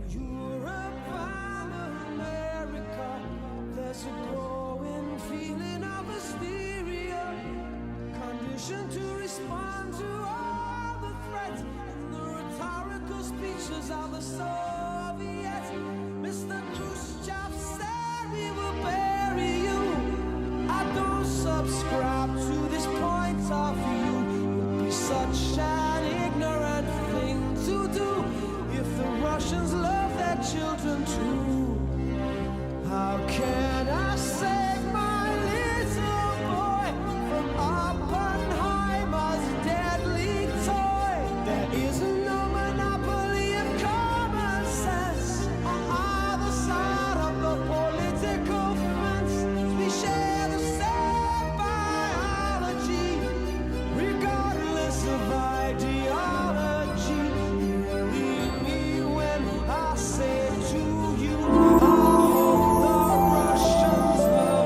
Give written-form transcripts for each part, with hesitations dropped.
Europe and America, there's a growing feeling of hysteria, conditioned to respond to all the threats and the rhetorical speeches of the Soviets. Mr. Khrushchev said we will bury you. I don't subscribe to this point of view. It would be such an ignorant thing to do if the Russians love their children too. How can I save my little boy from Oppenheimer's deadly toy? There is no monopoly of common sense on either side of the political fence. We share the same biology, regardless of ideology. Believe me when I say to you, I hope the Russians will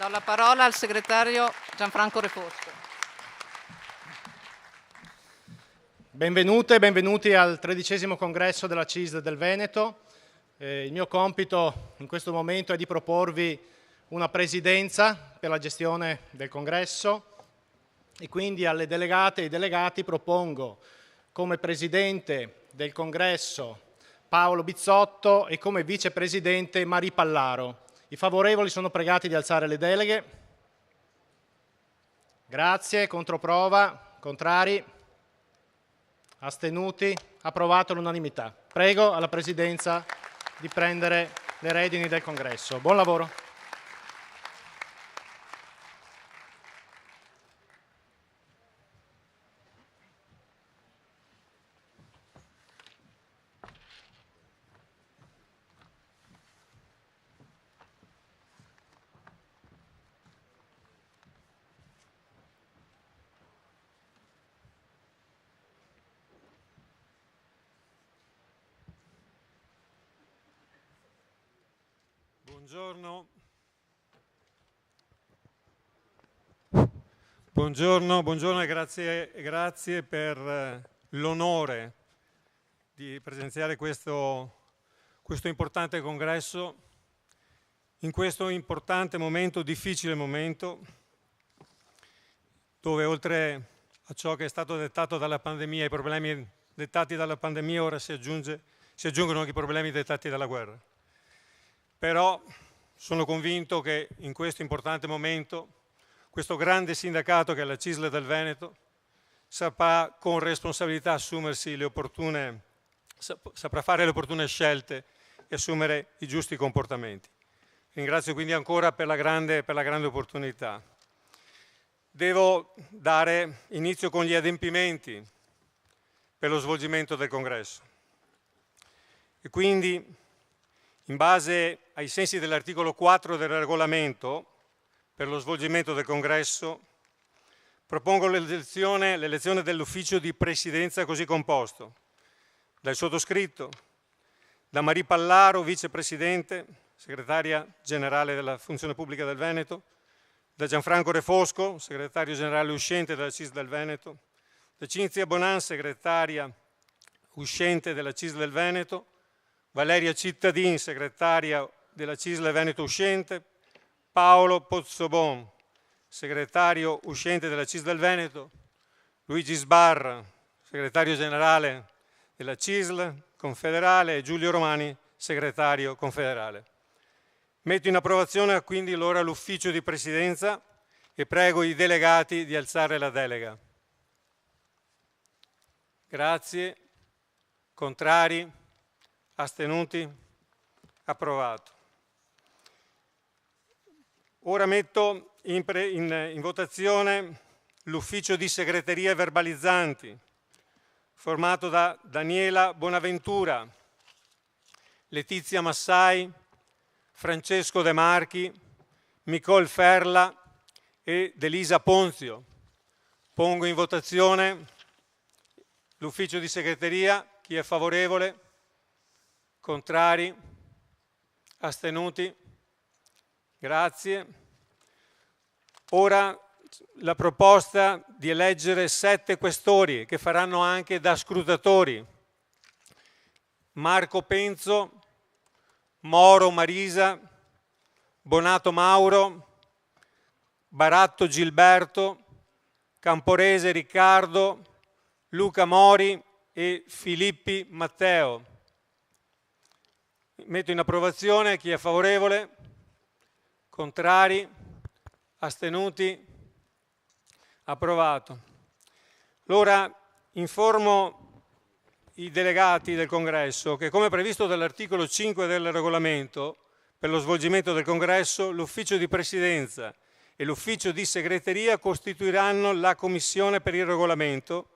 Do la parola al segretario Gianfranco Refosco. Benvenute e benvenuti al 13° congresso della CISL del Veneto. Il mio compito in questo momento è di proporvi una presidenza per la gestione del congresso e quindi alle delegate e ai delegati propongo come presidente del congresso Paolo Bizzotto e come vicepresidente Marie Pallaro. I favorevoli sono pregati di alzare le deleghe. Grazie. Controprova. Contrari? Astenuti? Approvato all'unanimità. Prego alla Presidenza di prendere le redini del congresso. Buon lavoro. Buongiorno e grazie per l'onore di presenziare questo importante congresso in questo importante momento, difficile momento, dove oltre a ciò che è stato dettato dalla pandemia, i problemi dettati dalla pandemia, ora si aggiungono anche i problemi dettati dalla guerra. Però sono convinto che in questo importante momento questo grande sindacato che è la CISL del Veneto saprà con responsabilità assumersi saprà fare le opportune scelte e assumere i giusti comportamenti. Ringrazio quindi ancora per la grande opportunità. Devo dare inizio con gli adempimenti per lo svolgimento del congresso. E quindi, in base ai sensi dell'articolo 4 del regolamento, per lo svolgimento del congresso, propongo l'elezione dell'ufficio di presidenza così composto: dal sottoscritto, da Marie Pallaro, vicepresidente, segretaria generale della Funzione Pubblica del Veneto, da Gianfranco Refosco, segretario generale uscente della CISL del Veneto, da Cinzia Bonan, segretaria uscente della CISL del Veneto, Valeria Cittadin, segretaria della CISL Veneto uscente, Paolo Pozzobon, segretario uscente della CISL del Veneto, Luigi Sbarra, segretario generale della CISL confederale, e Giulio Romani, segretario confederale. Metto in approvazione quindi l'ora l'ufficio di presidenza e prego i delegati di alzare la delega. Grazie. Contrari? Astenuti? Approvato. Ora metto in votazione l'ufficio di segreteria e verbalizzanti, formato da Daniela Bonaventura, Letizia Massai, Francesco De Marchi, Nicole Ferla e Elisa Ponzio. Pongo in votazione l'ufficio di segreteria. Chi è favorevole? Contrari? Astenuti? Grazie. Ora la proposta di eleggere 7 questori che faranno anche da scrutatori: Marco Penzo, Moro Marisa, Bonato Mauro, Baratto Gilberto, Camporese Riccardo, Luca Mori e Filippi Matteo. Metto in approvazione. Chi è favorevole? Contrari? Astenuti? Approvato. Allora informo i delegati del congresso che, come previsto dall'articolo 5 del regolamento, per lo svolgimento del congresso l'ufficio di presidenza e l'ufficio di segreteria costituiranno la commissione per il regolamento,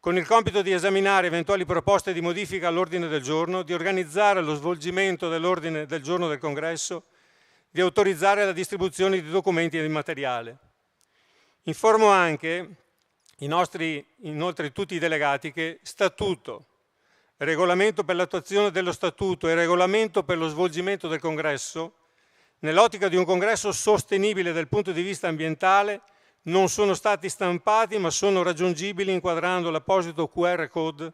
con il compito di esaminare eventuali proposte di modifica all'ordine del giorno, di organizzare lo svolgimento dell'ordine del giorno del congresso, di autorizzare la distribuzione di documenti e di materiale. Informo anche inoltre tutti i delegati che statuto, regolamento per l'attuazione dello statuto e regolamento per lo svolgimento del congresso nell'ottica di un congresso sostenibile dal punto di vista ambientale, non sono stati stampati ma sono raggiungibili inquadrando l'apposito QR code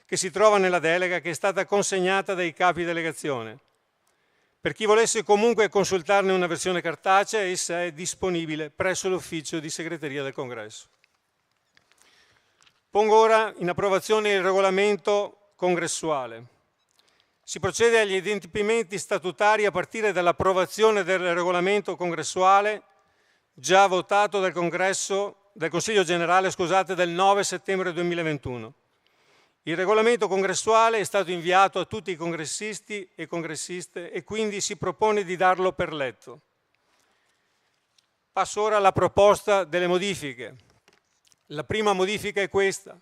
che si trova nella delega che è stata consegnata dai capi delegazione. Per chi volesse comunque consultarne una versione cartacea, essa è disponibile presso l'ufficio di segreteria del congresso. Pongo ora in approvazione il regolamento congressuale. Si procede agli adempimenti statutari a partire dall'approvazione del regolamento congressuale già votato del Consiglio generale del 9 settembre 2021. Il regolamento congressuale è stato inviato a tutti i congressisti e congressiste e quindi si propone di darlo per letto. Passo ora alla proposta delle modifiche. La prima modifica è questa: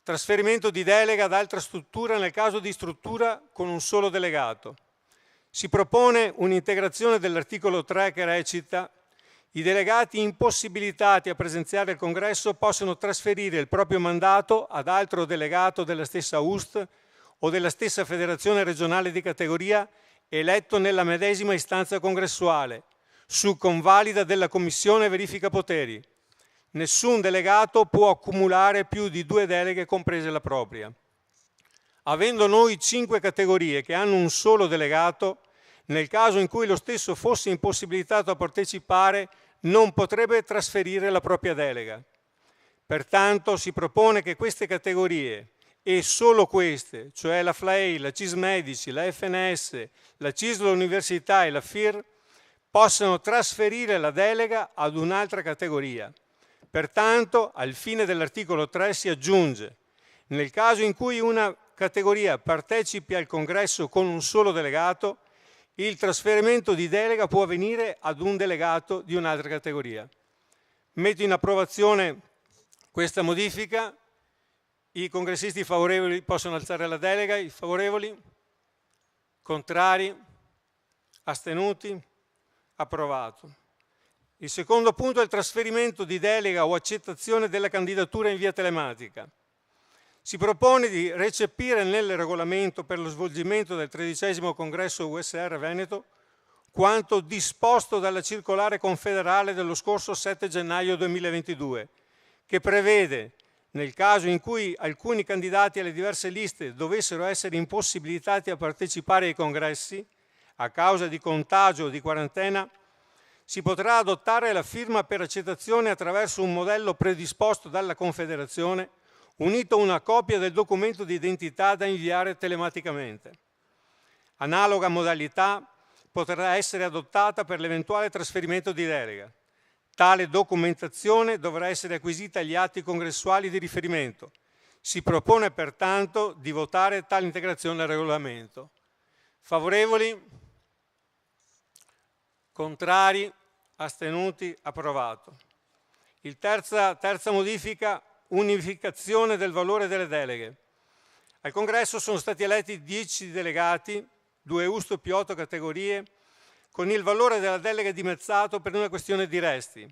trasferimento di delega ad altra struttura nel caso di struttura con un solo delegato. Si propone un'integrazione dell'articolo 3 che recita: i delegati impossibilitati a presenziare al congresso possono trasferire il proprio mandato ad altro delegato della stessa UST o della stessa federazione regionale di categoria eletto nella medesima istanza congressuale, su convalida della Commissione verifica poteri. Nessun delegato può accumulare più di 2 deleghe comprese la propria. Avendo noi 5 categorie che hanno un solo delegato, nel caso in cui lo stesso fosse impossibilitato a partecipare, non potrebbe trasferire la propria delega. Pertanto si propone che queste categorie, e solo queste, cioè la FLAEI, la CIS Medici, la FNS, la CISL Università e la FIR, possano trasferire la delega ad un'altra categoria. Pertanto, al fine dell'articolo 3 si aggiunge: nel caso in cui una categoria partecipi al congresso con un solo delegato, il trasferimento di delega può avvenire ad un delegato di un'altra categoria. Metto in approvazione questa modifica. I congressisti favorevoli possono alzare la delega. I favorevoli? Contrari? Astenuti? Approvato. Il secondo punto è il trasferimento di delega o accettazione della candidatura in via telematica. Si propone di recepire nel regolamento per lo svolgimento del 13° congresso USR Veneto quanto disposto dalla circolare confederale dello scorso 7 gennaio 2022, che prevede, nel caso in cui alcuni candidati alle diverse liste dovessero essere impossibilitati a partecipare ai congressi a causa di contagio o di quarantena, si potrà adottare la firma per accettazione attraverso un modello predisposto dalla Confederazione, unito a una copia del documento di identità da inviare telematicamente. Analoga modalità potrà essere adottata per l'eventuale trasferimento di delega. Tale documentazione dovrà essere acquisita agli atti congressuali di riferimento. Si propone pertanto di votare tale integrazione al regolamento. Favorevoli? Contrari? Astenuti? Approvato. Terza modifica: unificazione del valore delle deleghe. Al congresso sono stati eletti 10 delegati, 2 UST più 8 categorie, con il valore della delega dimezzato per una questione di resti.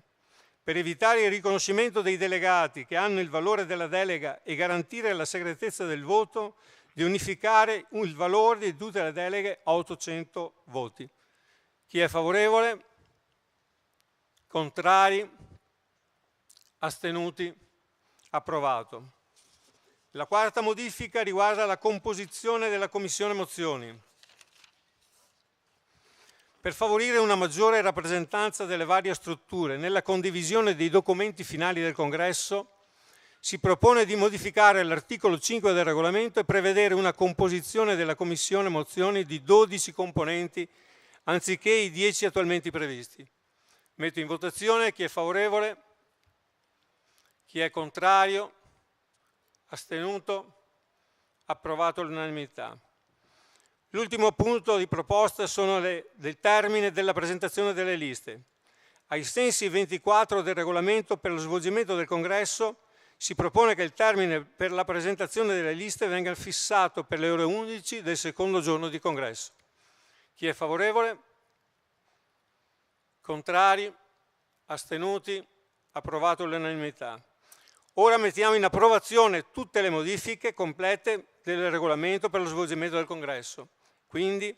Per evitare il riconoscimento dei delegati che hanno il valore della delega e garantire la segretezza del voto, di unificare il valore di tutte le deleghe a 800 voti. Chi è favorevole? Contrari? Astenuti? Approvato. La quarta modifica riguarda la composizione della Commissione Mozioni. Per favorire una maggiore rappresentanza delle varie strutture nella condivisione dei documenti finali del Congresso, si propone di modificare l'articolo 5 del regolamento e prevedere una composizione della Commissione Mozioni di 12 componenti anziché i 10 attualmente previsti. Metto in votazione. Chi è favorevole? Chi è contrario? Astenuto? Approvato all'unanimità. L'ultimo punto di proposta sono del termine della presentazione delle liste. Ai sensi 24 del regolamento per lo svolgimento del congresso si propone che il termine per la presentazione delle liste venga fissato per le ore 11 del secondo giorno di congresso. Chi è favorevole? Contrari? Astenuti? Approvato all'unanimità. Ora mettiamo in approvazione tutte le modifiche complete del regolamento per lo svolgimento del congresso. Quindi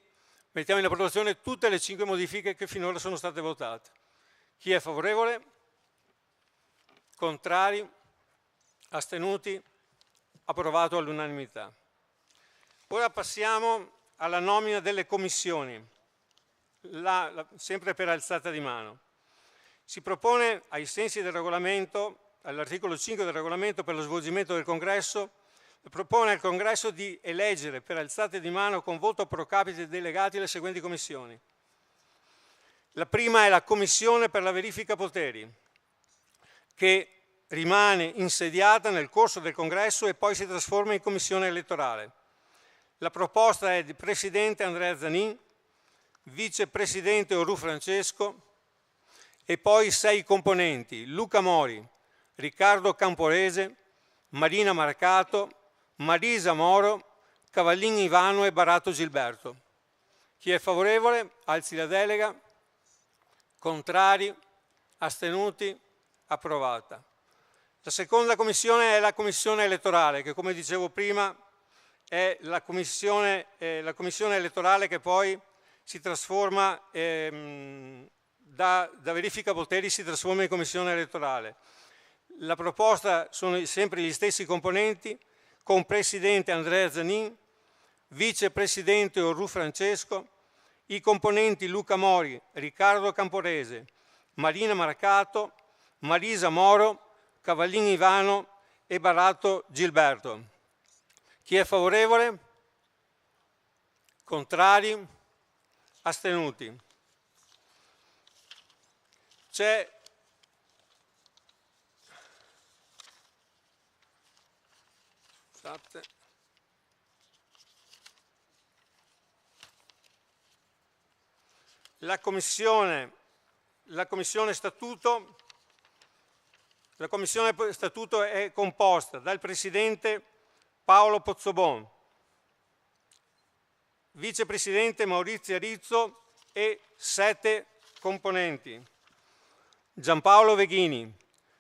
Mettiamo in approvazione tutte le 5 modifiche che finora sono state votate. Chi è favorevole? Contrari? Astenuti? Approvato all'unanimità. Ora passiamo alla nomina delle commissioni, sempre per alzata di mano. Si propone, ai sensi del regolamento, all'articolo 5 del regolamento per lo svolgimento del congresso, propone al congresso di eleggere per alzata di mano con voto pro capite delegati le seguenti commissioni. La prima è la commissione per la verifica poteri, che rimane insediata nel corso del congresso e poi si trasforma in commissione elettorale. La proposta è di presidente Andrea Zanin, vicepresidente Orù Francesco e poi 6 componenti: Luca Mori, Riccardo Camporese, Marina Marcato, Marisa Moro, Cavallin Ivano e Barato Gilberto. Chi è favorevole? Alzi la delega. Contrari? Astenuti? Approvata. La seconda commissione è la commissione elettorale, che come dicevo prima è la commissione elettorale che poi si trasforma, da verifica poteri si trasforma in commissione elettorale. La proposta sono sempre gli stessi componenti, con presidente Andrea Zanin, vicepresidente Orù Francesco, i componenti Luca Mori, Riccardo Camporese, Marina Marcato, Marisa Moro, Cavallin Ivano e Barato Gilberto. Chi è favorevole? Contrari? Astenuti? C'è la commissione statuto. La commissione statuto è composta dal presidente Paolo Pozzobon, vicepresidente Maurizio Rizzo e 7 componenti: Giampaolo Veghini,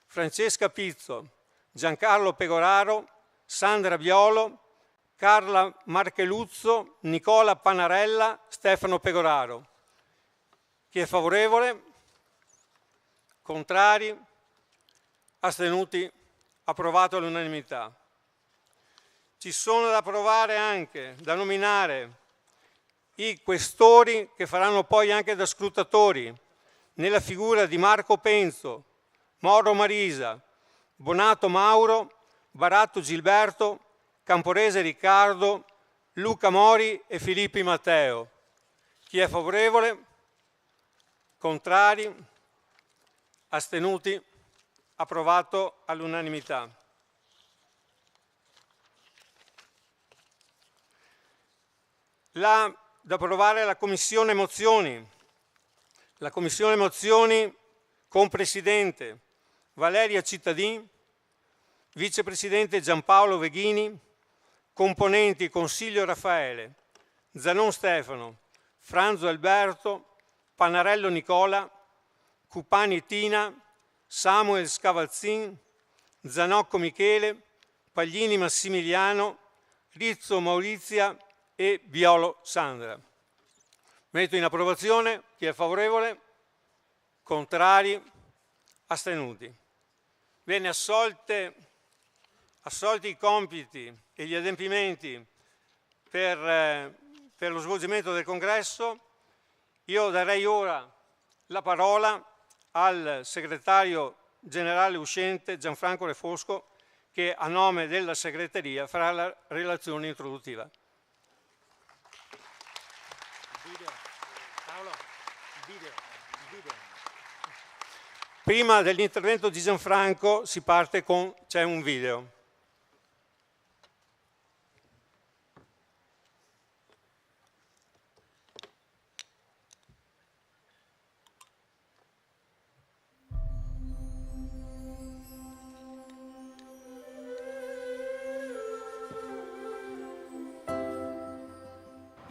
Francesca Pizzo, Giancarlo Pegoraro, Sandra Biolo, Carla Marcheluzzo, Nicola Panarella, Stefano Pegoraro. Chi è favorevole? Contrari? Astenuti? Approvato all'unanimità. Ci sono da approvare anche, da nominare, i questori che faranno poi anche da scrutatori, nella figura di Marco Penzo, Mauro Marisa, Bonato Mauro, Barato Gilberto, Camporese Riccardo, Luca Mori e Filippi Matteo. Chi è favorevole? Contrari? Astenuti? Approvato all'unanimità. Da approvare la Commissione Mozioni. La Commissione Mozioni con Presidente Valeria Cittadin, Vicepresidente Giampaolo Veghini, componenti Consiglio Raffaele, Zanon Stefano, Franzo Alberto, Panarello Nicola, Cupani Tina, Samuel Scavalzin, Zanocco Michele, Paglini Massimiliano, Rizzo Maurizia e Biolo Sandra. Metto in approvazione. Chi è favorevole? Contrari? Astenuti? Bene, assolti i compiti e gli adempimenti per lo svolgimento del congresso, io darei ora la parola al segretario generale uscente Gianfranco Refosco, che a nome della segreteria farà la relazione introduttiva. Prima dell'intervento di Gianfranco c'è un video.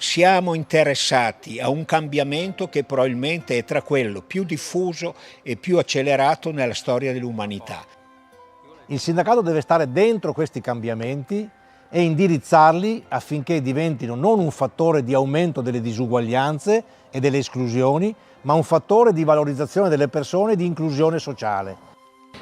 Siamo interessati a un cambiamento che probabilmente è tra quello più diffuso e più accelerato nella storia dell'umanità. Il sindacato deve stare dentro questi cambiamenti e indirizzarli affinché diventino non un fattore di aumento delle disuguaglianze e delle esclusioni, ma un fattore di valorizzazione delle persone e di inclusione sociale.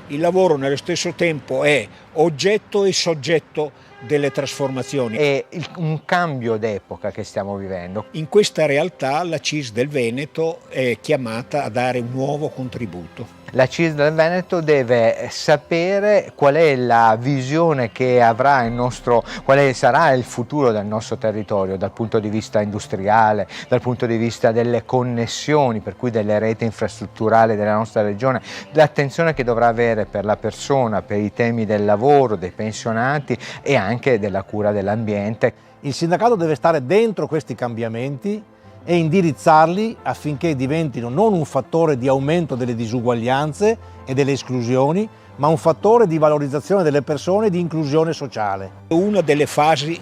Il lavoro nello stesso tempo è oggetto e soggetto delle trasformazioni. È un cambio d'epoca che stiamo vivendo. In questa realtà la CISL del Veneto è chiamata a dare un nuovo contributo. La CISL del Veneto deve sapere qual è la visione che avrà il nostro, quale sarà il futuro del nostro territorio dal punto di vista industriale, dal punto di vista delle connessioni, per cui delle reti infrastrutturali della nostra regione, l'attenzione che dovrà avere per la persona, per i temi del lavoro, dei pensionati e anche della cura dell'ambiente. Il sindacato deve stare dentro questi cambiamenti e indirizzarli affinché diventino non un fattore di aumento delle disuguaglianze e delle esclusioni, ma un fattore di valorizzazione delle persone e di inclusione sociale. Una delle fasi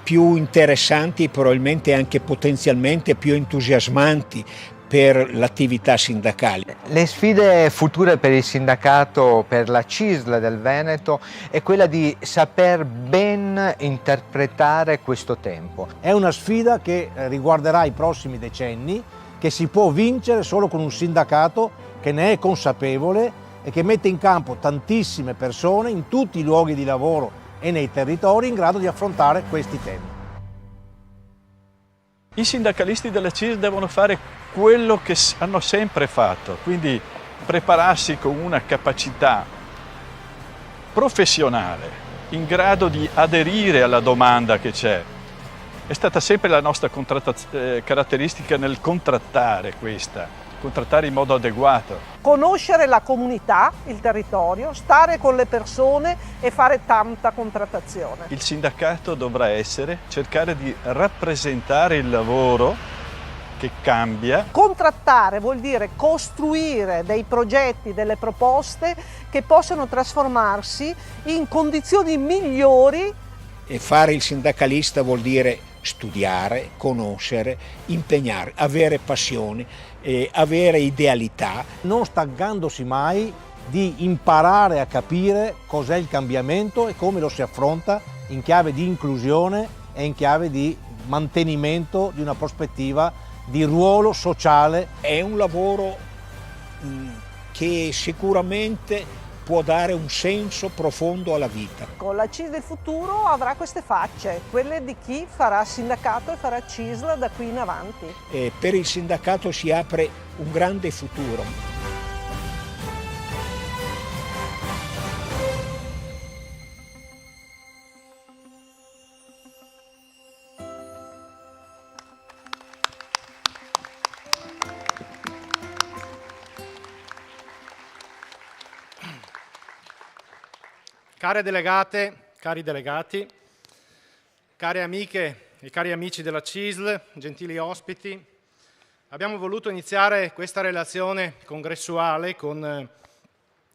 più interessanti e probabilmente anche potenzialmente più entusiasmanti per l'attività sindacale. Le sfide future per il sindacato, per la CISL del Veneto, è quella di saper ben interpretare questo tempo. È una sfida che riguarderà i prossimi decenni, che si può vincere solo con un sindacato che ne è consapevole e che mette in campo tantissime persone in tutti i luoghi di lavoro e nei territori in grado di affrontare questi temi. I sindacalisti della CISL devono fare quello che hanno sempre fatto, quindi prepararsi con una capacità professionale in grado di aderire alla domanda che c'è. È stata sempre la nostra caratteristica nel contrattare contrattare in modo adeguato. Conoscere la comunità, il territorio, stare con le persone e fare tanta contrattazione. Il sindacato dovrà cercare di rappresentare il lavoro che cambia. Contrattare vuol dire costruire dei progetti, delle proposte che possano trasformarsi in condizioni migliori. E fare il sindacalista vuol dire studiare, conoscere, impegnare, avere passione, avere idealità. Non stancandosi mai di imparare a capire cos'è il cambiamento e come lo si affronta in chiave di inclusione e in chiave di mantenimento di una prospettiva di ruolo sociale. È un lavoro che sicuramente può dare un senso profondo alla vita. Con la CISL del futuro avrà queste facce, quelle di chi farà sindacato e farà CISL da qui in avanti. Per il sindacato si apre un grande futuro. Care delegate, cari delegati, care amiche e cari amici della CISL, gentili ospiti, abbiamo voluto iniziare questa relazione congressuale con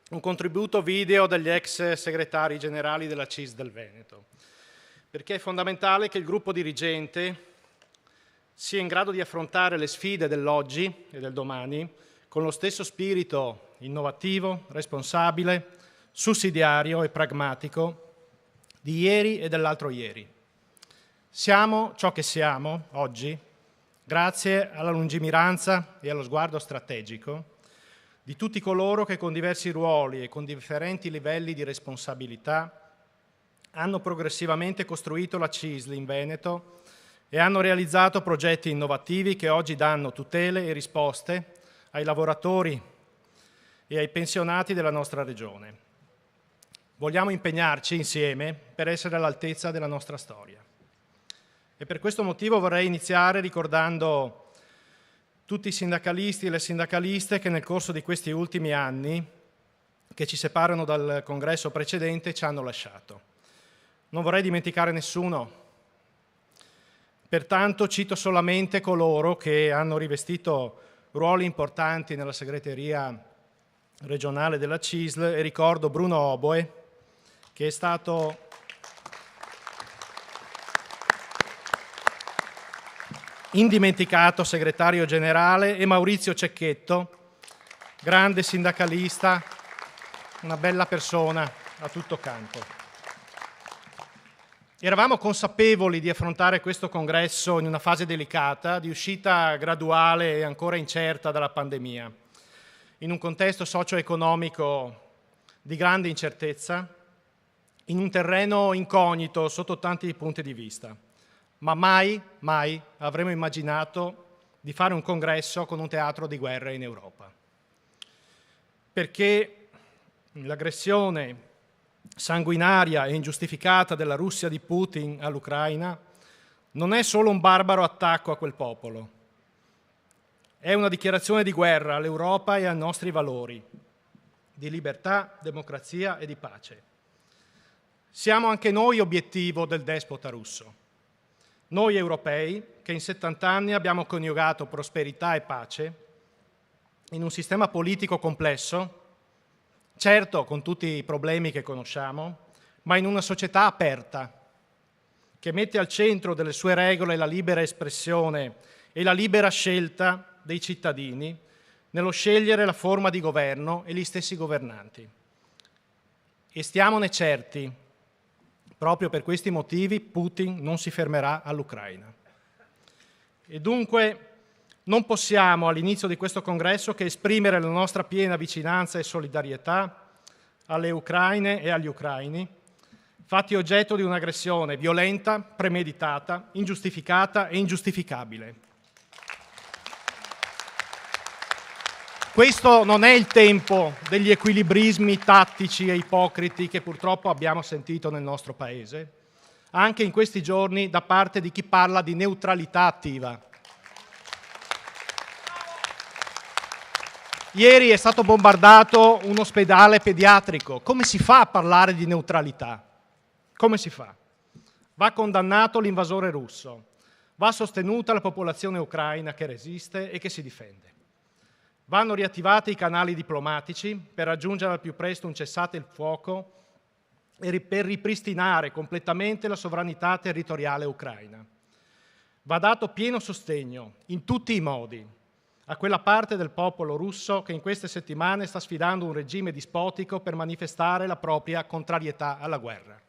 un contributo video degli ex segretari generali della CISL del Veneto, perché è fondamentale che il gruppo dirigente sia in grado di affrontare le sfide dell'oggi e del domani con lo stesso spirito innovativo, responsabile, sussidiario e pragmatico di ieri e dell'altro ieri. Siamo ciò che siamo oggi grazie alla lungimiranza e allo sguardo strategico di tutti coloro che con diversi ruoli e con differenti livelli di responsabilità hanno progressivamente costruito la CISL in Veneto e hanno realizzato progetti innovativi che oggi danno tutele e risposte ai lavoratori e ai pensionati della nostra regione. Vogliamo impegnarci insieme per essere all'altezza della nostra storia. E per questo motivo vorrei iniziare ricordando tutti i sindacalisti e le sindacaliste che nel corso di questi ultimi anni, che ci separano dal congresso precedente, ci hanno lasciato. Non vorrei dimenticare nessuno. Pertanto cito solamente coloro che hanno rivestito ruoli importanti nella segreteria regionale della CISL e ricordo Bruno Oboe, che è stato indimenticato segretario generale, e Maurizio Cecchetto, grande sindacalista, una bella persona a tutto campo. Eravamo consapevoli di affrontare questo congresso in una fase delicata, di uscita graduale e ancora incerta dalla pandemia, in un contesto socio-economico di grande incertezza, in un terreno incognito sotto tanti punti di vista. Ma mai avremmo immaginato di fare un congresso con un teatro di guerra in Europa. Perché l'aggressione sanguinaria e ingiustificata della Russia di Putin all'Ucraina non è solo un barbaro attacco a quel popolo, è una dichiarazione di guerra all'Europa e ai nostri valori di libertà, democrazia e di pace. Siamo anche noi obiettivo del despota russo. Noi europei, che in 70 anni abbiamo coniugato prosperità e pace in un sistema politico complesso, certo con tutti i problemi che conosciamo, ma in una società aperta, che mette al centro delle sue regole la libera espressione e la libera scelta dei cittadini nello scegliere la forma di governo e gli stessi governanti. E stiamone certi, proprio per questi motivi Putin non si fermerà all'Ucraina. E dunque non possiamo all'inizio di questo congresso che esprimere la nostra piena vicinanza e solidarietà alle ucraine e agli ucraini, fatti oggetto di un'aggressione violenta, premeditata, ingiustificata e ingiustificabile. Questo non è il tempo degli equilibrismi tattici e ipocriti che purtroppo abbiamo sentito nel nostro Paese, anche in questi giorni da parte di chi parla di neutralità attiva. Ieri è stato bombardato un ospedale pediatrico. Come si fa a parlare di neutralità? Come si fa? Va condannato l'invasore russo, va sostenuta la popolazione ucraina che resiste e che si difende. Vanno riattivati i canali diplomatici per raggiungere al più presto un cessate il fuoco e per ripristinare completamente la sovranità territoriale ucraina. Va dato pieno sostegno, in tutti i modi, a quella parte del popolo russo che in queste settimane sta sfidando un regime dispotico per manifestare la propria contrarietà alla guerra.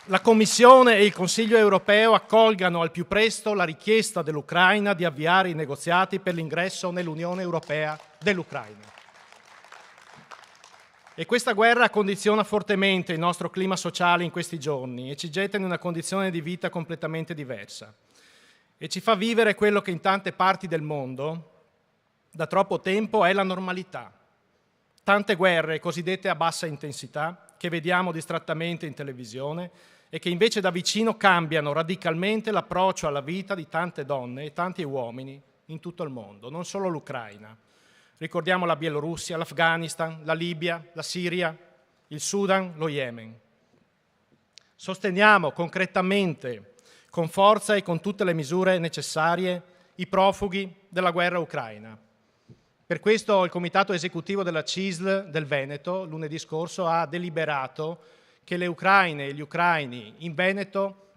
La Commissione e il Consiglio europeo accolgano al più presto la richiesta dell'Ucraina di avviare i negoziati per l'ingresso nell'Unione Europea dell'Ucraina. E questa guerra condiziona fortemente il nostro clima sociale in questi giorni e ci getta in una condizione di vita completamente diversa. E ci fa vivere quello che in tante parti del mondo da troppo tempo è la normalità. Tante guerre cosiddette a bassa intensità che vediamo distrattamente in televisione e che invece da vicino cambiano radicalmente l'approccio alla vita di tante donne e tanti uomini in tutto il mondo, non solo l'Ucraina. Ricordiamo la Bielorussia, l'Afghanistan, la Libia, la Siria, il Sudan, lo Yemen. Sosteniamo concretamente, con forza e con tutte le misure necessarie, i profughi della guerra ucraina. Per questo il Comitato Esecutivo della CISL del Veneto lunedì scorso ha deliberato che le ucraine e gli ucraini in Veneto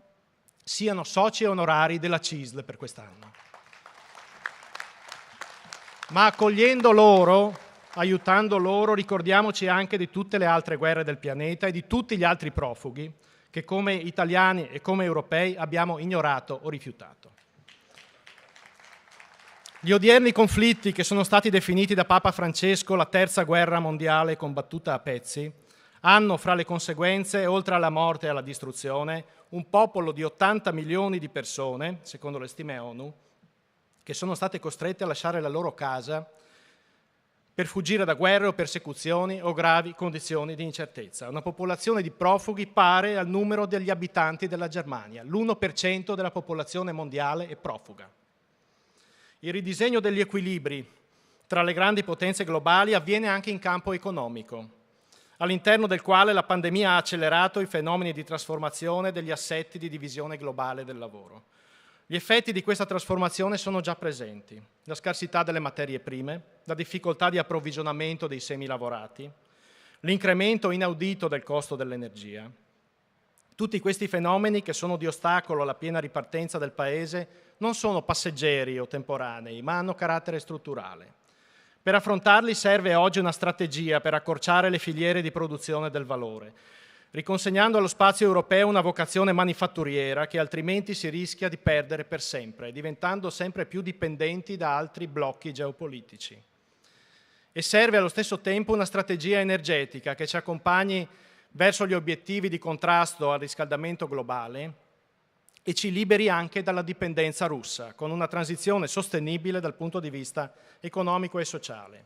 siano soci onorari della CISL per quest'anno. Ma accogliendo loro, aiutando loro, ricordiamoci anche di tutte le altre guerre del pianeta e di tutti gli altri profughi che come italiani e come europei abbiamo ignorato o rifiutato. Gli odierni conflitti che sono stati definiti da Papa Francesco la terza guerra mondiale combattuta a pezzi hanno fra le conseguenze, oltre alla morte e alla distruzione, un popolo di 80 milioni di persone, secondo le stime ONU, che sono state costrette a lasciare la loro casa per fuggire da guerre o persecuzioni o gravi condizioni di incertezza. Una popolazione di profughi pari al numero degli abitanti della Germania. L'1% della popolazione mondiale è profuga. Il ridisegno degli equilibri tra le grandi potenze globali avviene anche in campo economico, all'interno del quale la pandemia ha accelerato i fenomeni di trasformazione degli assetti di divisione globale del lavoro. Gli effetti di questa trasformazione sono già presenti: la scarsità delle materie prime, la difficoltà di approvvigionamento dei semilavorati, l'incremento inaudito del costo dell'energia. Tutti questi fenomeni, che sono di ostacolo alla piena ripartenza del Paese, non sono passeggeri o temporanei, ma hanno carattere strutturale. Per affrontarli serve oggi una strategia per accorciare le filiere di produzione del valore. riconsegnando allo spazio europeo una vocazione manifatturiera che altrimenti si rischia di perdere per sempre, diventando sempre più dipendenti da altri blocchi geopolitici. E serve allo stesso tempo una strategia energetica che ci accompagni verso gli obiettivi di contrasto al riscaldamento globale e ci liberi anche dalla dipendenza russa, con una transizione sostenibile dal punto di vista economico e sociale.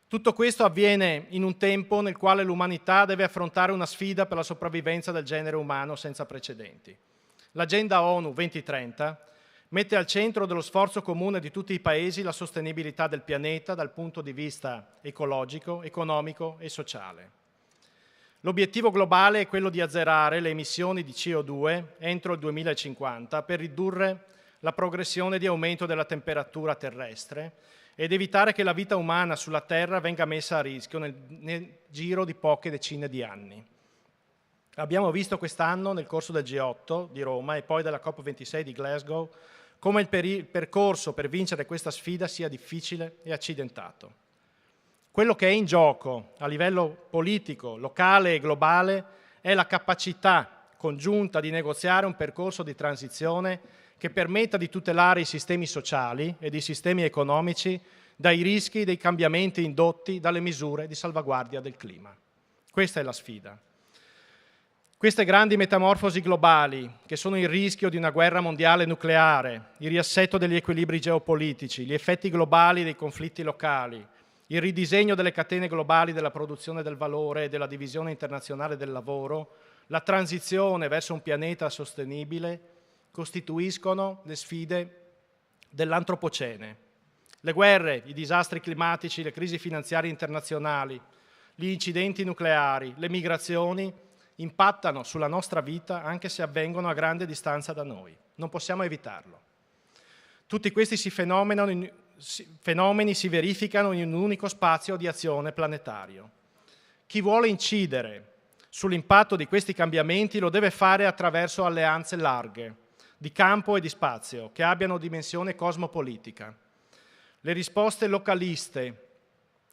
Tutto questo avviene in un tempo nel quale l'umanità deve affrontare una sfida per la sopravvivenza del genere umano senza precedenti. L'Agenda ONU 2030 mette al centro dello sforzo comune di tutti i paesi la sostenibilità del pianeta dal punto di vista ecologico, economico e sociale. L'obiettivo globale è quello di azzerare le emissioni di CO2 entro il 2050 per ridurre la progressione di aumento della temperatura terrestre ed evitare che la vita umana sulla Terra venga messa a rischio nel giro di poche decine di anni. Abbiamo visto quest'anno nel corso del G8 di Roma e poi della COP26 di Glasgow come il percorso per vincere questa sfida sia difficile e accidentato. Quello che è in gioco a livello politico, locale e globale è la capacità congiunta di negoziare un percorso di transizione che permetta di tutelare i sistemi sociali ed i sistemi economici dai rischi dei cambiamenti indotti dalle misure di salvaguardia del clima. Questa è la sfida. Queste grandi metamorfosi globali, che sono il rischio di una guerra mondiale nucleare, il riassetto degli equilibri geopolitici, gli effetti globali dei conflitti locali, il ridisegno delle catene globali della produzione del valore e della divisione internazionale del lavoro, la transizione verso un pianeta sostenibile, costituiscono le sfide dell'antropocene. Le guerre, i disastri climatici, le crisi finanziarie internazionali, gli incidenti nucleari, le migrazioni impattano sulla nostra vita anche se avvengono a grande distanza da noi. Non possiamo evitarlo. Tutti questi fenomeni si verificano in un unico spazio di azione planetario. Chi vuole incidere sull'impatto di questi cambiamenti lo deve fare attraverso alleanze larghe, di campo e di spazio, che abbiano dimensione cosmopolitica. Le risposte localiste,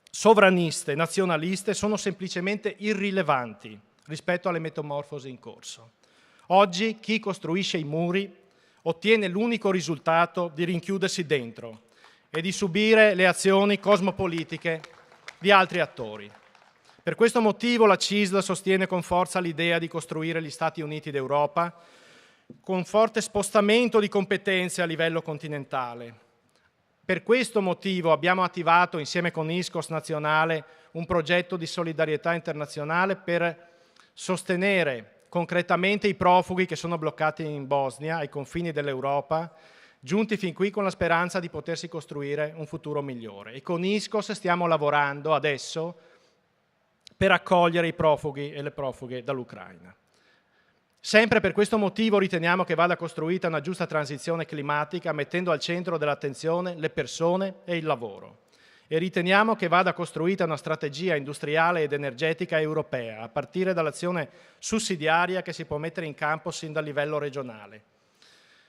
sovraniste, nazionaliste sono semplicemente irrilevanti rispetto alle metamorfosi in corso. Oggi chi costruisce i muri ottiene l'unico risultato di rinchiudersi dentro e di subire le azioni cosmopolitiche di altri attori. Per questo motivo la CISL sostiene con forza l'idea di costruire gli Stati Uniti d'Europa con forte spostamento di competenze a livello continentale. Per questo motivo abbiamo attivato insieme con ISCOS nazionale un progetto di solidarietà internazionale per sostenere concretamente i profughi che sono bloccati in Bosnia, ai confini dell'Europa, giunti fin qui con la speranza di potersi costruire un futuro migliore. E con ISCOS stiamo lavorando adesso per accogliere i profughi e le profughe dall'Ucraina. Sempre per questo motivo riteniamo che vada costruita una giusta transizione climatica mettendo al centro dell'attenzione le persone e il lavoro. E riteniamo che vada costruita una strategia industriale ed energetica europea, a partire dall'azione sussidiaria che si può mettere in campo sin dal livello regionale,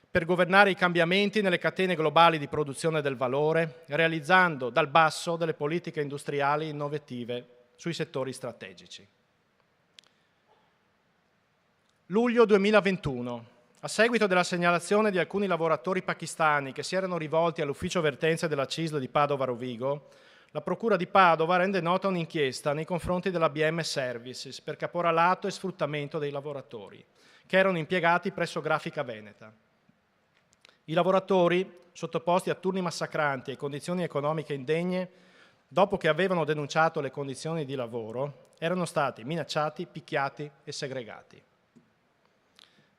per governare i cambiamenti nelle catene globali di produzione del valore, realizzando dal basso delle politiche industriali innovative sui settori strategici. Luglio 2021. A seguito della segnalazione di alcuni lavoratori pakistani che si erano rivolti all'ufficio vertenze della CISL di Padova Rovigo, la Procura di Padova rende nota un'inchiesta nei confronti della BM Services per caporalato e sfruttamento dei lavoratori, che erano impiegati presso Grafica Veneta. I lavoratori, sottoposti a turni massacranti e condizioni economiche indegne, dopo che avevano denunciato le condizioni di lavoro, erano stati minacciati, picchiati e segregati.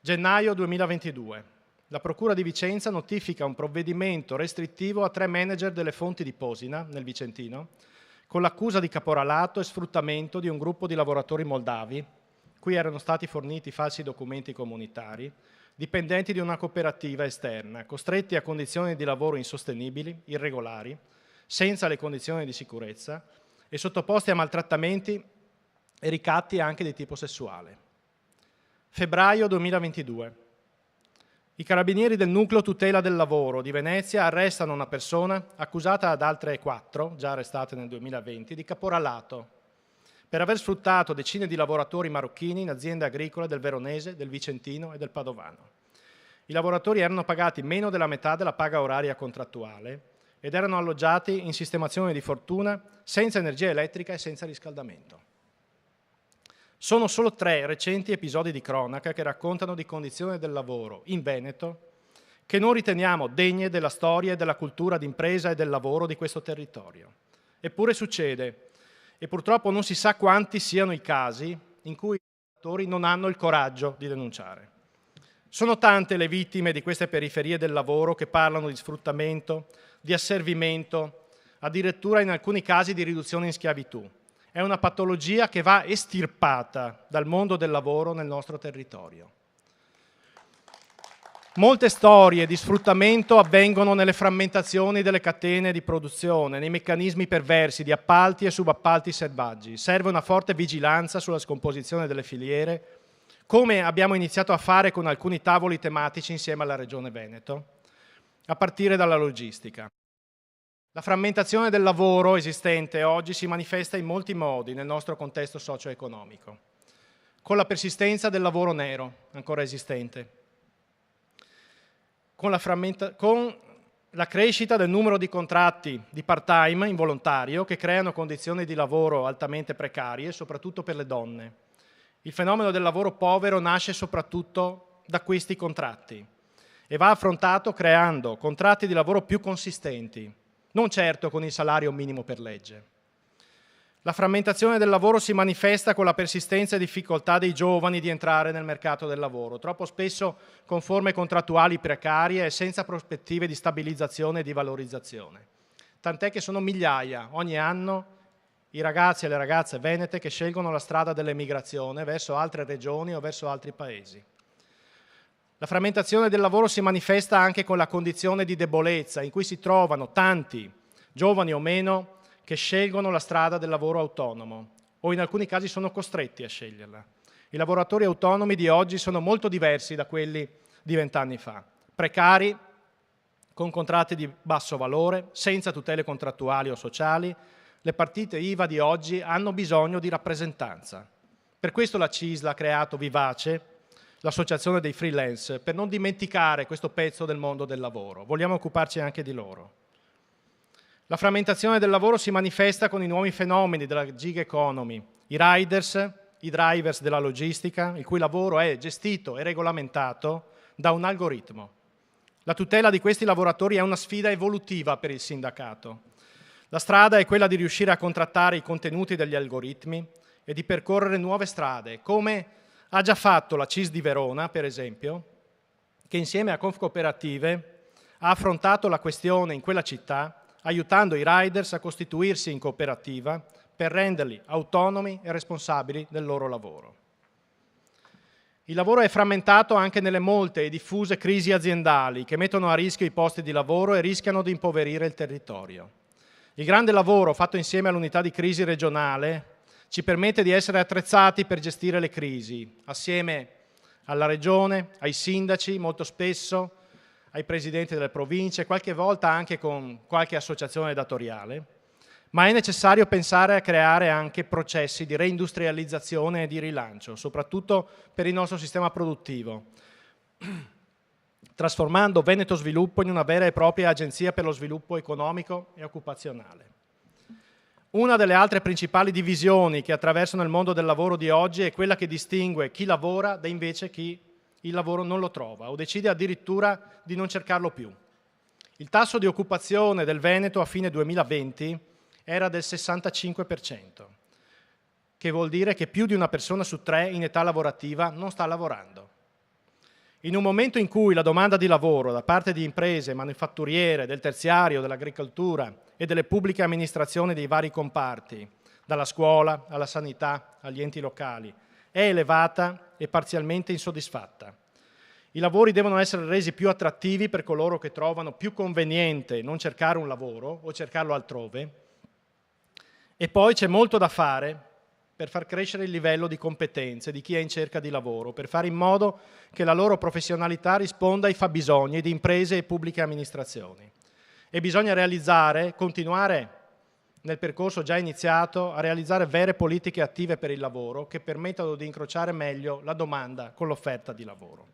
Gennaio 2022. La Procura di Vicenza notifica un provvedimento restrittivo a 3 manager delle fonti di Posina, nel Vicentino, con l'accusa di caporalato e sfruttamento di un gruppo di lavoratori moldavi, cui erano stati forniti falsi documenti comunitari, dipendenti di una cooperativa esterna, costretti a condizioni di lavoro insostenibili, irregolari, senza le condizioni di sicurezza e sottoposti a maltrattamenti e ricatti anche di tipo sessuale. Febbraio 2022. I carabinieri del Nucleo Tutela del Lavoro di Venezia arrestano una persona accusata ad altre 4, già arrestate nel 2020, di caporalato per aver sfruttato decine di lavoratori marocchini in aziende agricole del Veronese, del Vicentino e del Padovano. I lavoratori erano pagati meno della metà della paga oraria contrattuale ed erano alloggiati in sistemazione di fortuna, senza energia elettrica e senza riscaldamento. Sono solo 3 recenti episodi di cronaca che raccontano di condizioni del lavoro in Veneto che non riteniamo degne della storia e della cultura d'impresa e del lavoro di questo territorio. Eppure succede, e purtroppo non si sa quanti siano i casi in cui i lavoratori non hanno il coraggio di denunciare. Sono tante le vittime di queste periferie del lavoro che parlano di sfruttamento, di asservimento, addirittura in alcuni casi di riduzione in schiavitù. È una patologia che va estirpata dal mondo del lavoro nel nostro territorio. Molte storie di sfruttamento avvengono nelle frammentazioni delle catene di produzione, nei meccanismi perversi di appalti e subappalti selvaggi. Serve una forte vigilanza sulla scomposizione delle filiere, come abbiamo iniziato a fare con alcuni tavoli tematici insieme alla Regione Veneto, a partire dalla logistica. La frammentazione del lavoro esistente oggi si manifesta in molti modi nel nostro contesto socio-economico, con la persistenza del lavoro nero ancora esistente, con la crescita del numero di contratti di part-time involontario che creano condizioni di lavoro altamente precarie, soprattutto per le donne. Il fenomeno del lavoro povero nasce soprattutto da questi contratti e va affrontato creando contratti di lavoro più consistenti, non certo con il salario minimo per legge. La frammentazione del lavoro si manifesta con la persistenza e difficoltà dei giovani di entrare nel mercato del lavoro, troppo spesso con forme contrattuali precarie e senza prospettive di stabilizzazione e di valorizzazione. Tant'è che sono migliaia ogni anno i ragazzi e le ragazze venete che scelgono la strada dell'emigrazione verso altre regioni o verso altri paesi. La frammentazione del lavoro si manifesta anche con la condizione di debolezza in cui si trovano tanti, giovani o meno, che scelgono la strada del lavoro autonomo o in alcuni casi sono costretti a sceglierla. I lavoratori autonomi di oggi sono molto diversi da quelli di 20 anni fa. Precari, con contratti di basso valore, senza tutele contrattuali o sociali. Le partite IVA di oggi hanno bisogno di rappresentanza. Per questo la CISL ha creato Vivace, l'associazione dei freelance, per non dimenticare questo pezzo del mondo del lavoro. Vogliamo occuparci anche di loro. La frammentazione del lavoro si manifesta con i nuovi fenomeni della gig economy, i riders, i drivers della logistica, il cui lavoro è gestito e regolamentato da un algoritmo. La tutela di questi lavoratori è una sfida evolutiva per il sindacato. La strada è quella di riuscire a contrattare i contenuti degli algoritmi e di percorrere nuove strade, come ha già fatto la CIS di Verona, per esempio, che insieme a Confcooperative ha affrontato la questione in quella città aiutando i riders a costituirsi in cooperativa per renderli autonomi e responsabili del loro lavoro. Il lavoro è frammentato anche nelle molte e diffuse crisi aziendali che mettono a rischio i posti di lavoro e rischiano di impoverire il territorio. Il grande lavoro fatto insieme all'unità di crisi regionale ci permette di essere attrezzati per gestire le crisi, assieme alla Regione, ai sindaci, molto spesso, ai presidenti delle province, qualche volta anche con qualche associazione datoriale, ma è necessario pensare a creare anche processi di reindustrializzazione e di rilancio, soprattutto per il nostro sistema produttivo, trasformando Veneto Sviluppo in una vera e propria agenzia per lo sviluppo economico e occupazionale. Una delle altre principali divisioni che attraversano il mondo del lavoro di oggi è quella che distingue chi lavora da invece chi il lavoro non lo trova o decide addirittura di non cercarlo più. Il tasso di occupazione del Veneto a fine 2020 era del 65%, che vuol dire che più di una persona su 3 in età lavorativa non sta lavorando. In un momento in cui la domanda di lavoro da parte di imprese manifatturiere, del terziario, dell'agricoltura e delle pubbliche amministrazioni dei vari comparti, dalla scuola alla sanità, agli enti locali, è elevata e parzialmente insoddisfatta. I lavori devono essere resi più attrattivi per coloro che trovano più conveniente non cercare un lavoro o cercarlo altrove. E poi c'è molto da fare per far crescere il livello di competenze di chi è in cerca di lavoro, per fare in modo che la loro professionalità risponda ai fabbisogni di imprese e pubbliche amministrazioni. E bisogna realizzare, continuare nel percorso già iniziato, a realizzare vere politiche attive per il lavoro che permettano di incrociare meglio la domanda con l'offerta di lavoro.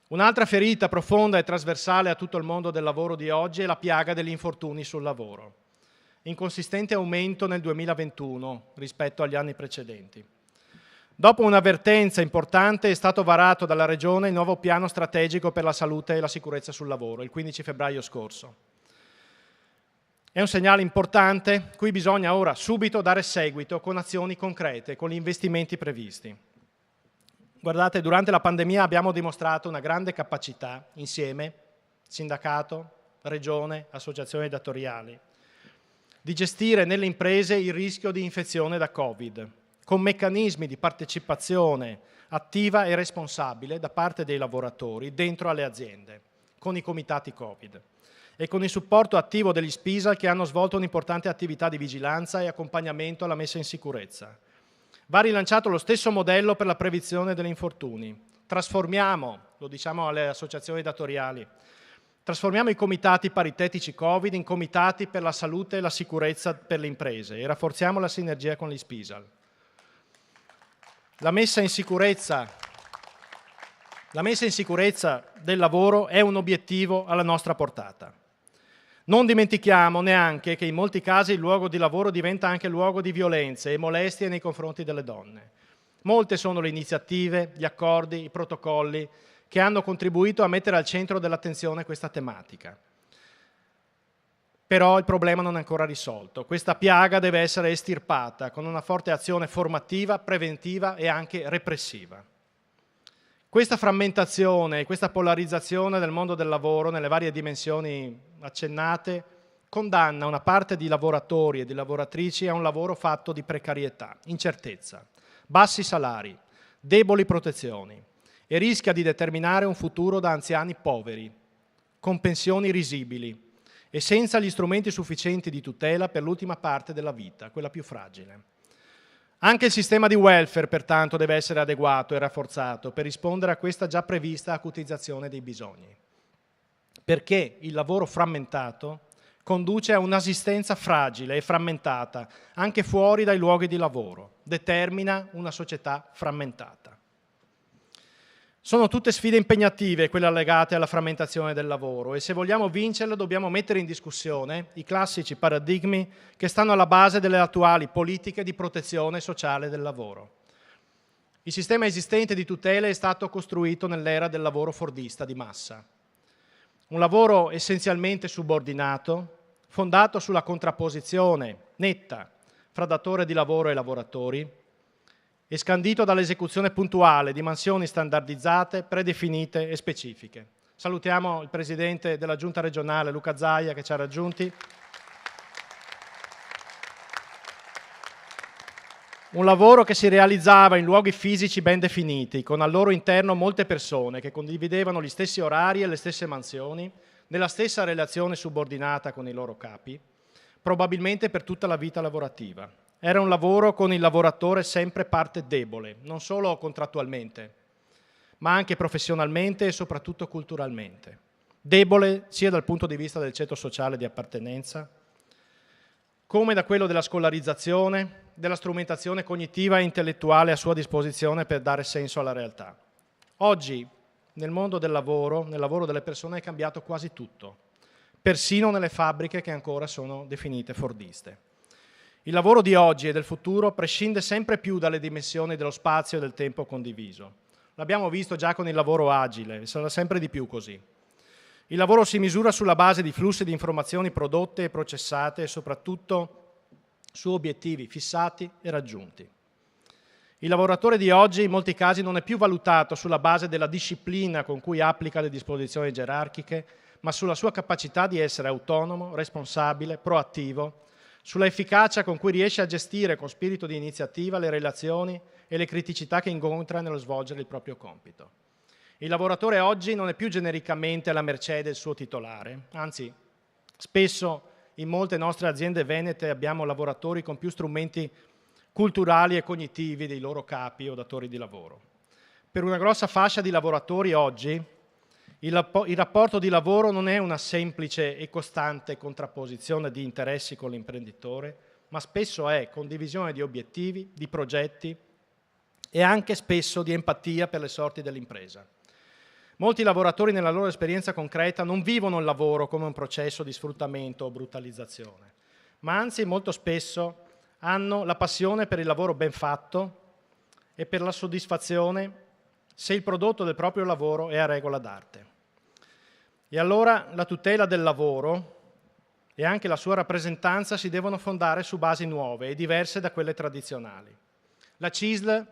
Un'altra ferita profonda e trasversale a tutto il mondo del lavoro di oggi è la piaga degli infortuni sul lavoro, in consistente aumento nel 2021 rispetto agli anni precedenti. Dopo un'avvertenza importante è stato varato dalla Regione il nuovo piano strategico per la salute e la sicurezza sul lavoro, il 15 febbraio scorso. È un segnale importante cui bisogna ora subito dare seguito con azioni concrete, con gli investimenti previsti. Guardate, durante la pandemia abbiamo dimostrato una grande capacità, insieme, sindacato, regione, associazioni datoriali, di gestire nelle imprese il rischio di infezione da Covid, con meccanismi di partecipazione attiva e responsabile da parte dei lavoratori dentro alle aziende, con i comitati Covid e con il supporto attivo degli SPISAL che hanno svolto un'importante attività di vigilanza e accompagnamento alla messa in sicurezza. Va rilanciato lo stesso modello per la prevenzione degli infortuni. Trasformiamo, lo diciamo alle associazioni datoriali, trasformiamo i comitati paritetici Covid in comitati per la salute e la sicurezza per le imprese e rafforziamo la sinergia con gli SPISAL. La messa in sicurezza del lavoro è un obiettivo alla nostra portata. Non dimentichiamo neanche che in molti casi il luogo di lavoro diventa anche luogo di violenze e molestie nei confronti delle donne. Molte sono le iniziative, gli accordi, i protocolli che hanno contribuito a mettere al centro dell'attenzione questa tematica. Però il problema non è ancora risolto. Questa piaga deve essere estirpata con una forte azione formativa, preventiva e anche repressiva. Questa frammentazione e questa polarizzazione del mondo del lavoro nelle varie dimensioni accennate condanna una parte di lavoratori e di lavoratrici a un lavoro fatto di precarietà, incertezza, bassi salari, deboli protezioni e rischia di determinare un futuro da anziani poveri, con pensioni risibili e senza gli strumenti sufficienti di tutela per l'ultima parte della vita, quella più fragile. Anche il sistema di welfare, pertanto, deve essere adeguato e rafforzato per rispondere a questa già prevista acutizzazione dei bisogni. Perché il lavoro frammentato conduce a un'assistenza fragile e frammentata, anche fuori dai luoghi di lavoro, determina una società frammentata. Sono tutte sfide impegnative quelle legate alla frammentazione del lavoro e se vogliamo vincerle dobbiamo mettere in discussione i classici paradigmi che stanno alla base delle attuali politiche di protezione sociale del lavoro. Il sistema esistente di tutele è stato costruito nell'era del lavoro fordista di massa. Un lavoro essenzialmente subordinato, fondato sulla contrapposizione netta fra datore di lavoro e lavoratori, e scandito dall'esecuzione puntuale di mansioni standardizzate, predefinite e specifiche. Salutiamo il Presidente della Giunta regionale, Luca Zaia, che ci ha raggiunti. Un lavoro che si realizzava in luoghi fisici ben definiti, con al loro interno molte persone che condividevano gli stessi orari e le stesse mansioni, nella stessa relazione subordinata con i loro capi, probabilmente per tutta la vita lavorativa. Era un lavoro con il lavoratore sempre parte debole, non solo contrattualmente, ma anche professionalmente e soprattutto culturalmente. Debole sia dal punto di vista del ceto sociale di appartenenza, come da quello della scolarizzazione, della strumentazione cognitiva e intellettuale a sua disposizione per dare senso alla realtà. Oggi, nel mondo del lavoro, nel lavoro delle persone è cambiato quasi tutto, persino nelle fabbriche che ancora sono definite fordiste. Il lavoro di oggi e del futuro prescinde sempre più dalle dimensioni dello spazio e del tempo condiviso. L'abbiamo visto già con il lavoro agile e sarà sempre di più così. Il lavoro si misura sulla base di flussi di informazioni prodotte e processate e soprattutto su obiettivi fissati e raggiunti. Il lavoratore di oggi in molti casi non è più valutato sulla base della disciplina con cui applica le disposizioni gerarchiche, ma sulla sua capacità di essere autonomo, responsabile, proattivo, sulla efficacia con cui riesce a gestire con spirito di iniziativa le relazioni e le criticità che incontra nello svolgere il proprio compito. Il lavoratore oggi non è più genericamente alla mercé del suo titolare, anzi, spesso in molte nostre aziende venete abbiamo lavoratori con più strumenti culturali e cognitivi dei loro capi o datori di lavoro. Per una grossa fascia di lavoratori oggi Il rapporto di lavoro non è una semplice e costante contrapposizione di interessi con l'imprenditore, ma spesso è condivisione di obiettivi, di progetti e anche spesso di empatia per le sorti dell'impresa. Molti lavoratori nella loro esperienza concreta non vivono il lavoro come un processo di sfruttamento o brutalizzazione, ma anzi molto spesso hanno la passione per il lavoro ben fatto e per la soddisfazione se il prodotto del proprio lavoro è a regola d'arte. E allora la tutela del lavoro e anche la sua rappresentanza si devono fondare su basi nuove e diverse da quelle tradizionali. La CISL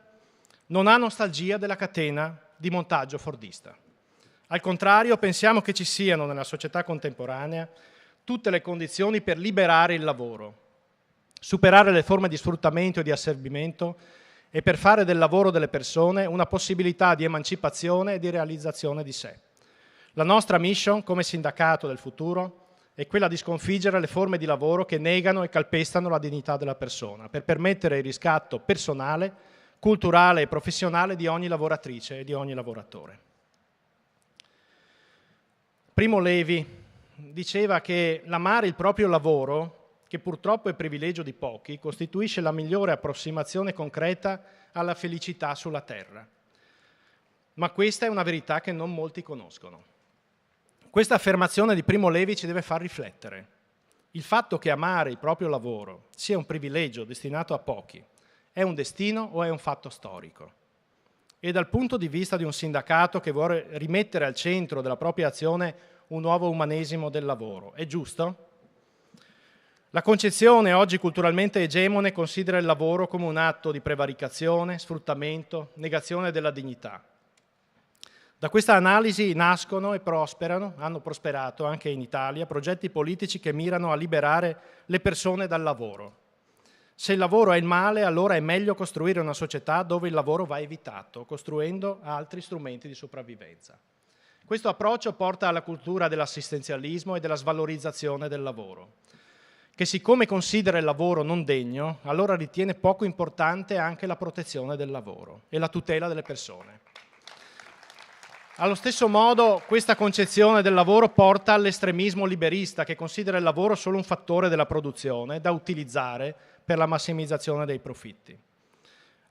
non ha nostalgia della catena di montaggio fordista. Al contrario, pensiamo che ci siano nella società contemporanea tutte le condizioni per liberare il lavoro, superare le forme di sfruttamento e di asservimento e per fare del lavoro delle persone una possibilità di emancipazione e di realizzazione di sé. La nostra mission come sindacato del futuro è quella di sconfiggere le forme di lavoro che negano e calpestano la dignità della persona, per permettere il riscatto personale, culturale e professionale di ogni lavoratrice e di ogni lavoratore. Primo Levi diceva che l'amare il proprio lavoro, che purtroppo è privilegio di pochi, costituisce la migliore approssimazione concreta alla felicità sulla terra. Ma questa è una verità che non molti conoscono. Questa affermazione di Primo Levi ci deve far riflettere. Il fatto che amare il proprio lavoro sia un privilegio destinato a pochi è un destino o è un fatto storico? E dal punto di vista di un sindacato che vuole rimettere al centro della propria azione un nuovo umanesimo del lavoro, è giusto? La concezione oggi culturalmente egemone considera il lavoro come un atto di prevaricazione, sfruttamento, negazione della dignità. Da questa analisi nascono e prosperano, hanno prosperato anche in Italia, progetti politici che mirano a liberare le persone dal lavoro. Se il lavoro è il male, allora è meglio costruire una società dove il lavoro va evitato, costruendo altri strumenti di sopravvivenza. Questo approccio porta alla cultura dell'assistenzialismo e della svalorizzazione del lavoro, che siccome considera il lavoro non degno, allora ritiene poco importante anche la protezione del lavoro e la tutela delle persone. Allo stesso modo, questa concezione del lavoro porta all'estremismo liberista che considera il lavoro solo un fattore della produzione da utilizzare per la massimizzazione dei profitti.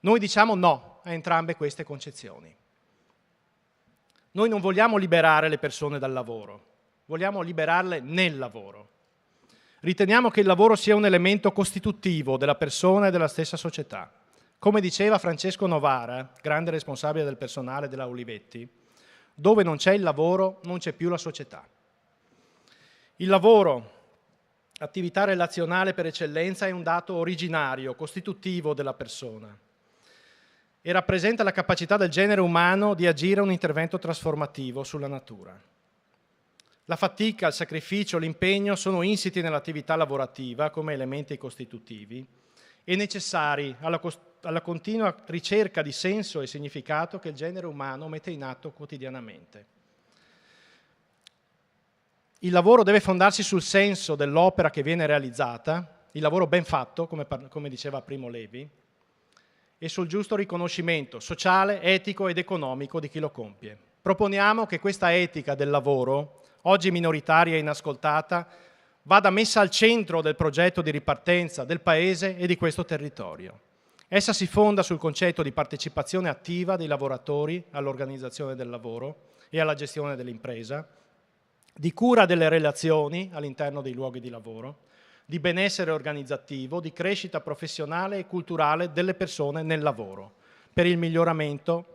Noi diciamo no a entrambe queste concezioni. Noi non vogliamo liberare le persone dal lavoro, vogliamo liberarle nel lavoro. Riteniamo che il lavoro sia un elemento costitutivo della persona e della stessa società. Come diceva Francesco Novara, grande responsabile del personale della Olivetti, dove non c'è il lavoro non c'è più la società. Il lavoro, attività relazionale per eccellenza, è un dato originario, costitutivo della persona e rappresenta la capacità del genere umano di agire un intervento trasformativo sulla natura. La fatica, il sacrificio, l'impegno sono insiti nell'attività lavorativa come elementi costitutivi e necessari alla continua ricerca di senso e significato che il genere umano mette in atto quotidianamente. Il lavoro deve fondarsi sul senso dell'opera che viene realizzata, il lavoro ben fatto, come diceva Primo Levi, e sul giusto riconoscimento sociale, etico ed economico di chi lo compie. Proponiamo che questa etica del lavoro, oggi minoritaria e inascoltata, vada messa al centro del progetto di ripartenza del Paese e di questo territorio. Essa si fonda sul concetto di partecipazione attiva dei lavoratori all'organizzazione del lavoro e alla gestione dell'impresa, di cura delle relazioni all'interno dei luoghi di lavoro, di benessere organizzativo, di crescita professionale e culturale delle persone nel lavoro, per il miglioramento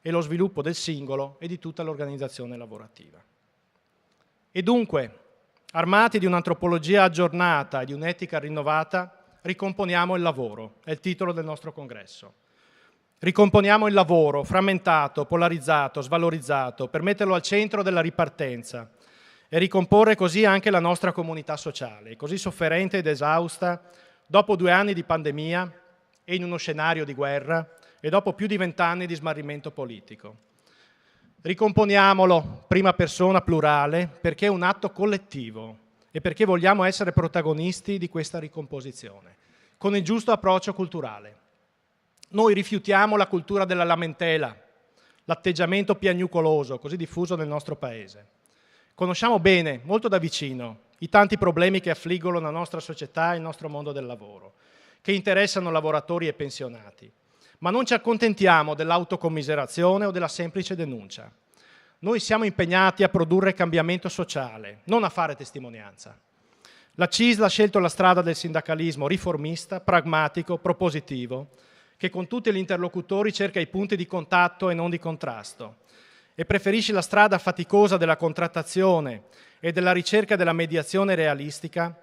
e lo sviluppo del singolo e di tutta l'organizzazione lavorativa. E dunque, armati di un'antropologia aggiornata e di un'etica rinnovata, ricomponiamo il lavoro, è il titolo del nostro congresso. Ricomponiamo il lavoro, frammentato, polarizzato, svalorizzato, per metterlo al centro della ripartenza e ricomporre così anche la nostra comunità sociale, così sofferente ed esausta dopo 2 anni di pandemia e in uno scenario di guerra e dopo più di 20 anni di smarrimento politico. Ricomponiamolo, prima persona plurale, perché è un atto collettivo e perché vogliamo essere protagonisti di questa ricomposizione, con il giusto approccio culturale. Noi rifiutiamo la cultura della lamentela, l'atteggiamento piagnucoloso così diffuso nel nostro Paese. Conosciamo bene, molto da vicino, i tanti problemi che affliggono la nostra società e il nostro mondo del lavoro, che interessano lavoratori e pensionati. Ma non ci accontentiamo dell'autocommiserazione o della semplice denuncia. Noi siamo impegnati a produrre cambiamento sociale, non a fare testimonianza. La CISL ha scelto la strada del sindacalismo riformista, pragmatico, propositivo, che con tutti gli interlocutori cerca i punti di contatto e non di contrasto, e preferisce la strada faticosa della contrattazione e della ricerca della mediazione realistica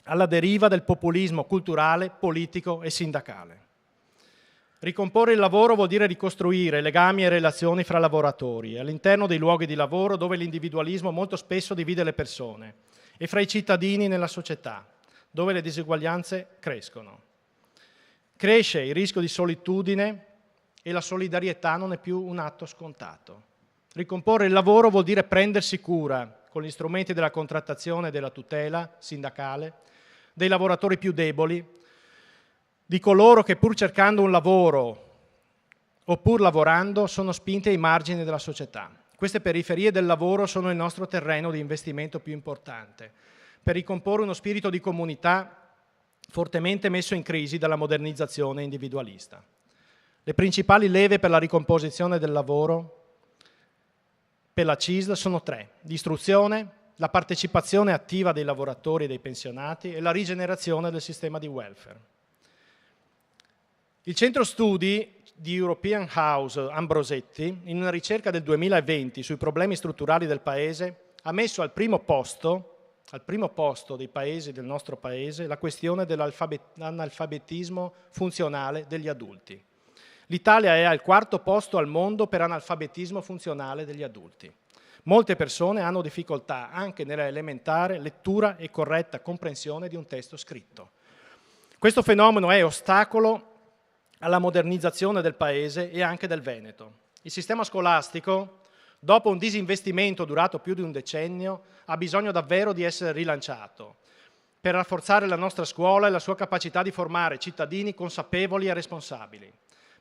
alla deriva del populismo culturale, politico e sindacale. Ricomporre il lavoro vuol dire ricostruire legami e relazioni fra lavoratori, all'interno dei luoghi di lavoro dove l'individualismo molto spesso divide le persone, e fra i cittadini nella società, dove le diseguaglianze crescono. Cresce il rischio di solitudine e la solidarietà non è più un atto scontato. Ricomporre il lavoro vuol dire prendersi cura, con gli strumenti della contrattazione e della tutela sindacale, dei lavoratori più deboli, di coloro che pur cercando un lavoro o pur lavorando sono spinti ai margini della società. Queste periferie del lavoro sono il nostro terreno di investimento più importante, per ricomporre uno spirito di comunità fortemente messo in crisi dalla modernizzazione individualista. Le principali leve per la ricomposizione del lavoro per la CISL sono tre: l'istruzione, la partecipazione attiva dei lavoratori e dei pensionati e la rigenerazione del sistema di welfare. Il centro studi di European House Ambrosetti, in una ricerca del 2020 sui problemi strutturali del Paese, ha messo al primo posto dei paesi del nostro Paese la questione dell'analfabetismo funzionale degli adulti. L'Italia è al quarto posto al mondo per analfabetismo funzionale degli adulti. Molte persone hanno difficoltà anche nella elementare lettura e corretta comprensione di un testo scritto. Questo fenomeno è ostacolo alla modernizzazione del Paese e anche del Veneto. Il sistema scolastico, dopo un disinvestimento durato più di un decennio, ha bisogno davvero di essere rilanciato per rafforzare la nostra scuola e la sua capacità di formare cittadini consapevoli e responsabili.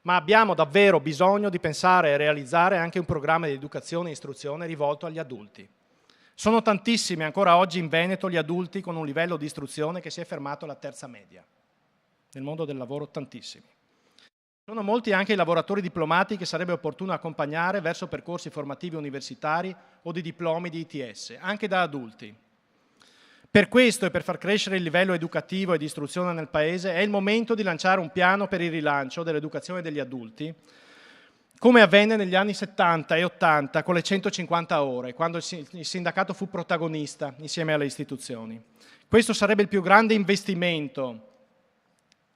Ma abbiamo davvero bisogno di pensare e realizzare anche un programma di educazione e istruzione rivolto agli adulti. Sono tantissimi ancora oggi in Veneto gli adulti con un livello di istruzione che si è fermato alla terza media. Nel mondo del lavoro tantissimi. Sono molti anche i lavoratori diplomati che sarebbe opportuno accompagnare verso percorsi formativi universitari o di diplomi di ITS, anche da adulti. Per questo e per far crescere il livello educativo e di istruzione nel Paese è il momento di lanciare un piano per il rilancio dell'educazione degli adulti, come avvenne negli anni 70 e 80 con le 150 ore, quando il sindacato fu protagonista insieme alle istituzioni. Questo sarebbe il più grande investimento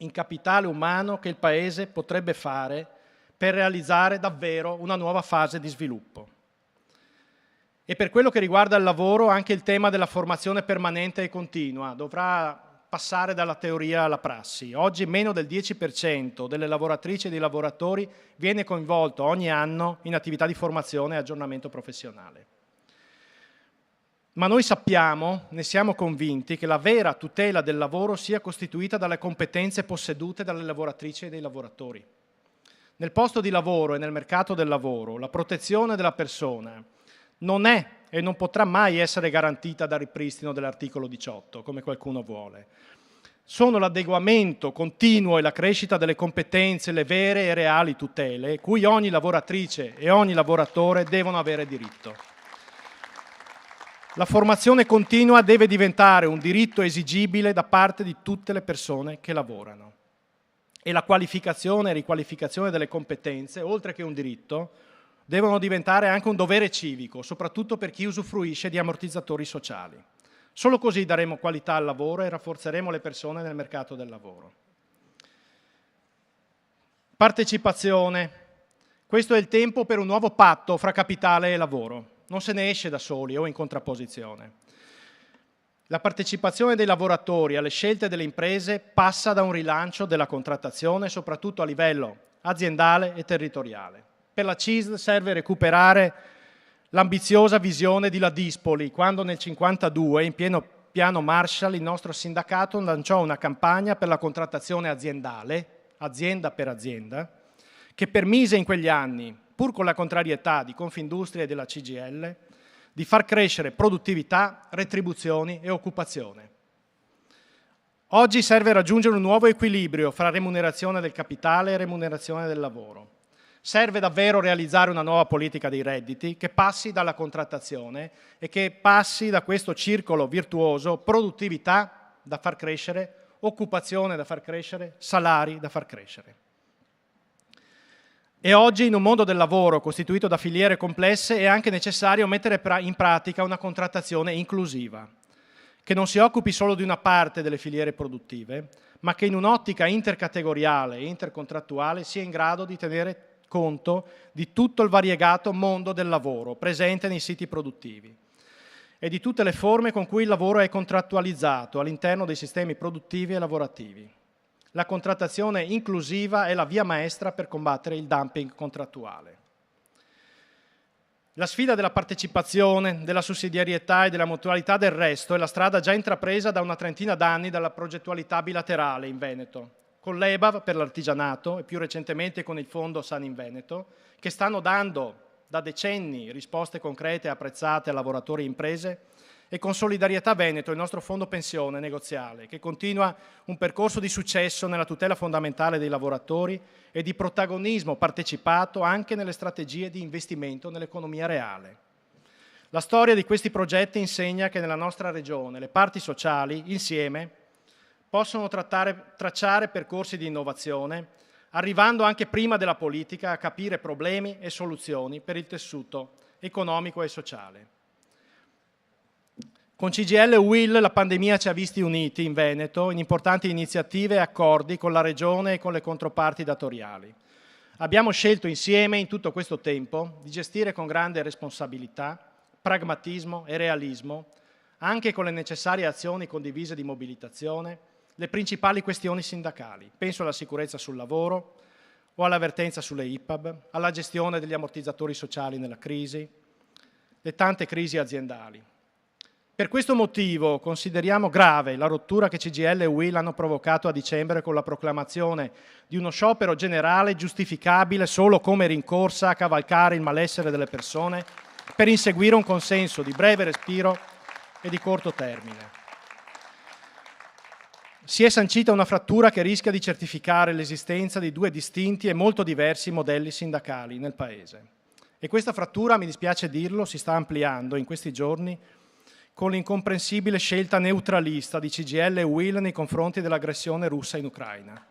in capitale umano che il Paese potrebbe fare per realizzare davvero una nuova fase di sviluppo. E per quello che riguarda il lavoro, anche il tema della formazione permanente e continua dovrà passare dalla teoria alla prassi. Oggi meno del 10% delle lavoratrici e dei lavoratori viene coinvolto ogni anno in attività di formazione e aggiornamento professionale. Ma noi sappiamo, ne siamo convinti, che la vera tutela del lavoro sia costituita dalle competenze possedute dalle lavoratrici e dai lavoratori. Nel posto di lavoro e nel mercato del lavoro, la protezione della persona non è e non potrà mai essere garantita dal ripristino dell'articolo 18, come qualcuno vuole. Sono l'adeguamento continuo e la crescita delle competenze, le vere e reali tutele, cui ogni lavoratrice e ogni lavoratore devono avere diritto. La formazione continua deve diventare un diritto esigibile da parte di tutte le persone che lavorano. E la qualificazione e riqualificazione delle competenze, oltre che un diritto, devono diventare anche un dovere civico, soprattutto per chi usufruisce di ammortizzatori sociali. Solo così daremo qualità al lavoro e rafforzeremo le persone nel mercato del lavoro. Partecipazione. Questo è il tempo per un nuovo patto fra capitale e lavoro. Non se ne esce da soli o in contrapposizione. La partecipazione dei lavoratori alle scelte delle imprese passa da un rilancio della contrattazione, soprattutto a livello aziendale e territoriale. Per la CISL serve recuperare l'ambiziosa visione di Ladispoli, quando nel 1952, in pieno piano Marshall, il nostro sindacato lanciò una campagna per la contrattazione aziendale, azienda per azienda, che permise in quegli anni pur con la contrarietà di Confindustria e della CGIL, di far crescere produttività, retribuzioni e occupazione. Oggi serve raggiungere un nuovo equilibrio fra remunerazione del capitale e remunerazione del lavoro. Serve davvero realizzare una nuova politica dei redditi che passi dalla contrattazione e che passi da questo circolo virtuoso, produttività da far crescere, occupazione da far crescere, salari da far crescere. E oggi, in un mondo del lavoro costituito da filiere complesse, è anche necessario mettere in pratica una contrattazione inclusiva, che non si occupi solo di una parte delle filiere produttive, ma che in un'ottica intercategoriale e intercontrattuale sia in grado di tenere conto di tutto il variegato mondo del lavoro presente nei siti produttivi e di tutte le forme con cui il lavoro è contrattualizzato all'interno dei sistemi produttivi e lavorativi. La contrattazione inclusiva è la via maestra per combattere il dumping contrattuale. La sfida della partecipazione, della sussidiarietà e della mutualità del resto è la strada già intrapresa da una trentina d'anni dalla progettualità bilaterale in Veneto, con l'EBAV per l'artigianato e più recentemente con il Fondo San in Veneto, che stanno dando da decenni risposte concrete e apprezzate a lavoratori e imprese, e con Solidarietà Veneto, il nostro fondo pensione negoziale, che continua un percorso di successo nella tutela fondamentale dei lavoratori e di protagonismo partecipato anche nelle strategie di investimento nell'economia reale. La storia di questi progetti insegna che nella nostra regione le parti sociali, insieme, possono tracciare percorsi di innovazione, arrivando anche prima della politica a capire problemi e soluzioni per il tessuto economico e sociale. Con CGIL e UIL la pandemia ci ha visti uniti in Veneto in importanti iniziative e accordi con la Regione e con le controparti datoriali. Abbiamo scelto insieme in tutto questo tempo di gestire con grande responsabilità, pragmatismo e realismo, anche con le necessarie azioni condivise di mobilitazione, le principali questioni sindacali. Penso alla sicurezza sul lavoro o all'avvertenza sulle IPAB, alla gestione degli ammortizzatori sociali nella crisi, le tante crisi aziendali. Per questo motivo consideriamo grave la rottura che CGIL e UIL hanno provocato a dicembre con la proclamazione di uno sciopero generale giustificabile solo come rincorsa a cavalcare il malessere delle persone per inseguire un consenso di breve respiro e di corto termine. Si è sancita una frattura che rischia di certificare l'esistenza di due distinti e molto diversi modelli sindacali nel Paese. E questa frattura, mi dispiace dirlo, si sta ampliando in questi giorni con l'incomprensibile scelta neutralista di CGIL e UIL nei confronti dell'aggressione russa in Ucraina.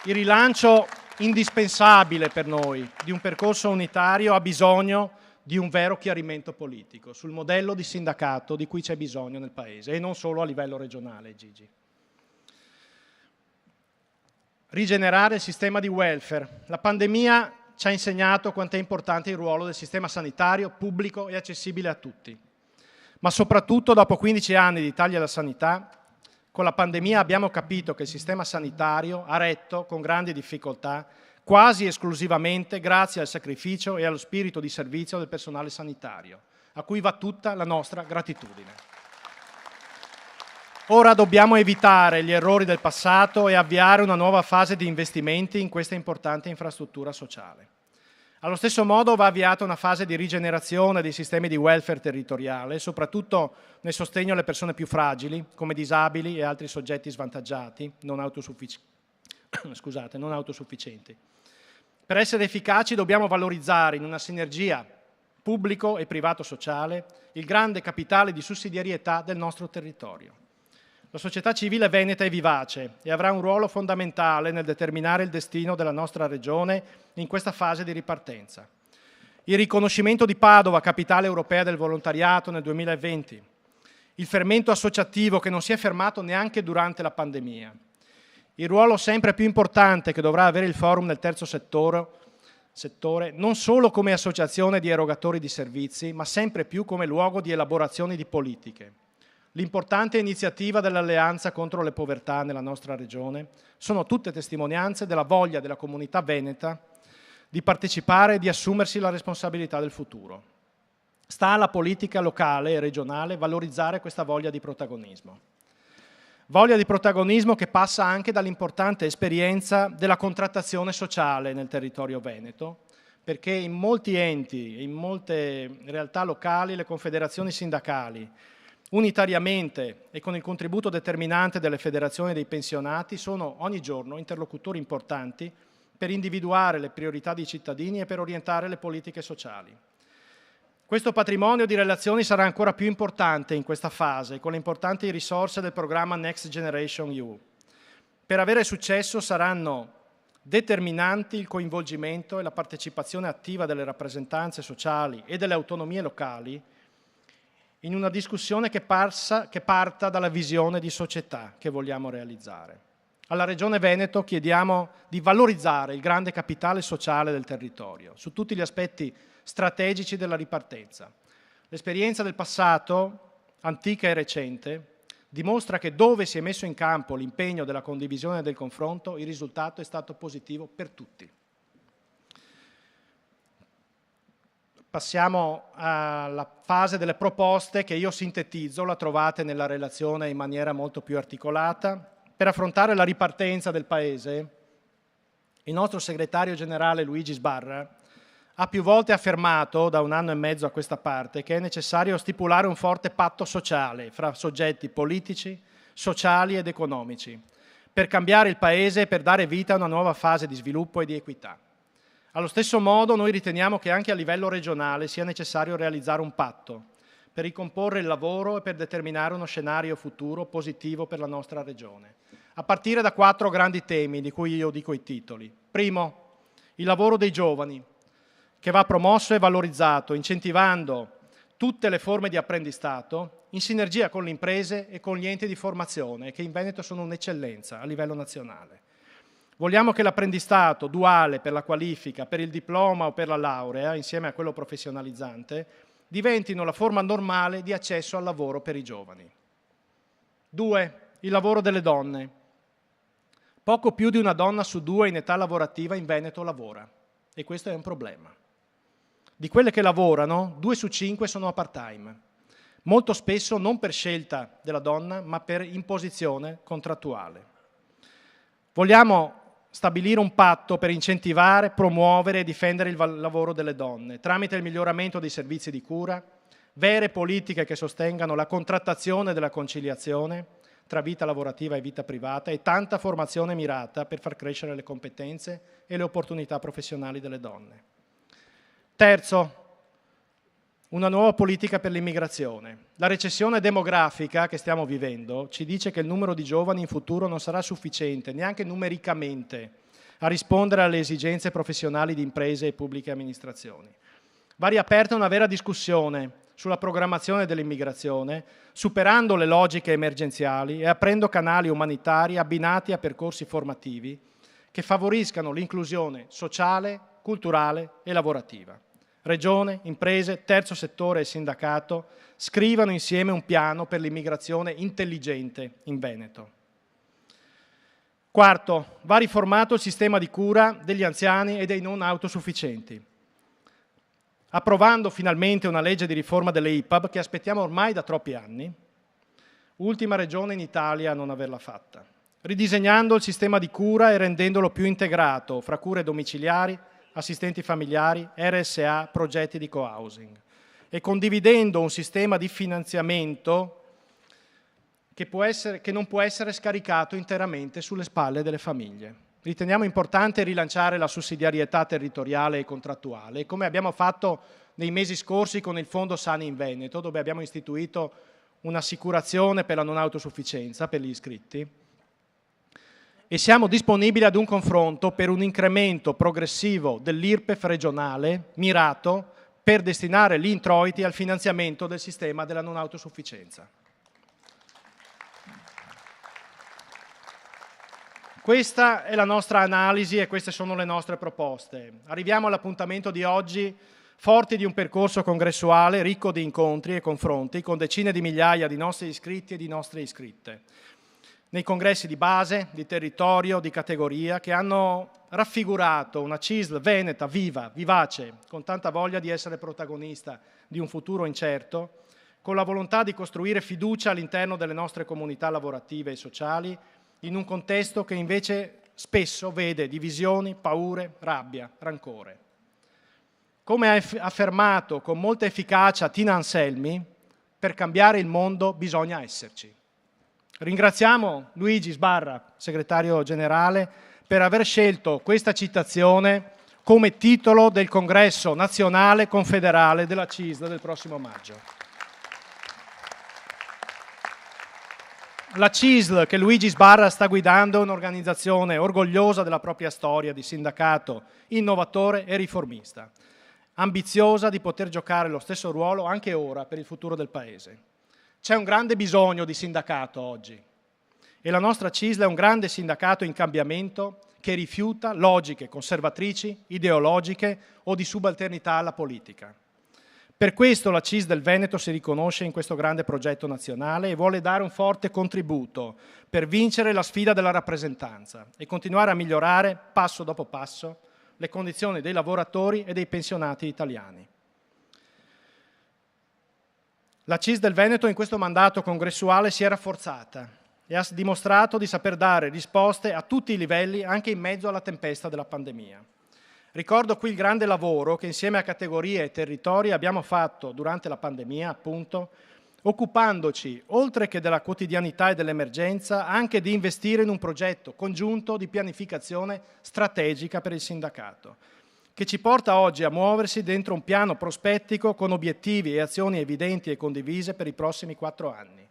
Il rilancio indispensabile per noi di un percorso unitario ha bisogno di un vero chiarimento politico sul modello di sindacato di cui c'è bisogno nel Paese e non solo a livello regionale, Gigi. Rigenerare il sistema di welfare. La pandemia ci ha insegnato quanto è importante il ruolo del sistema sanitario pubblico e accessibile a tutti. Ma soprattutto dopo 15 anni di tagli alla sanità, con la pandemia abbiamo capito che il sistema sanitario ha retto con grandi difficoltà quasi esclusivamente grazie al sacrificio e allo spirito di servizio del personale sanitario, a cui va tutta la nostra gratitudine. Ora dobbiamo evitare gli errori del passato e avviare una nuova fase di investimenti in questa importante infrastruttura sociale. Allo stesso modo va avviata una fase di rigenerazione dei sistemi di welfare territoriale, soprattutto nel sostegno alle persone più fragili, come disabili e altri soggetti svantaggiati, non autosufficienti. Per essere efficaci dobbiamo valorizzare in una sinergia pubblico e privato sociale il grande capitale di sussidiarietà del nostro territorio. La società civile veneta è vivace e avrà un ruolo fondamentale nel determinare il destino della nostra regione in questa fase di ripartenza. Il riconoscimento di Padova, capitale europea del volontariato nel 2020, il fermento associativo che non si è fermato neanche durante la pandemia, il ruolo sempre più importante che dovrà avere il forum nel terzo settore, non solo come associazione di erogatori di servizi, ma sempre più come luogo di elaborazione di politiche. L'importante iniziativa dell'Alleanza contro le povertà nella nostra regione sono tutte testimonianze della voglia della comunità veneta di partecipare e di assumersi la responsabilità del futuro. Sta alla politica locale e regionale valorizzare questa voglia di protagonismo. Voglia di protagonismo che passa anche dall'importante esperienza della contrattazione sociale nel territorio veneto, perché in molti enti e in molte realtà locali le confederazioni sindacali, unitariamente e con il contributo determinante delle federazioni dei pensionati, sono ogni giorno interlocutori importanti per individuare le priorità dei cittadini e per orientare le politiche sociali. Questo patrimonio di relazioni sarà ancora più importante in questa fase, con le importanti risorse del programma Next Generation EU. Per avere successo saranno determinanti il coinvolgimento e la partecipazione attiva delle rappresentanze sociali e delle autonomie locali in una discussione che parta dalla visione di società che vogliamo realizzare. Alla Regione Veneto chiediamo di valorizzare il grande capitale sociale del territorio, su tutti gli aspetti strategici della ripartenza. L'esperienza del passato, antica e recente, dimostra che dove si è messo in campo l'impegno della condivisione e del confronto, il risultato è stato positivo per tutti. Passiamo alla fase delle proposte che io sintetizzo, la trovate nella relazione in maniera molto più articolata. Per affrontare la ripartenza del Paese, il nostro segretario generale Luigi Sbarra ha più volte affermato, da 1 anno e mezzo a questa parte, che è necessario stipulare un forte patto sociale fra soggetti politici, sociali ed economici, per cambiare il Paese e per dare vita a una nuova fase di sviluppo e di equità. Allo stesso modo noi riteniamo che anche a livello regionale sia necessario realizzare un patto per ricomporre il lavoro e per determinare uno scenario futuro positivo per la nostra regione, a partire da 4 grandi temi di cui io dico i titoli. Primo, il lavoro dei giovani, che va promosso e valorizzato, incentivando tutte le forme di apprendistato in sinergia con le imprese e con gli enti di formazione, che in Veneto sono un'eccellenza a livello nazionale. Vogliamo che l'apprendistato duale per la qualifica, per il diploma o per la laurea, insieme a quello professionalizzante, diventino la forma normale di accesso al lavoro per i giovani. 2. Il lavoro delle donne. Poco più di una donna su 2 in età lavorativa in Veneto lavora, e questo è un problema. Di quelle che lavorano, 2 su 5 sono a part-time, molto spesso non per scelta della donna, ma per imposizione contrattuale. Vogliamo stabilire un patto per incentivare, promuovere e difendere il lavoro delle donne, tramite il miglioramento dei servizi di cura, vere politiche che sostengano la contrattazione della conciliazione tra vita lavorativa e vita privata e tanta formazione mirata per far crescere le competenze e le opportunità professionali delle donne. Terzo, una nuova politica per l'immigrazione. La recessione demografica che stiamo vivendo ci dice che il numero di giovani in futuro non sarà sufficiente, neanche numericamente, a rispondere alle esigenze professionali di imprese e pubbliche amministrazioni. Va riaperta una vera discussione sulla programmazione dell'immigrazione, superando le logiche emergenziali e aprendo canali umanitari abbinati a percorsi formativi che favoriscano l'inclusione sociale, culturale e lavorativa. Regione, imprese, terzo settore e sindacato scrivano insieme un piano per l'immigrazione intelligente in Veneto. Quarto, va riformato il sistema di cura degli anziani e dei non autosufficienti, approvando finalmente una legge di riforma delle IPAB che aspettiamo ormai da troppi anni, ultima regione in Italia a non averla fatta, ridisegnando il sistema di cura e rendendolo più integrato fra cure domiciliari, assistenti familiari, RSA, progetti di co-housing e condividendo un sistema di finanziamento che non può essere scaricato interamente sulle spalle delle famiglie. Riteniamo importante rilanciare la sussidiarietà territoriale e contrattuale, come abbiamo fatto nei mesi scorsi con il Fondo Sani in Veneto, dove abbiamo istituito un'assicurazione per la non autosufficienza per gli iscritti, e siamo disponibili ad un confronto per un incremento progressivo dell'IRPEF regionale mirato per destinare gli introiti al finanziamento del sistema della non autosufficienza. Questa è la nostra analisi e queste sono le nostre proposte. Arriviamo all'appuntamento di oggi forti di un percorso congressuale ricco di incontri e confronti con decine di migliaia di nostri iscritti e di nostre iscritte, nei congressi di base, di territorio, di categoria, che hanno raffigurato una CISL veneta, viva, vivace, con tanta voglia di essere protagonista di un futuro incerto, con la volontà di costruire fiducia all'interno delle nostre comunità lavorative e sociali, in un contesto che invece spesso vede divisioni, paure, rabbia, rancore. Come ha affermato con molta efficacia Tina Anselmi, per cambiare il mondo bisogna esserci. Ringraziamo Luigi Sbarra, segretario generale, per aver scelto questa citazione come titolo del congresso nazionale confederale della CISL del prossimo maggio. La CISL che Luigi Sbarra sta guidando è un'organizzazione orgogliosa della propria storia di sindacato innovatore e riformista, ambiziosa di poter giocare lo stesso ruolo anche ora per il futuro del Paese. C'è un grande bisogno di sindacato oggi e la nostra CISL è un grande sindacato in cambiamento che rifiuta logiche conservatrici, ideologiche o di subalternità alla politica. Per questo la CISL del Veneto si riconosce in questo grande progetto nazionale e vuole dare un forte contributo per vincere la sfida della rappresentanza e continuare a migliorare, passo dopo passo, le condizioni dei lavoratori e dei pensionati italiani. La CISL del Veneto in questo mandato congressuale si è rafforzata e ha dimostrato di saper dare risposte a tutti i livelli, anche in mezzo alla tempesta della pandemia. Ricordo qui il grande lavoro che insieme a categorie e territori abbiamo fatto durante la pandemia, appunto, occupandoci, oltre che della quotidianità e dell'emergenza, anche di investire in un progetto congiunto di pianificazione strategica per il sindacato, che ci porta oggi a muoversi dentro un piano prospettico con obiettivi e azioni evidenti e condivise per i prossimi 4 anni.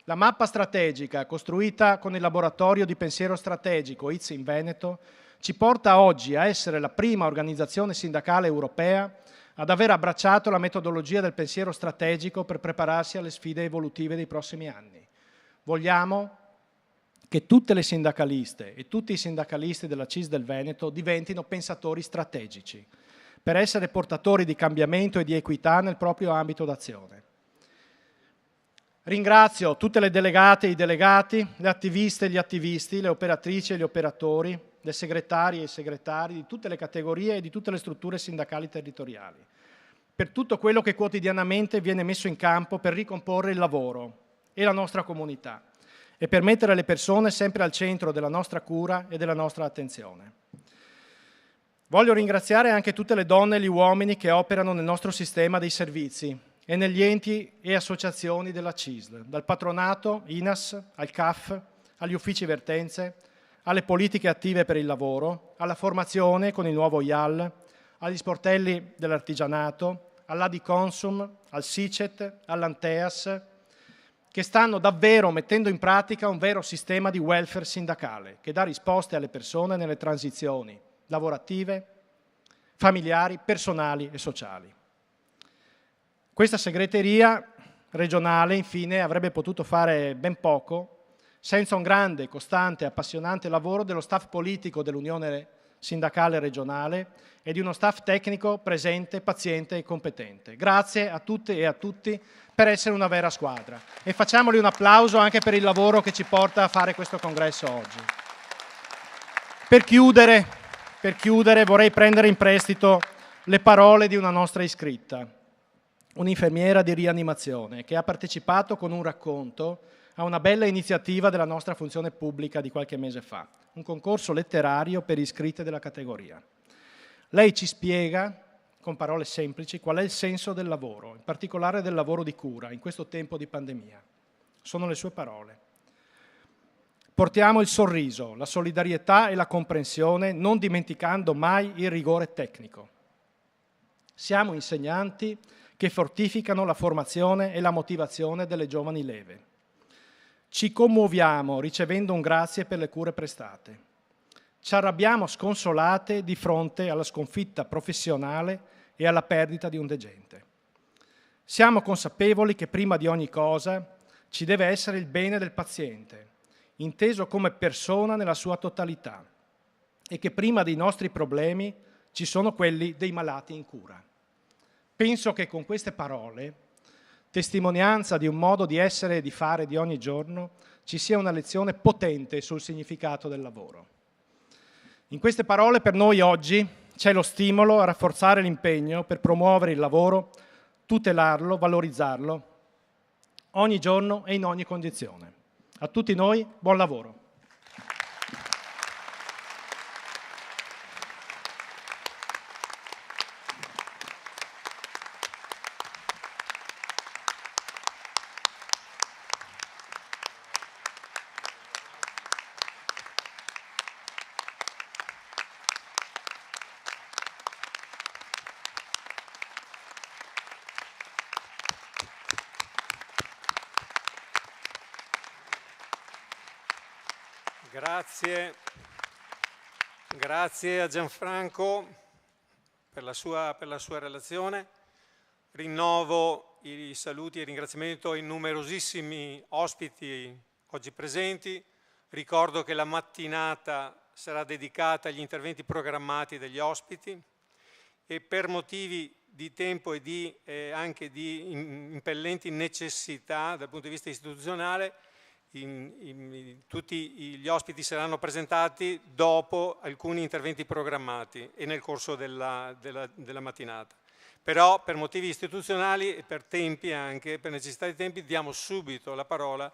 La mappa strategica, costruita con il laboratorio di pensiero strategico ITS in Veneto, ci porta oggi a essere la prima organizzazione sindacale europea ad aver abbracciato la metodologia del pensiero strategico per prepararsi alle sfide evolutive dei prossimi anni. Vogliamo che tutte le sindacaliste e tutti i sindacalisti della CISL del Veneto diventino pensatori strategici, per essere portatori di cambiamento e di equità nel proprio ambito d'azione. Ringrazio tutte le delegate e i delegati, le attiviste e gli attivisti, le operatrici e gli operatori, le segretarie e i segretari di tutte le categorie e di tutte le strutture sindacali territoriali, per tutto quello che quotidianamente viene messo in campo per ricomporre il lavoro e la nostra comunità e per mettere le persone sempre al centro della nostra cura e della nostra attenzione. Voglio ringraziare anche tutte le donne e gli uomini che operano nel nostro sistema dei servizi e negli enti e associazioni della CISL, dal patronato, INAS, al CAF, agli uffici vertenze, alle politiche attive per il lavoro, alla formazione con il nuovo IAL, agli sportelli dell'artigianato, all'Adiconsum, al SICET, all'Anteas, che stanno davvero mettendo in pratica un vero sistema di welfare sindacale che dà risposte alle persone nelle transizioni lavorative, familiari, personali e sociali. Questa segreteria regionale, infine, avrebbe potuto fare ben poco senza un grande, costante e appassionante lavoro dello staff politico dell'Unione Sindacale Regionale e di uno staff tecnico presente, paziente e competente. Grazie a tutte e a tutti per essere una vera squadra. E facciamoli un applauso anche per il lavoro che ci porta a fare questo congresso oggi. Per chiudere vorrei prendere in prestito le parole di una nostra iscritta, un'infermiera di rianimazione, che ha partecipato con un racconto a una bella iniziativa della nostra funzione pubblica di qualche mese fa, un concorso letterario per iscritte della categoria. Lei ci spiega, con parole semplici, qual è il senso del lavoro, in particolare del lavoro di cura, in questo tempo di pandemia. Sono le sue parole. Portiamo il sorriso, la solidarietà e la comprensione, non dimenticando mai il rigore tecnico. Siamo insegnanti che fortificano la formazione e la motivazione delle giovani leve. Ci commuoviamo ricevendo un grazie per le cure prestate. Ci arrabbiamo sconsolate di fronte alla sconfitta professionale e alla perdita di un degente. Siamo consapevoli che prima di ogni cosa ci deve essere il bene del paziente, inteso come persona nella sua totalità, e che prima dei nostri problemi ci sono quelli dei malati in cura. Penso che con queste parole, testimonianza di un modo di essere e di fare di ogni giorno, ci sia una lezione potente sul significato del lavoro. In queste parole per noi oggi c'è lo stimolo a rafforzare l'impegno per promuovere il lavoro, tutelarlo, valorizzarlo ogni giorno e in ogni condizione. A tutti noi, buon lavoro. Grazie a Gianfranco per la sua relazione. Rinnovo i saluti e il ringraziamento ai numerosissimi ospiti oggi presenti. Ricordo che la mattinata sarà dedicata agli interventi programmati degli ospiti e per motivi di tempo e anche di impellenti necessità dal punto di vista istituzionale, tutti gli ospiti saranno presentati dopo alcuni interventi programmati e nel corso della mattinata. Però per motivi istituzionali e per tempi anche, per necessità di tempi, diamo subito la parola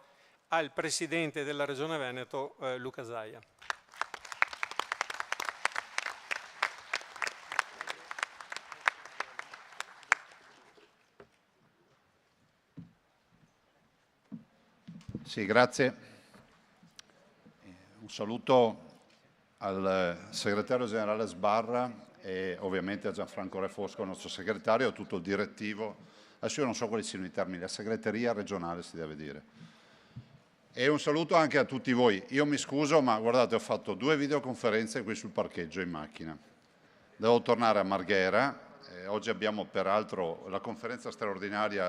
al Presidente della Regione Veneto, Luca Zaia. Sì, grazie. Un saluto al segretario generale Sbarra e ovviamente a Gianfranco Refosco, il nostro segretario, a tutto il direttivo. Adesso io non so quali siano i termini, la segreteria regionale si deve dire. E un saluto anche a tutti voi. Io mi scuso, ma guardate, ho fatto 2 videoconferenze qui sul parcheggio in macchina. Devo tornare a Marghera. Oggi abbiamo peraltro la conferenza straordinaria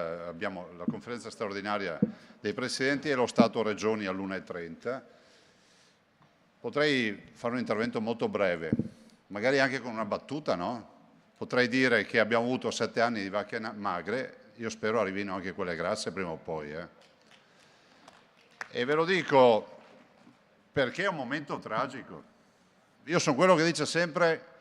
dei Presidenti e lo Stato-Regioni all'1:30. Potrei fare un intervento molto breve, magari anche con una battuta, no? Potrei dire che abbiamo avuto 7 anni di vacche magre, io spero arrivino anche quelle grasse prima o poi. E ve lo dico perché è un momento tragico. Io sono quello che dice sempre,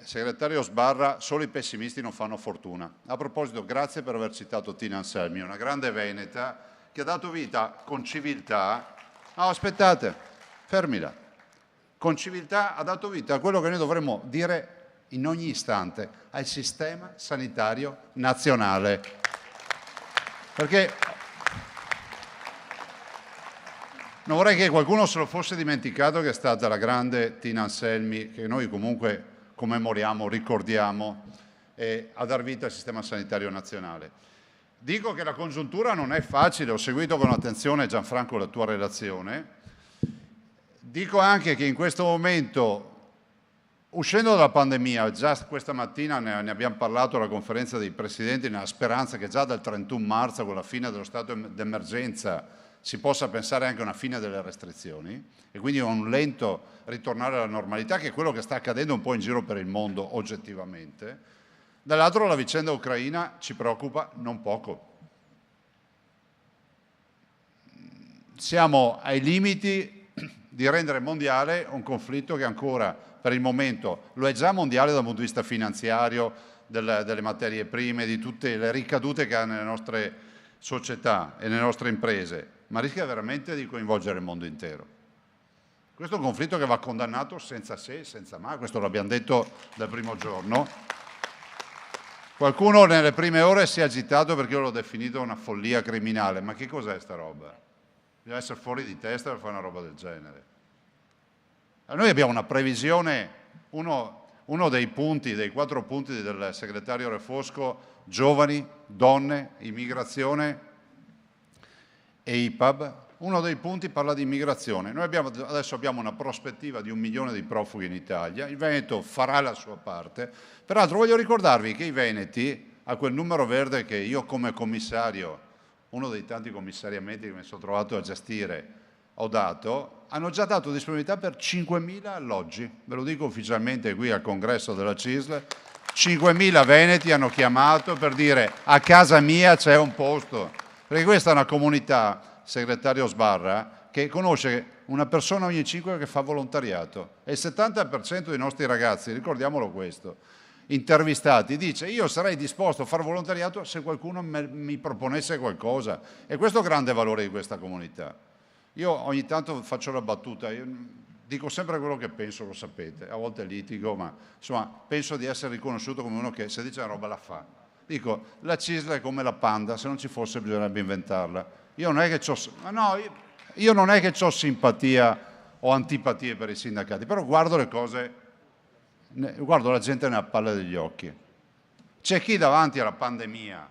segretario Sbarra, solo i pessimisti non fanno fortuna. A proposito, grazie per aver citato Tina Anselmi, una grande veneta che ha dato vita con civiltà, no aspettate, fermila, con civiltà ha dato vita a quello che noi dovremmo dire in ogni istante, al sistema sanitario nazionale. Perché non vorrei che qualcuno se lo fosse dimenticato che è stata la grande Tina Anselmi, che noi comunque commemoriamo, ricordiamo, a dar vita al sistema sanitario nazionale. Dico che la congiuntura non è facile, ho seguito con attenzione Gianfranco la tua relazione. Dico anche che in questo momento, uscendo dalla pandemia, già questa mattina ne abbiamo parlato alla conferenza dei presidenti, nella speranza che già dal 31 marzo, con la fine dello stato d'emergenza, si possa pensare anche a una fine delle restrizioni e quindi a un lento ritornare alla normalità, che è quello che sta accadendo un po' in giro per il mondo oggettivamente. Dall'altro la vicenda ucraina ci preoccupa non poco. Siamo ai limiti di rendere mondiale un conflitto che ancora per il momento lo è già mondiale dal punto di vista finanziario, delle materie prime, di tutte le ricadute che ha nelle nostre società e nelle nostre imprese, ma rischia veramente di coinvolgere il mondo intero. Questo è un conflitto che va condannato senza se, senza ma, questo l'abbiamo detto dal primo giorno. Qualcuno nelle prime ore si è agitato perché io l'ho definito una follia criminale, ma che cos'è sta roba? Bisogna essere fuori di testa per fare una roba del genere. Noi abbiamo una previsione, uno dei punti, dei 4 punti del segretario Refosco, giovani, donne, immigrazione e IPAB. Uno dei punti parla di immigrazione. Noi adesso abbiamo una prospettiva di 1 milione di profughi in Italia, il Veneto farà la sua parte. Peraltro voglio ricordarvi che i veneti, a quel numero verde che io come commissario, uno dei tanti commissariamenti che mi sono trovato a gestire, ho dato, hanno già dato disponibilità per 5.000 alloggi. Ve lo dico ufficialmente qui al congresso della CISL. 5.000 veneti hanno chiamato per dire a casa mia c'è un posto. Perché questa è una comunità, segretario Sbarra, che conosce una persona ogni 5 che fa volontariato. E il 70% dei nostri ragazzi, ricordiamolo questo, intervistati, dice io sarei disposto a fare volontariato se qualcuno mi proponesse qualcosa, e questo è il grande valore di questa comunità. Io ogni tanto faccio la battuta, io dico sempre quello che penso, lo sapete, a volte litigo, ma insomma penso di essere riconosciuto come uno che se dice una roba la fa. Dico, la CISL è come la Panda, se non ci fosse bisognerebbe inventarla. Io non è che ho simpatia o antipatie per i sindacati, però guardo le cose, guardo la gente nella palla degli occhi. C'è chi davanti alla pandemia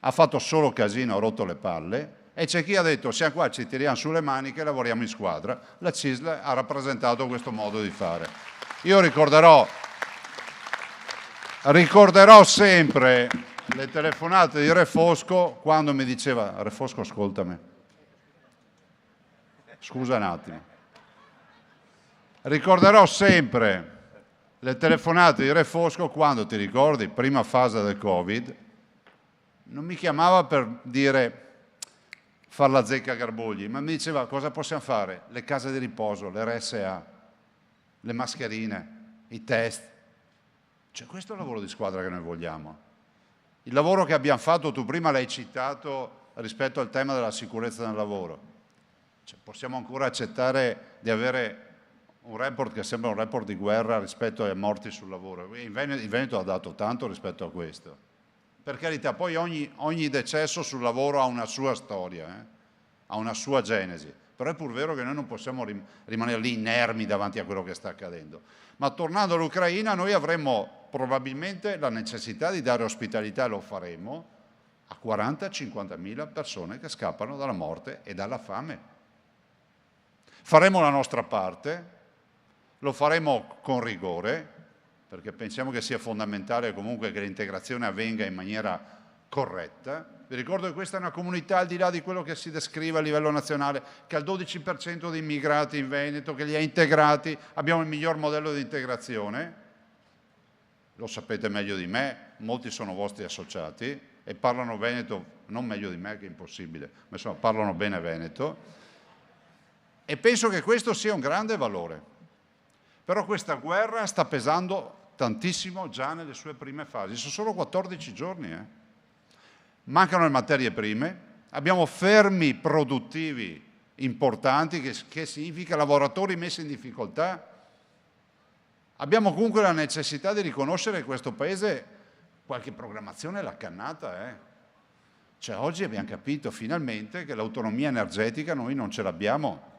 ha fatto solo casino, ha rotto le palle, e c'è chi ha detto siamo qua, ci tiriamo sulle maniche e lavoriamo in squadra. La CISL ha rappresentato questo modo di fare. Io ricorderò sempre le telefonate di Re Fosco quando mi diceva Re Fosco ascoltami, scusa un attimo. Ricorderò sempre le telefonate di Re Fosco quando, ti ricordi, prima fase del Covid, non mi chiamava per dire far la zecca a Garbugli, ma mi diceva cosa possiamo fare? Le case di riposo, le RSA, le mascherine, i test. Cioè, questo è il lavoro di squadra che noi vogliamo. Il lavoro che abbiamo fatto, tu prima l'hai citato rispetto al tema della sicurezza nel lavoro. Cioè, possiamo ancora accettare di avere un report che sembra un report di guerra rispetto ai morti sul lavoro. Il Veneto ha dato tanto rispetto a questo. Per carità, poi ogni decesso sul lavoro ha una sua storia, ha una sua genesi, però è pur vero che noi non possiamo rimanere lì inermi davanti a quello che sta accadendo. Ma tornando all'Ucraina, noi avremmo probabilmente la necessità di dare ospitalità, e lo faremo, a 40-50 mila persone che scappano dalla morte e dalla fame. Faremo la nostra parte, lo faremo con rigore, perché pensiamo che sia fondamentale comunque che l'integrazione avvenga in maniera corretta. Vi ricordo che questa è una comunità, al di là di quello che si descrive a livello nazionale, che ha il 12% di immigrati in Veneto, che li ha integrati, abbiamo il miglior modello di integrazione, lo sapete meglio di me, molti sono vostri associati e parlano veneto, non meglio di me che è impossibile, ma insomma parlano bene veneto, e penso che questo sia un grande valore. Però questa guerra sta pesando tantissimo già nelle sue prime fasi, sono solo 14 giorni. Mancano le materie prime, abbiamo fermi produttivi importanti, che significa lavoratori messi in difficoltà. Abbiamo comunque la necessità di riconoscere che questo Paese qualche programmazione l'ha cannata. Cioè, oggi abbiamo capito finalmente che l'autonomia energetica noi non ce l'abbiamo.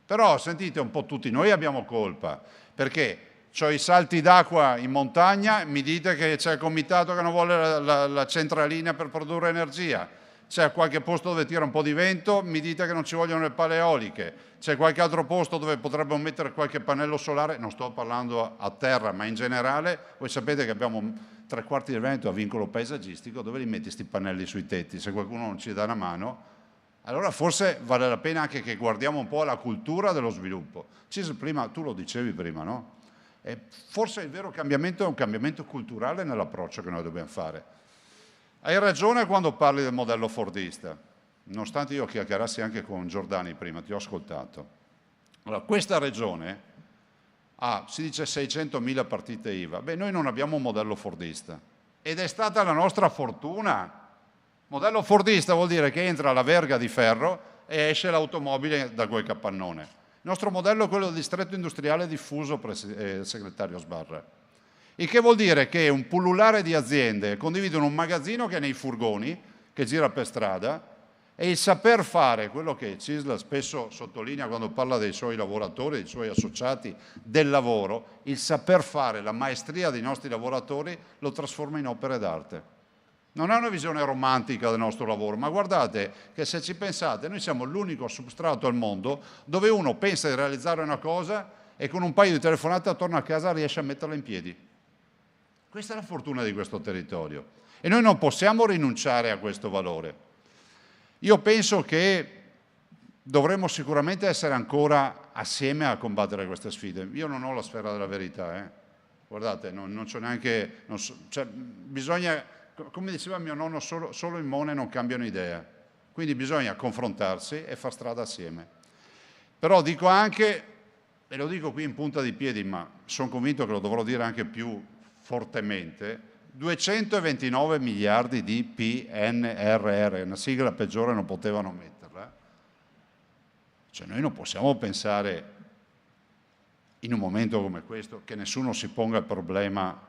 Però sentite un po' tutti, noi abbiamo colpa, perché c'ho i salti d'acqua in montagna, mi dite che c'è il comitato che non vuole la centralina per produrre energia, c'è qualche posto dove tira un po' di vento, mi dite che non ci vogliono le pale eoliche, c'è qualche altro posto dove potrebbero mettere qualche pannello solare, non sto parlando a terra, ma in generale, voi sapete che abbiamo 3/4 del Veneto a vincolo paesaggistico, dove li metti questi pannelli sui tetti? Se qualcuno non ci dà una mano, allora forse vale la pena anche che guardiamo un po' alla cultura dello sviluppo. Prima, tu lo dicevi prima, no? E forse il vero cambiamento è un cambiamento culturale nell'approccio che noi dobbiamo fare. Hai ragione quando parli del modello fordista, nonostante io chiacchierassi anche con Giordani prima, ti ho ascoltato. Allora, questa regione ha, si dice, 600.000 partite IVA. Beh, noi non abbiamo un modello fordista ed è stata la nostra fortuna. Modello fordista vuol dire che entra la verga di ferro e esce l'automobile da quel capannone. Il nostro modello è quello del distretto industriale diffuso, segretario Sbarra. Il che vuol dire che un pullulare di aziende condividono un magazzino che è nei furgoni, che gira per strada, e il saper fare, quello che CISL spesso sottolinea quando parla dei suoi lavoratori, dei suoi associati, del lavoro, il saper fare, la maestria dei nostri lavoratori lo trasforma in opere d'arte. Non è una visione romantica del nostro lavoro, ma guardate che se ci pensate, noi siamo l'unico substrato al mondo dove uno pensa di realizzare una cosa e con un paio di telefonate attorno a casa riesce a metterla in piedi. Questa è la fortuna di questo territorio e noi non possiamo rinunciare a questo valore. Io penso che dovremmo sicuramente essere ancora assieme a combattere queste sfide. Io non ho la sfera della verità, guardate, non c'è neanche... bisogna... Come diceva mio nonno, solo in Mone non cambiano idea, quindi bisogna confrontarsi e far strada assieme. Però dico anche e lo dico qui in punta di piedi, ma sono convinto che lo dovrò dire anche più fortemente, 229 miliardi di PNRR, una sigla peggiore non potevano metterla. Cioè noi non possiamo pensare in un momento come questo che nessuno si ponga il problema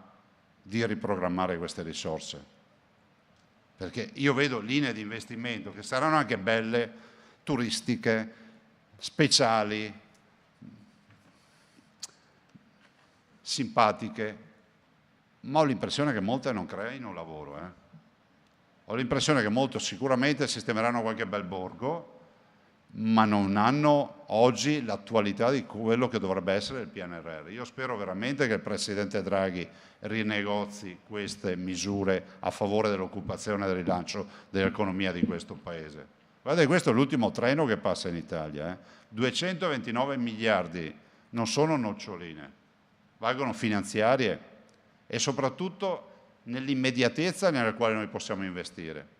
di riprogrammare queste risorse. Perché io vedo linee di investimento che saranno anche belle, turistiche, speciali, simpatiche, ma ho l'impressione che molte non creino lavoro. Ho l'impressione che molte sicuramente sistemeranno qualche bel borgo, ma non hanno oggi l'attualità di quello che dovrebbe essere il PNRR. Io spero veramente che il Presidente Draghi rinegozi queste misure a favore dell'occupazione e del rilancio dell'economia di questo Paese. Guardate, questo è l'ultimo treno che passa in Italia. 229 miliardi non sono noccioline, valgono finanziarie e soprattutto nell'immediatezza nella quale noi possiamo investire.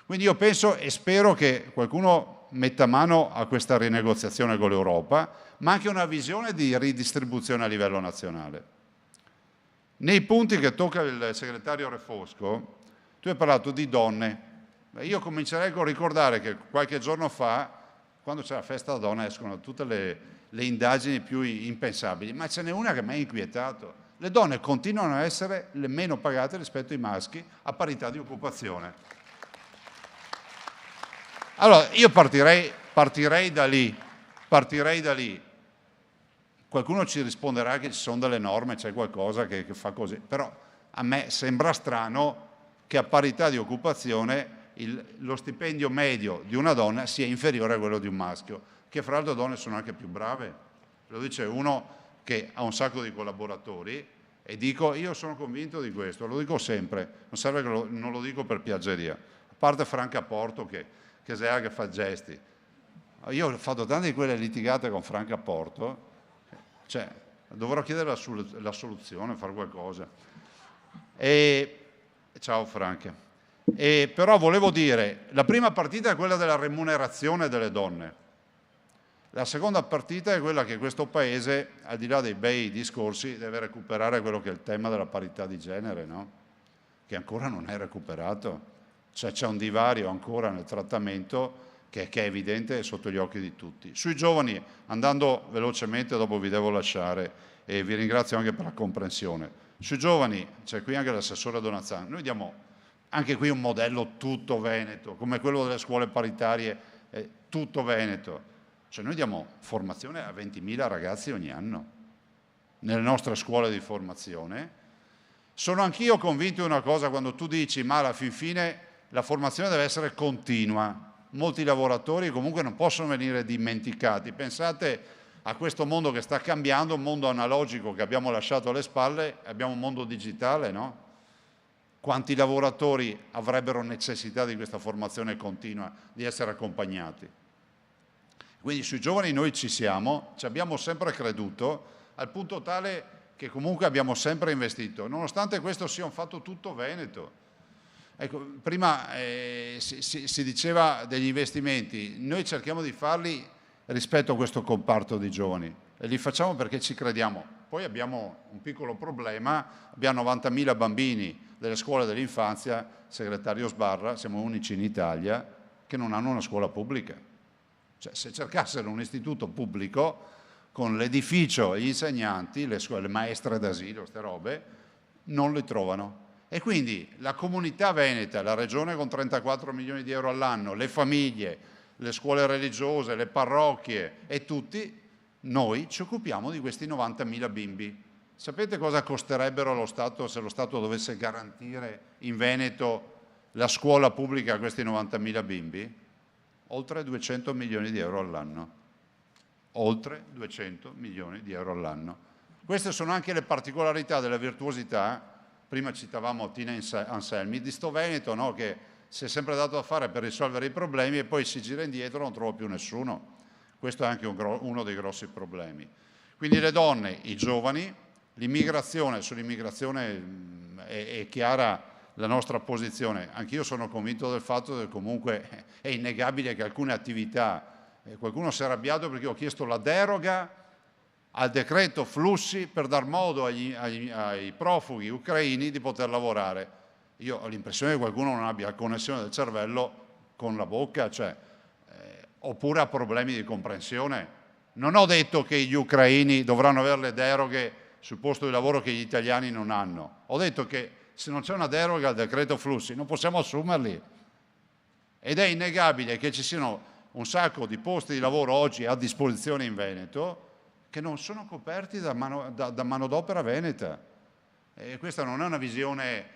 Quindi io penso e spero che qualcuno metta mano a questa rinegoziazione con l'Europa, ma anche una visione di ridistribuzione a livello nazionale. Nei punti che tocca il segretario Refosco, tu hai parlato di donne. Io comincerei con ricordare che qualche giorno fa, quando c'è la festa della donna, escono tutte le indagini più impensabili, ma ce n'è una che mi ha inquietato. Le donne continuano a essere le meno pagate rispetto ai maschi a parità di occupazione. Allora, io partirei da lì. Qualcuno ci risponderà che ci sono delle norme, c'è qualcosa che fa così, però a me sembra strano che a parità di occupazione lo stipendio medio di una donna sia inferiore a quello di un maschio, che fra l'altro le donne sono anche più brave. Lo dice uno che ha un sacco di collaboratori e dico, io sono convinto di questo, lo dico sempre, non serve che non lo dico per piaggeria, a parte Franca Porto che fa gesti. Io ho fatto tante di quelle litigate con Franca Porto, cioè dovrò chiedere la soluzione, fare qualcosa. Ciao Franca. Però volevo dire, la prima partita è quella della remunerazione delle donne. La seconda partita è quella che questo Paese, al di là dei bei discorsi, deve recuperare quello che è il tema della parità di genere, no? Che ancora non è recuperato. Cioè c'è un divario ancora nel trattamento che è evidente sotto gli occhi di tutti. Sui giovani, andando velocemente, dopo vi devo lasciare e vi ringrazio anche per la comprensione. Sui giovani, c'è qui anche l'assessore Donazzano, noi diamo anche qui un modello tutto veneto, come quello delle scuole paritarie, tutto veneto. Cioè noi diamo formazione a 20.000 ragazzi ogni anno nelle nostre scuole di formazione. Sono anch'io convinto di una cosa quando tu dici ma alla fin fine la formazione deve essere continua. Molti lavoratori comunque non possono venire dimenticati. Pensate a questo mondo che sta cambiando, un mondo analogico che abbiamo lasciato alle spalle, abbiamo un mondo digitale, no? Quanti lavoratori avrebbero necessità di questa formazione continua, di essere accompagnati? Quindi sui giovani noi ci siamo, ci abbiamo sempre creduto, al punto tale che comunque abbiamo sempre investito, nonostante questo sia un fatto tutto veneto. Ecco, prima si diceva degli investimenti, noi cerchiamo di farli rispetto a questo comparto di giovani e li facciamo perché ci crediamo. Poi abbiamo un piccolo problema, abbiamo 90.000 bambini delle scuole dell'infanzia, segretario Sbarra, siamo unici in Italia, che non hanno una scuola pubblica. Cioè, se cercassero un istituto pubblico con l'edificio e gli insegnanti, le maestre d'asilo, queste robe, non li trovano. E quindi la comunità veneta, la regione con 34 milioni di euro all'anno, le famiglie, le scuole religiose, le parrocchie e tutti, noi ci occupiamo di questi 90.000 bimbi. Sapete cosa costerebbero allo Stato se lo Stato dovesse garantire in Veneto la scuola pubblica a questi 90.000 bimbi? Oltre 200 milioni di euro all'anno. Oltre 200 milioni di euro all'anno. Queste sono anche le particolarità della virtuosità, prima citavamo Tina Anselmi, di sto Veneto, no? Che si è sempre dato da fare per risolvere i problemi e poi si gira indietro e non trova più nessuno. Questo è anche uno dei grossi problemi. Quindi le donne, i giovani, l'immigrazione, sull'immigrazione è chiara la nostra posizione. Anch'io sono convinto del fatto che comunque è innegabile che alcune attività, qualcuno si è arrabbiato perché ho chiesto la deroga al decreto flussi per dar modo ai profughi ucraini di poter lavorare. Io ho l'impressione che qualcuno non abbia connessione del cervello con la bocca, oppure ha problemi di comprensione. Non ho detto che gli ucraini dovranno avere le deroghe sul posto di lavoro che gli italiani non hanno. Ho detto che se non c'è una deroga al decreto flussi non possiamo assumerli. Ed è innegabile che ci siano un sacco di posti di lavoro oggi a disposizione in Veneto che non sono coperti da manodopera veneta. E questa non è una visione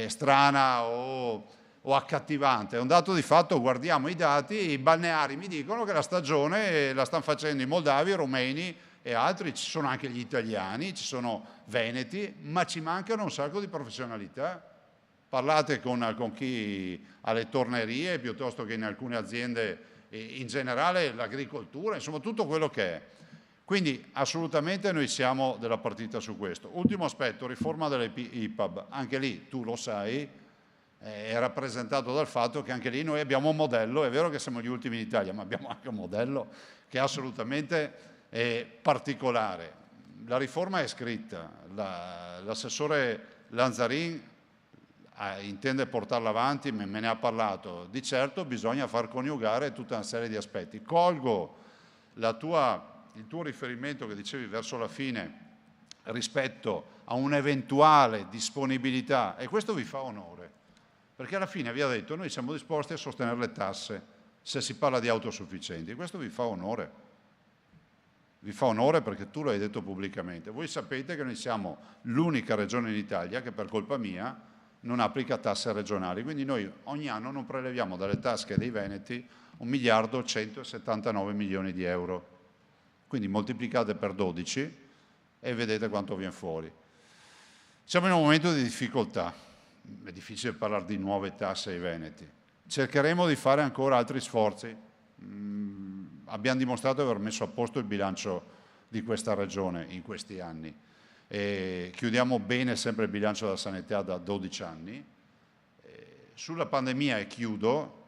strana o accattivante, è un dato di fatto. Guardiamo i dati, i balneari mi dicono che la stagione la stanno facendo i moldavi, i rumeni e altri, ci sono anche gli italiani, ci sono veneti, ma ci mancano un sacco di professionalità. Parlate con chi ha le tornerie piuttosto che in alcune aziende, in generale l'agricoltura, insomma tutto quello che è. Quindi assolutamente noi siamo della partita su questo. Ultimo aspetto, riforma delle IPAB. Anche lì, tu lo sai, è rappresentato dal fatto che anche lì noi abbiamo un modello, è vero che siamo gli ultimi in Italia, ma abbiamo anche un modello che è assolutamente particolare. La riforma è scritta, l'assessore Lanzarin intende portarla avanti, me ne ha parlato. Di certo bisogna far coniugare tutta una serie di aspetti. Colgo il tuo riferimento che dicevi verso la fine rispetto a un'eventuale disponibilità, e questo vi fa onore, perché alla fine vi ha detto noi siamo disposti a sostenere le tasse se si parla di autosufficienti. Questo vi fa onore. Vi fa onore perché tu l'hai detto pubblicamente. Voi sapete che noi siamo l'unica regione in Italia che per colpa mia non applica tasse regionali, quindi noi ogni anno non preleviamo dalle tasche dei veneti 1.179 milioni di euro. Quindi moltiplicate per 12 e vedete quanto viene fuori. Siamo in un momento di difficoltà, è difficile parlare di nuove tasse ai veneti. Cercheremo di fare ancora altri sforzi. Abbiamo dimostrato di aver messo a posto il bilancio di questa regione in questi anni. Chiudiamo bene sempre il bilancio della sanità da 12 anni. Sulla pandemia, e chiudo,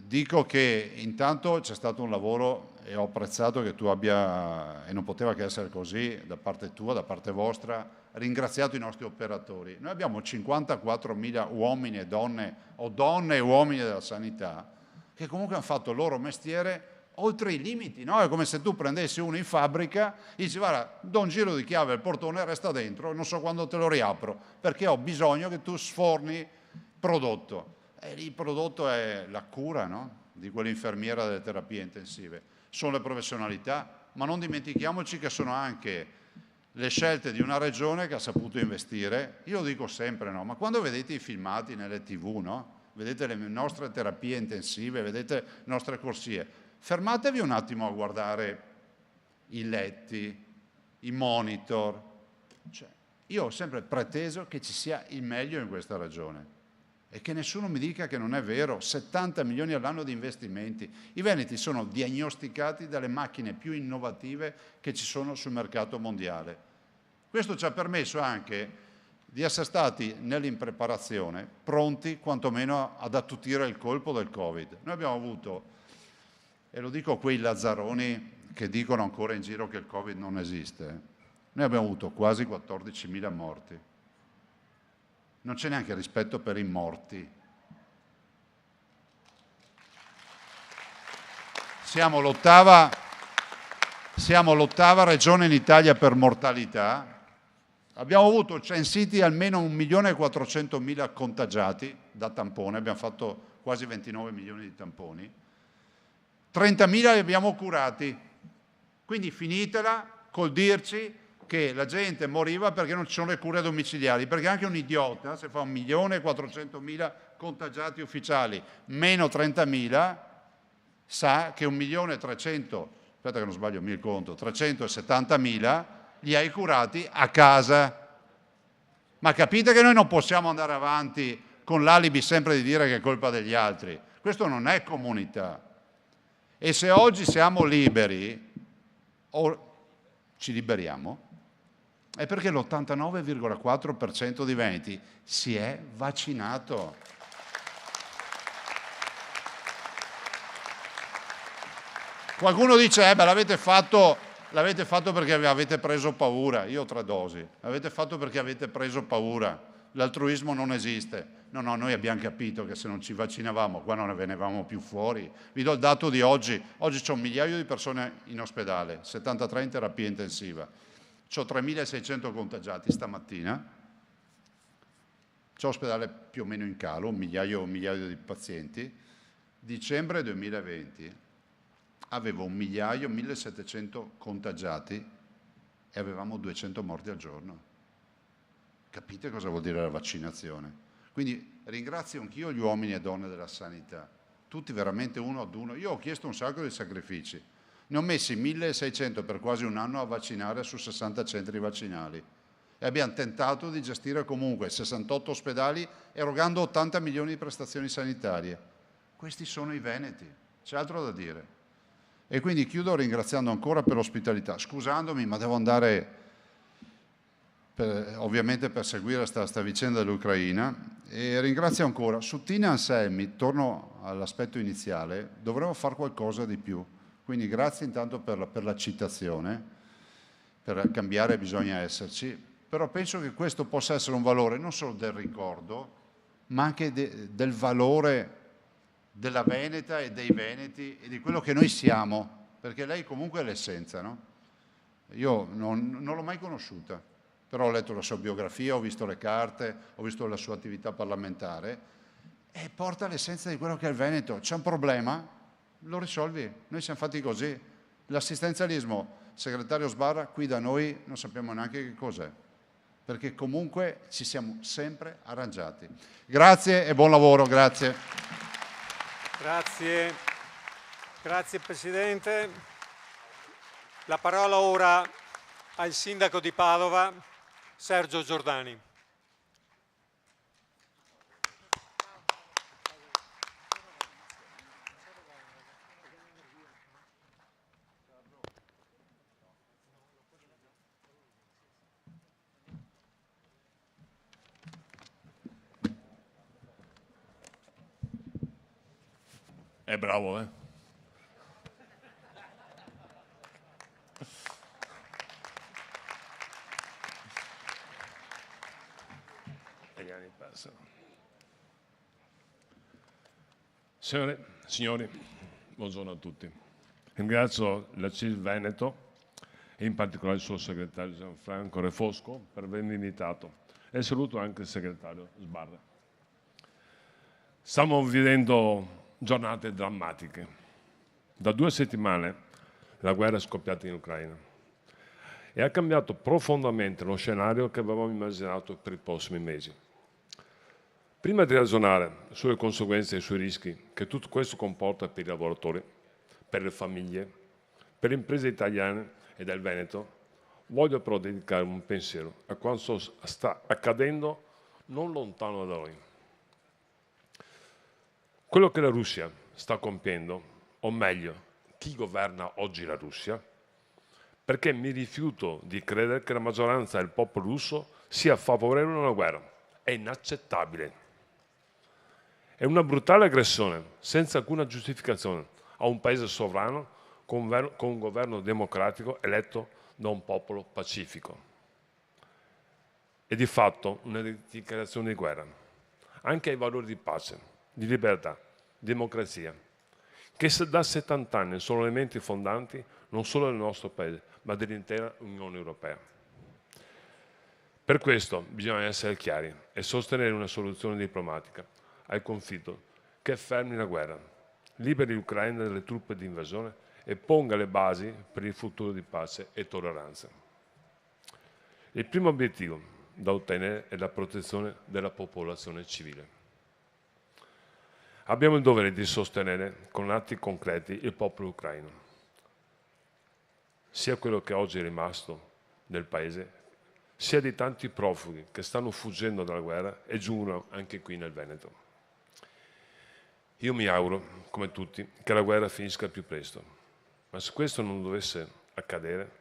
dico che intanto c'è stato un lavoro e ho apprezzato che tu abbia, e non poteva che essere così, da parte tua, da parte vostra, ringraziato i nostri operatori. Noi abbiamo 54.000 uomini e donne, o donne e uomini della sanità, che comunque hanno fatto il loro mestiere oltre i limiti, no? È come se tu prendessi uno in fabbrica e dici guarda, do un giro di chiave al portone, resta dentro, non so quando te lo riapro, perché ho bisogno che tu sforni prodotto. E il prodotto è la cura, no? Di quell'infermiera delle terapie intensive. Sono le professionalità, ma non dimentichiamoci che sono anche le scelte di una regione che ha saputo investire. Io lo dico sempre, no? Ma quando vedete i filmati nelle TV, no? Vedete le nostre terapie intensive, vedete le nostre corsie, fermatevi un attimo a guardare i letti, i monitor. Cioè, io ho sempre preteso che ci sia il meglio in questa regione e che nessuno mi dica che non è vero. 70 milioni all'anno di investimenti. I veneti sono diagnosticati dalle macchine più innovative che ci sono sul mercato mondiale. Questo ci ha permesso anche di essere stati nell'impreparazione pronti quantomeno ad attutire il colpo del Covid. Noi abbiamo avuto, e lo dico a quei lazzaroni che dicono ancora in giro che il Covid non esiste, noi abbiamo avuto quasi 14.000 morti. Non c'è neanche rispetto per i morti. Siamo l'ottava regione in Italia per mortalità. Abbiamo avuto censiti almeno 1.400.000 contagiati da tampone, abbiamo fatto quasi 29 milioni di tamponi. 30.000 li abbiamo curati. Quindi finitela col dirci che la gente moriva perché non ci sono le cure domiciliari, perché anche un idiota, se fa 1.400.000 contagiati ufficiali meno 30.000, sa che 1.300.000, aspetta che non sbaglio il conto, 370.000 li hai curati a casa. Ma capite che noi non possiamo andare avanti con l'alibi sempre di dire che è colpa degli altri. Questo non è comunità. E se oggi siamo liberi, o ci liberiamo, è perché l'89,4% di veneti si è vaccinato. Qualcuno dice, l'avete fatto L'avete fatto perché avete preso paura, io ho 3 dosi, l'avete fatto perché avete preso paura, l'altruismo non esiste. No, noi abbiamo capito che se non ci vaccinavamo qua non ne venivamo più fuori. Vi do il dato di oggi, c'è 1 migliaio di persone in ospedale, 73 in terapia intensiva, c'ho 3.600 contagiati stamattina, c'è ospedale più o meno in calo, un migliaio di pazienti. Dicembre 2020 avevo 1.700.000 contagiati e avevamo 200 morti al giorno. Capite cosa vuol dire la vaccinazione? Quindi ringrazio anch'io gli uomini e donne della sanità, tutti veramente uno ad uno. Io ho chiesto un sacco di sacrifici, ne ho messi 1.600 per quasi un anno a vaccinare su 60 centri vaccinali e abbiamo tentato di gestire comunque 68 ospedali erogando 80 milioni di prestazioni sanitarie. Questi sono i veneti, c'è altro da dire. E quindi chiudo ringraziando ancora per l'ospitalità, scusandomi ma devo andare ovviamente per seguire sta vicenda dell'Ucraina, e ringrazio ancora. Su Tina Anselmi, torno all'aspetto iniziale, dovremmo fare qualcosa di più, quindi grazie intanto per la citazione, per cambiare bisogna esserci, però penso che questo possa essere un valore non solo del ricordo, ma anche del valore della Veneta e dei Veneti e di quello che noi siamo, perché lei comunque è l'essenza, no? Io non l'ho mai conosciuta, però ho letto la sua biografia, ho visto le carte, ho visto la sua attività parlamentare e porta l'essenza di quello che è il Veneto. C'è un problema, lo risolvi. Noi siamo fatti così. L'assistenzialismo, segretario Sbarra, qui da noi non sappiamo neanche che cos'è, perché comunque ci siamo sempre arrangiati. Grazie e buon lavoro, grazie. Grazie Presidente. La parola ora al Sindaco di Padova, Sergio Giordani. È bravo, eh? E gli anni passano. Signori, buongiorno a tutti. Ringrazio la CISL Veneto e in particolare il suo segretario Gianfranco Refosco per avermi invitato e saluto anche il segretario Sbarra. Stiamo vivendo giornate drammatiche. Da 2 settimane la guerra è scoppiata in Ucraina e ha cambiato profondamente lo scenario che avevamo immaginato per i prossimi mesi. Prima di ragionare sulle conseguenze e sui rischi che tutto questo comporta per i lavoratori, per le famiglie, per le imprese italiane e del Veneto, voglio però dedicare un pensiero a quanto sta accadendo non lontano da noi. Quello che la Russia sta compiendo, o meglio, chi governa oggi la Russia, perché mi rifiuto di credere che la maggioranza del popolo russo sia favorevole a una guerra. È inaccettabile. È una brutale aggressione, senza alcuna giustificazione, a un paese sovrano con un governo democratico eletto da un popolo pacifico. È di fatto una dichiarazione di guerra, anche ai valori di pace, di libertà, democrazia, che da 70 anni sono elementi fondanti non solo del nostro Paese, ma dell'intera Unione Europea. Per questo bisogna essere chiari e sostenere una soluzione diplomatica al conflitto che fermi la guerra, liberi l'Ucraina dalle truppe di invasione e ponga le basi per il futuro di pace e tolleranza. Il primo obiettivo da ottenere è la protezione della popolazione civile. Abbiamo il dovere di sostenere con atti concreti il popolo ucraino, sia quello che oggi è rimasto nel paese, sia di tanti profughi che stanno fuggendo dalla guerra e giungono anche qui nel Veneto. Io mi auguro, come tutti, che la guerra finisca più presto, ma se questo non dovesse accadere,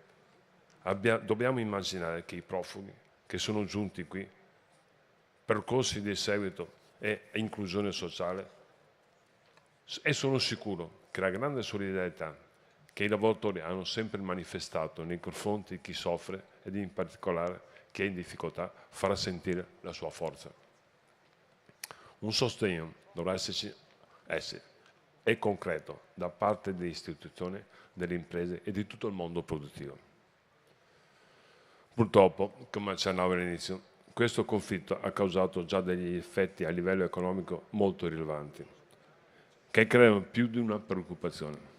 dobbiamo immaginare che i profughi che sono giunti qui, percorsi di seguito e inclusione sociale, e sono sicuro che la grande solidarietà che i lavoratori hanno sempre manifestato nei confronti di chi soffre ed in particolare chi è in difficoltà, farà sentire la sua forza. Un sostegno dovrà esserci e concreto da parte delle istituzioni, delle imprese e di tutto il mondo produttivo. Purtroppo, come accennavo all'inizio, questo conflitto ha causato già degli effetti a livello economico molto rilevanti, che creano più di una preoccupazione.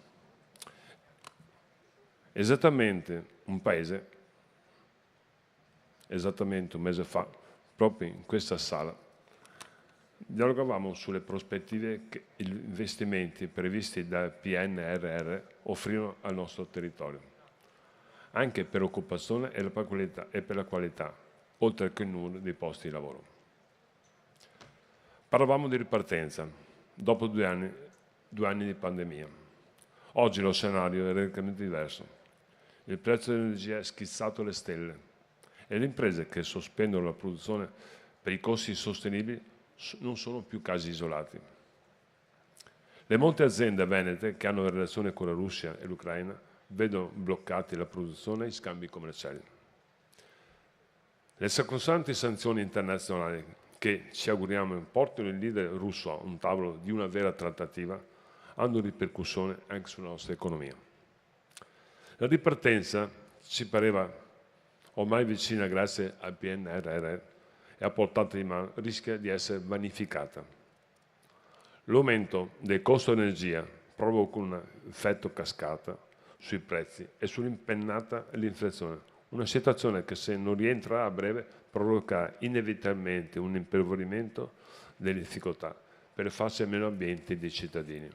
Esattamente un mese fa, proprio in questa sala, dialogavamo sulle prospettive che gli investimenti previsti dal PNRR offrirono al nostro territorio, anche per l'occupazione e per la qualità, oltre che il numero dei posti di lavoro. Parlavamo di ripartenza, dopo 2 anni di pandemia. Oggi lo scenario è radicalmente diverso. Il prezzo dell'energia è schizzato alle stelle e le imprese che sospendono la produzione per i costi sostenibili non sono più casi isolati. Le molte aziende venete che hanno relazione con la Russia e l'Ucraina vedono bloccati la produzione e gli scambi commerciali. Le circostanti sanzioni internazionali che ci auguriamo portino il leader russo a un tavolo di una vera trattativa hanno ripercussioni anche sulla nostra economia. La ripartenza ci pareva ormai vicina grazie al PNRR e a portata di mano rischia di essere vanificata. L'aumento del costo dell'energia provoca un effetto cascata sui prezzi e sull'impennata l'inflazione, una situazione che se non rientra a breve provocherà inevitabilmente un impoverimento delle difficoltà per le fasce meno abbienti dei cittadini.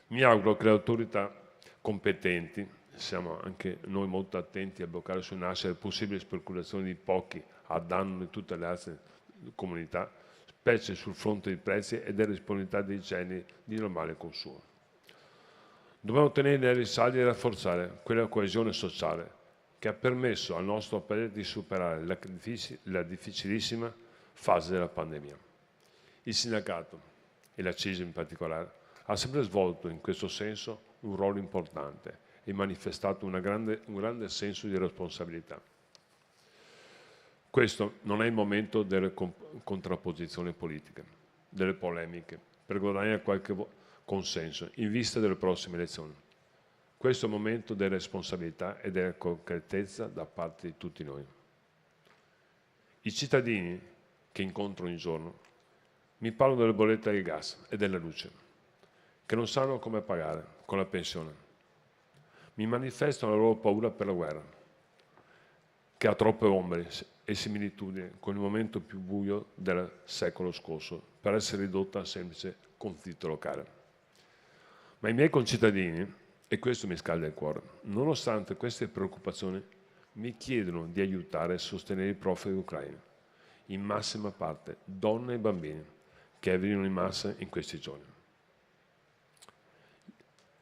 Mi auguro che le autorità competenti, siamo anche noi molto attenti a bloccare sul nascere possibili speculazioni di pochi a danno di tutte le altre comunità, specie sul fronte dei prezzi e della disponibilità dei generi di normale consumo. Dobbiamo tenere le risaldi e rafforzare quella coesione sociale che ha permesso al nostro Paese di superare la difficilissima fase della pandemia. Il sindacato, e la CISL in particolare, ha sempre svolto in questo senso un ruolo importante e manifestato un grande senso di responsabilità. Questo non è il momento delle contrapposizioni politiche, delle polemiche, per guadagnare qualche consenso in vista delle prossime elezioni. Questo è il momento della responsabilità e della concretezza da parte di tutti noi. I cittadini che incontro ogni giorno mi parlano delle bollette del gas e della luce, che non sanno come pagare con la pensione. Mi manifestano la loro paura per la guerra, che ha troppe ombre e similitudini con il momento più buio del secolo scorso, per essere ridotta a semplice conflitto locale. Ma i miei concittadini, e questo mi scalda il cuore, nonostante queste preoccupazioni, mi chiedono di aiutare e sostenere i profughi ucraini, in massima parte donne e bambini, che arrivano in massa in questi giorni.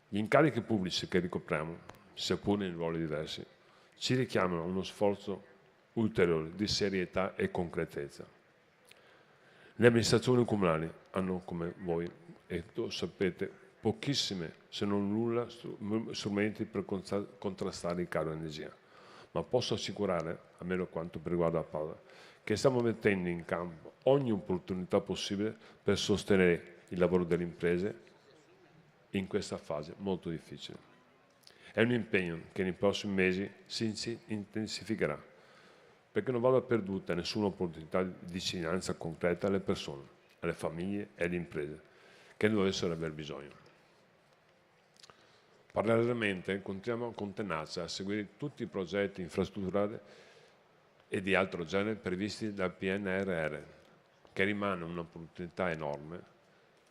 Gli incarichi pubblici che ricopriamo, seppur in ruoli diversi, ci richiamano a uno sforzo ulteriore di serietà e concretezza. Le amministrazioni comunali hanno, come voi e lo sapete, pochissime, se non nulla, strumenti per contrastare il caro energia. Ma posso assicurare, almeno quanto riguarda Paola, che stiamo mettendo in campo ogni opportunità possibile per sostenere il lavoro delle imprese in questa fase molto difficile. È un impegno che nei prossimi mesi si intensificherà, perché non vada perduta nessuna opportunità di vicinanza concreta alle persone, alle famiglie e alle imprese che ne dovessero aver bisogno. Parallelamente continuiamo con tenacia a seguire tutti i progetti infrastrutturali e di altro genere previsti dal PNRR, che rimane un'opportunità enorme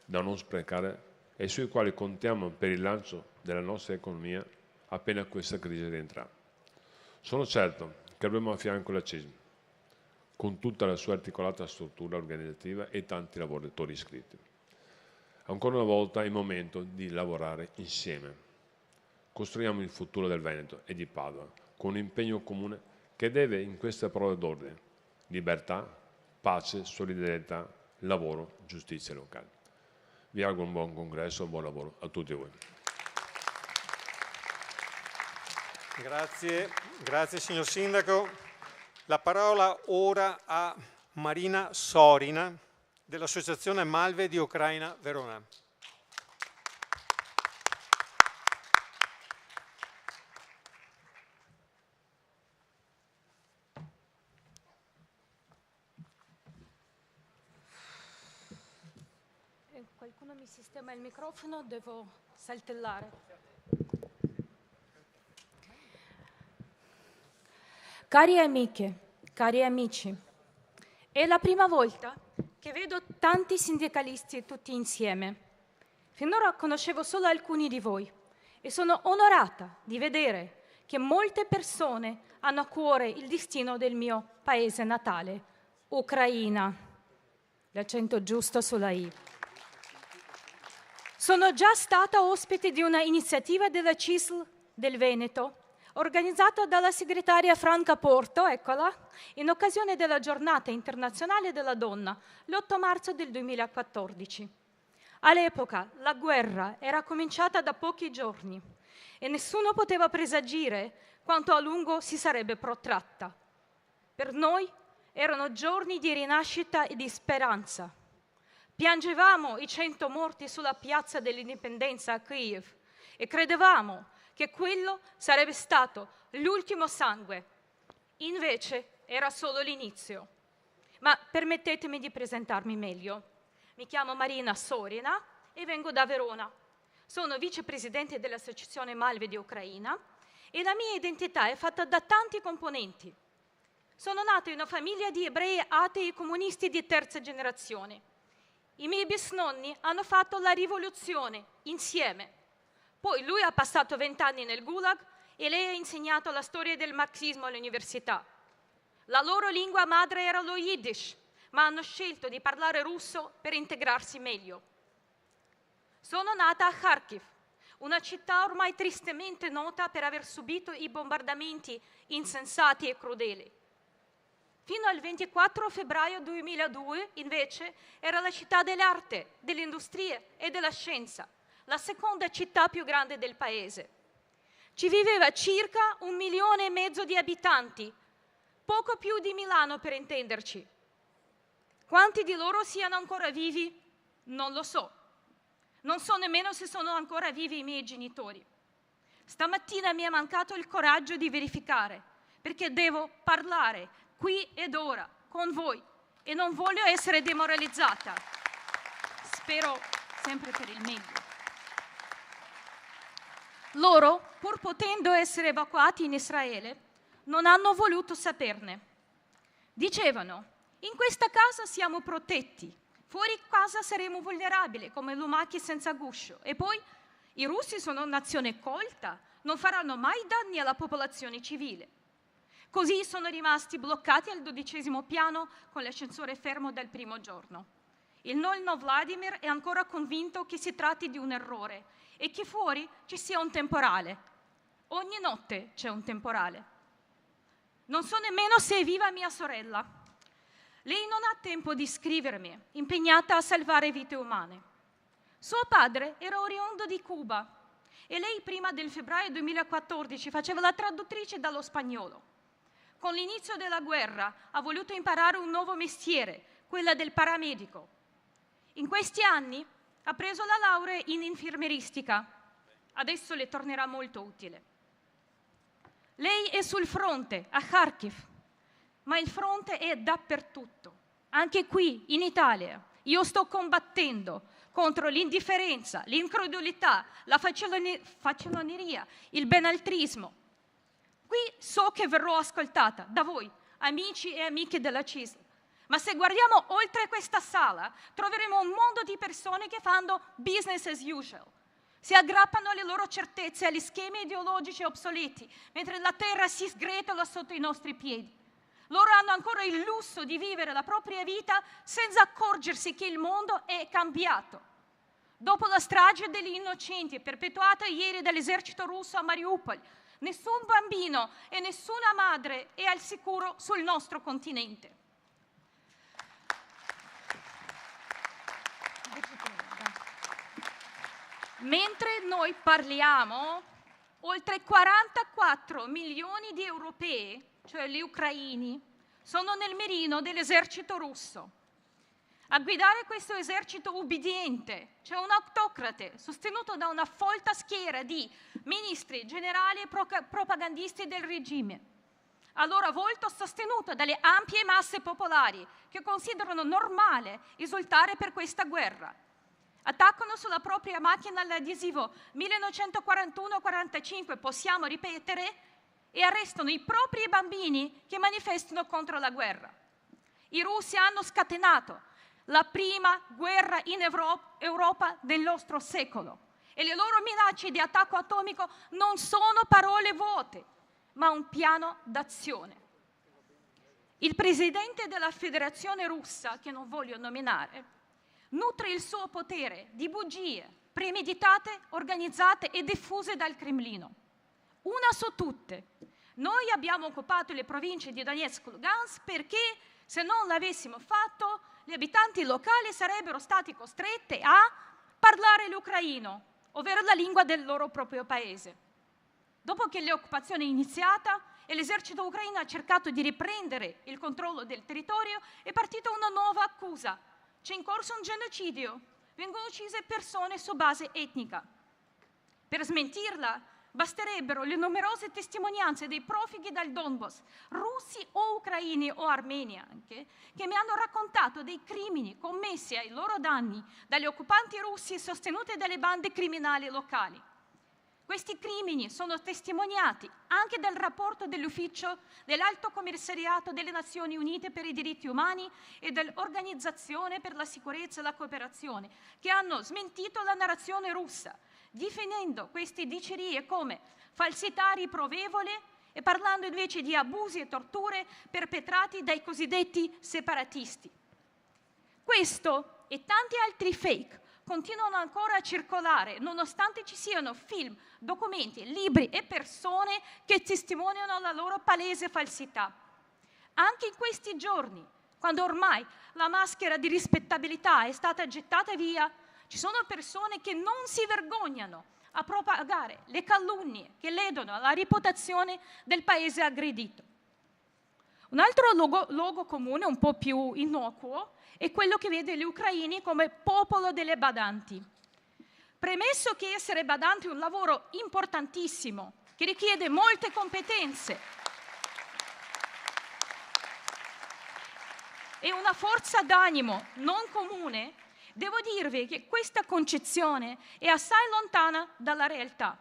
da non sprecare e sui quali contiamo per il lancio della nostra economia appena questa crisi rientrerà. Sono certo che avremo a fianco la CISL, con tutta la sua articolata struttura organizzativa e tanti lavoratori iscritti. Ancora una volta è il momento di lavorare insieme. Costruiamo il futuro del Veneto e di Padova con un impegno comune che deve in queste parole d'ordine: libertà, pace, solidarietà, lavoro, giustizia locale. Vi auguro un buon congresso e buon lavoro a tutti voi. Grazie signor Sindaco. La parola ora a Marina Sorina dell'Associazione Malve di Ucraina Verona. Qualcuno mi sistema il microfono, devo saltellare. Cari amiche, cari amici, è la prima volta che vedo tanti sindacalisti tutti insieme. Finora conoscevo solo alcuni di voi e sono onorata di vedere che molte persone hanno a cuore il destino del mio paese natale, Ucraina. L'accento giusto sulla I. Sono già stata ospite di una iniziativa della CISL del Veneto, organizzata dalla segretaria Franca Porto, eccola, in occasione della Giornata Internazionale della Donna, l'8 marzo del 2014. All'epoca la guerra era cominciata da pochi giorni e nessuno poteva presagire quanto a lungo si sarebbe protratta. Per noi erano giorni di rinascita e di speranza. Piangevamo i 100 morti sulla piazza dell'Indipendenza a Kiev e credevamo che quello sarebbe stato l'ultimo sangue. Invece era solo l'inizio. Ma permettetemi di presentarmi meglio. Mi chiamo Marina Sorina e vengo da Verona. Sono vicepresidente dell'Associazione Malve di Ucraina e la mia identità è fatta da tanti componenti. Sono nata in una famiglia di ebrei atei e comunisti di terza generazione. I miei bisnonni hanno fatto la rivoluzione insieme. Poi lui ha passato 20 anni nel Gulag e lei ha insegnato la storia del marxismo all'università. La loro lingua madre era lo Yiddish, ma hanno scelto di parlare russo per integrarsi meglio. Sono nata a Kharkiv, una città ormai tristemente nota per aver subito i bombardamenti insensati e crudeli. Fino al 24 febbraio 2002, invece, era la città dell'arte, delle industrie e della scienza, la seconda città più grande del paese. Ci viveva circa 1,5 milioni di abitanti, poco più di Milano per intenderci. Quanti di loro siano ancora vivi? Non lo so. Non so nemmeno se sono ancora vivi i miei genitori. Stamattina mi è mancato il coraggio di verificare, perché devo parlare qui ed ora con voi e non voglio essere demoralizzata. Spero sempre per il meglio. Loro, pur potendo essere evacuati in Israele, non hanno voluto saperne. Dicevano: in questa casa siamo protetti, fuori casa saremo vulnerabili come lumache senza guscio. E poi i russi sono nazione colta, non faranno mai danni alla popolazione civile. Così sono rimasti bloccati al 12° piano con l'ascensore fermo dal primo giorno. Il nonno Vladimir è ancora convinto che si tratti di un errore e che fuori ci sia un temporale. Ogni notte c'è un temporale. Non so nemmeno se è viva mia sorella. Lei non ha tempo di scrivermi, impegnata a salvare vite umane. Suo padre era oriundo di Cuba e lei prima del febbraio 2014 faceva la traduttrice dallo spagnolo. Con l'inizio della guerra ha voluto imparare un nuovo mestiere, quella del paramedico. In questi anni ha preso la laurea in infermieristica. Adesso le tornerà molto utile. Lei è sul fronte, a Kharkiv, ma il fronte è dappertutto. Anche qui, in Italia, io sto combattendo contro l'indifferenza, l'incredulità, la faciloneria, il benaltrismo. Qui so che verrò ascoltata da voi, amici e amiche della CISL, ma se guardiamo oltre questa sala troveremo un mondo di persone che fanno business as usual. Si aggrappano alle loro certezze, agli schemi ideologici obsoleti, mentre la terra si sgretola sotto i nostri piedi. Loro hanno ancora il lusso di vivere la propria vita senza accorgersi che il mondo è cambiato. Dopo la strage degli innocenti perpetuata ieri dall'esercito russo a Mariupol, nessun bambino e nessuna madre è al sicuro sul nostro continente. Mentre noi parliamo, oltre 44 milioni di europei, cioè gli ucraini, sono nel mirino dell'esercito russo. A guidare questo esercito ubbidiente c'è un autocrate sostenuto da una folta schiera di ministri, generali e propagandisti del regime, a loro volta sostenuto dalle ampie masse popolari che considerano normale esultare per questa guerra. Attaccano sulla propria macchina l'adesivo 1941-45, possiamo ripetere, e arrestano i propri bambini che manifestano contro la guerra. I russi hanno scatenato la prima guerra in Europa del nostro secolo e le loro minacce di attacco atomico non sono parole vuote, ma un piano d'azione. Il presidente della Federazione Russa, che non voglio nominare, nutre il suo potere di bugie premeditate, organizzate e diffuse dal Cremlino. Una su tutte. Noi abbiamo occupato le province di Donetsk e Lugansk perché se non l'avessimo fatto gli abitanti locali sarebbero stati costretti a parlare l'ucraino, ovvero la lingua del loro proprio paese. Dopo che l'occupazione è iniziata e l'esercito ucraino ha cercato di riprendere il controllo del territorio, è partita una nuova accusa. C'è in corso un genocidio, vengono uccise persone su base etnica. Per smentirla basterebbero le numerose testimonianze dei profughi dal Donbass, russi o ucraini o armeni anche, che mi hanno raccontato dei crimini commessi ai loro danni dagli occupanti russi sostenuti dalle bande criminali locali. Questi crimini sono testimoniati anche dal rapporto dell'Ufficio dell'Alto Commissariato delle Nazioni Unite per i diritti umani e dell'Organizzazione per la sicurezza e la cooperazione, che hanno smentito la narrazione russa, definendo queste dicerie come falsità riprovevole e parlando invece di abusi e torture perpetrati dai cosiddetti separatisti. Questo e tanti altri fake continuano ancora a circolare, nonostante ci siano film, documenti, libri e persone che testimoniano la loro palese falsità. Anche in questi giorni, quando ormai la maschera di rispettabilità è stata gettata via, ci sono persone che non si vergognano a propagare le calunnie che ledono la reputazione del paese aggredito. Un altro luogo comune, un po' più innocuo, è quello che vede gli ucraini come popolo delle badanti. Premesso che essere badanti è un lavoro importantissimo, che richiede molte competenze e una forza d'animo non comune, devo dirvi che questa concezione è assai lontana dalla realtà.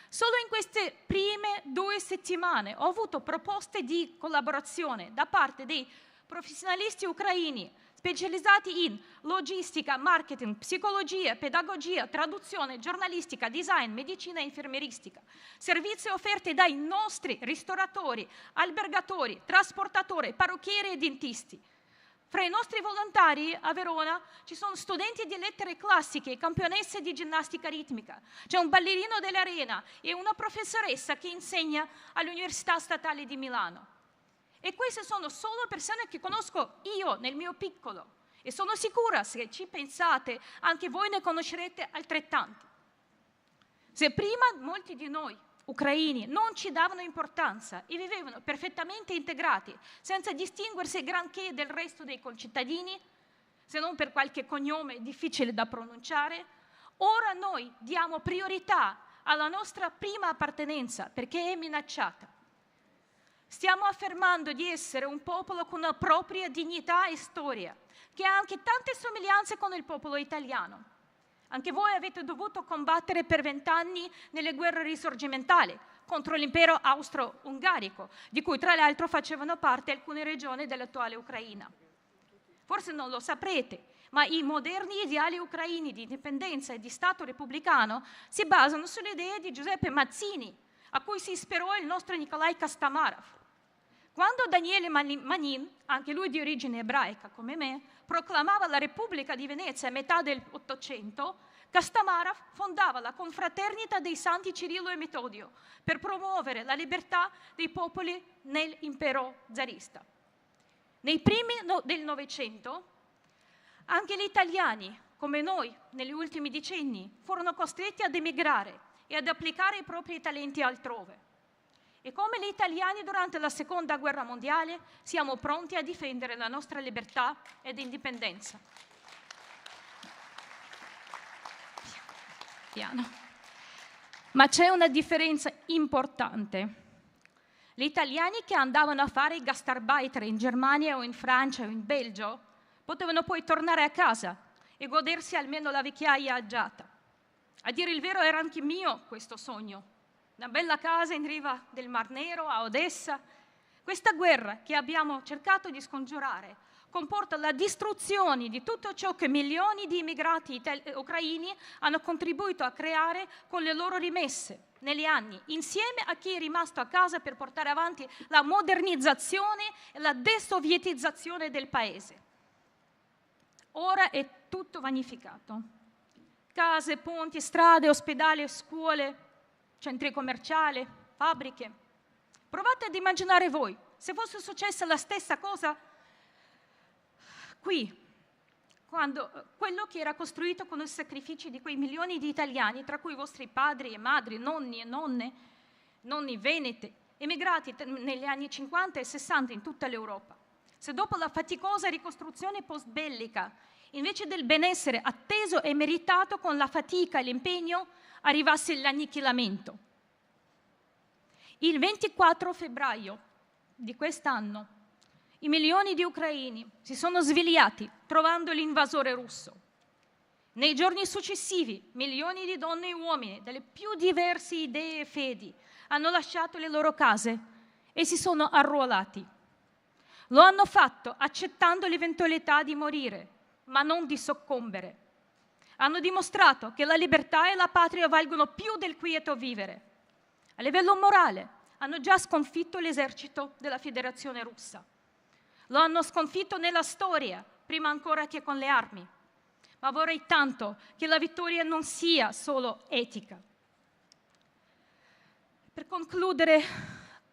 Solo in queste prime 2 settimane ho avuto proposte di collaborazione da parte dei professionisti ucraini specializzati in logistica, marketing, psicologia, pedagogia, traduzione, giornalistica, design, medicina e infermieristica. Servizi offerti dai nostri ristoratori, albergatori, trasportatori, parrucchieri e dentisti. Fra i nostri volontari a Verona ci sono studenti di lettere classiche, campionesse di ginnastica ritmica, c'è un ballerino dell'arena e una professoressa che insegna all'Università Statale di Milano. E queste sono solo persone che conosco io nel mio piccolo e sono sicura, se ci pensate, anche voi ne conoscerete altrettanti. Se prima molti di noi ucraini non ci davano importanza e vivevano perfettamente integrati, senza distinguersi granché del resto dei concittadini, se non per qualche cognome difficile da pronunciare, ora noi diamo priorità alla nostra prima appartenenza perché è minacciata. Stiamo affermando di essere un popolo con una propria dignità e storia, che ha anche tante somiglianze con il popolo italiano. Anche voi avete dovuto combattere per 20 anni nelle guerre risorgimentali contro l'impero austro-ungarico, di cui tra l'altro facevano parte alcune regioni dell'attuale Ucraina. Forse non lo saprete, ma i moderni ideali ucraini di indipendenza e di Stato repubblicano si basano sulle idee di Giuseppe Mazzini, a cui si ispirò il nostro Nikolai Kastamarov. Quando Daniele Manin, anche lui di origine ebraica come me, proclamava la Repubblica di Venezia a metà dell'Ottocento, Kastamarov fondava la Confraternita dei Santi Cirillo e Metodio per promuovere la libertà dei popoli nell'impero zarista. Nei primi del Novecento, anche gli italiani, come noi negli ultimi decenni, furono costretti ad emigrare e ad applicare i propri talenti altrove. E come gli italiani durante la Seconda Guerra Mondiale siamo pronti a difendere la nostra libertà ed indipendenza. Piano. Ma c'è una differenza importante. Gli italiani che andavano a fare i gastarbeiter in Germania o in Francia o in Belgio potevano poi tornare a casa e godersi almeno la vecchiaia agiata. A dire il vero era anche mio questo sogno. Una bella casa in riva del Mar Nero, a Odessa. Questa guerra che abbiamo cercato di scongiurare comporta la distruzione di tutto ciò che milioni di immigrati ucraini hanno contribuito a creare con le loro rimesse negli anni, insieme a chi è rimasto a casa per portare avanti la modernizzazione e la desovietizzazione del paese. Ora è tutto vanificato. Case, ponti, strade, ospedali, scuole, centri commerciali, fabbriche. Provate ad immaginare voi, se fosse successa la stessa cosa qui, quando quello che era costruito con i sacrifici di quei milioni di italiani, tra cui i vostri padri e madri, nonni e nonne, nonni veneti, emigrati negli anni 50 e 60 in tutta l'Europa. Se dopo la faticosa ricostruzione post-bellica, invece del benessere atteso e meritato con la fatica e l'impegno, arrivasse l'annichilamento. Il 24 febbraio di quest'anno i milioni di ucraini si sono svegliati trovando l'invasore russo. Nei giorni successivi milioni di donne e uomini delle più diverse idee e fedi hanno lasciato le loro case e si sono arruolati. Lo hanno fatto accettando l'eventualità di morire, ma non di soccombere. Hanno dimostrato che la libertà e la patria valgono più del quieto vivere. A livello morale hanno già sconfitto l'esercito della Federazione Russa. Lo hanno sconfitto nella storia, prima ancora che con le armi. Ma vorrei tanto che la vittoria non sia solo etica. Per concludere,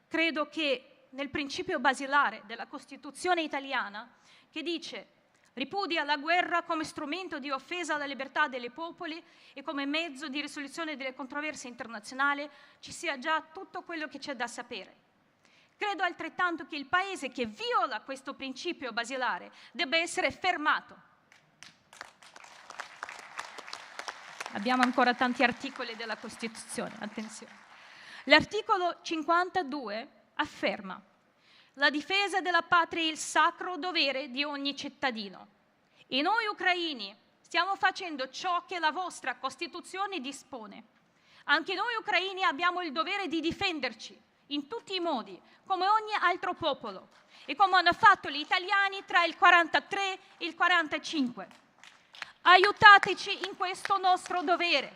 credo che nel principio basilare della Costituzione italiana, che dice ripudia la guerra come strumento di offesa alla libertà dei popoli e come mezzo di risoluzione delle controversie internazionali, ci sia già tutto quello che c'è da sapere. Credo altrettanto che il Paese che viola questo principio basilare debba essere fermato. Abbiamo ancora tanti articoli della Costituzione, attenzione. L'articolo 52 afferma: la difesa della patria è il sacro dovere di ogni cittadino. E noi ucraini stiamo facendo ciò che la vostra Costituzione dispone. Anche noi ucraini abbiamo il dovere di difenderci in tutti i modi, come ogni altro popolo, e come hanno fatto gli italiani tra il 43 e il 45. Aiutateci in questo nostro dovere.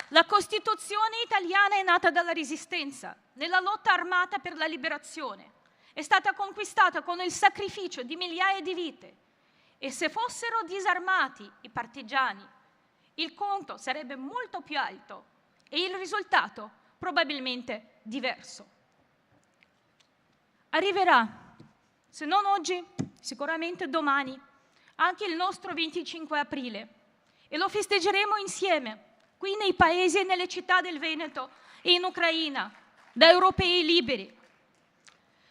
La Costituzione italiana è nata dalla Resistenza, nella lotta armata per la liberazione. È stata conquistata con il sacrificio di migliaia di vite. E se fossero disarmati i partigiani, il conto sarebbe molto più alto e il risultato probabilmente diverso. Arriverà, se non oggi, sicuramente domani, anche il nostro 25 aprile e lo festeggeremo insieme, qui nei paesi e nelle città del Veneto e in Ucraina, da europei liberi.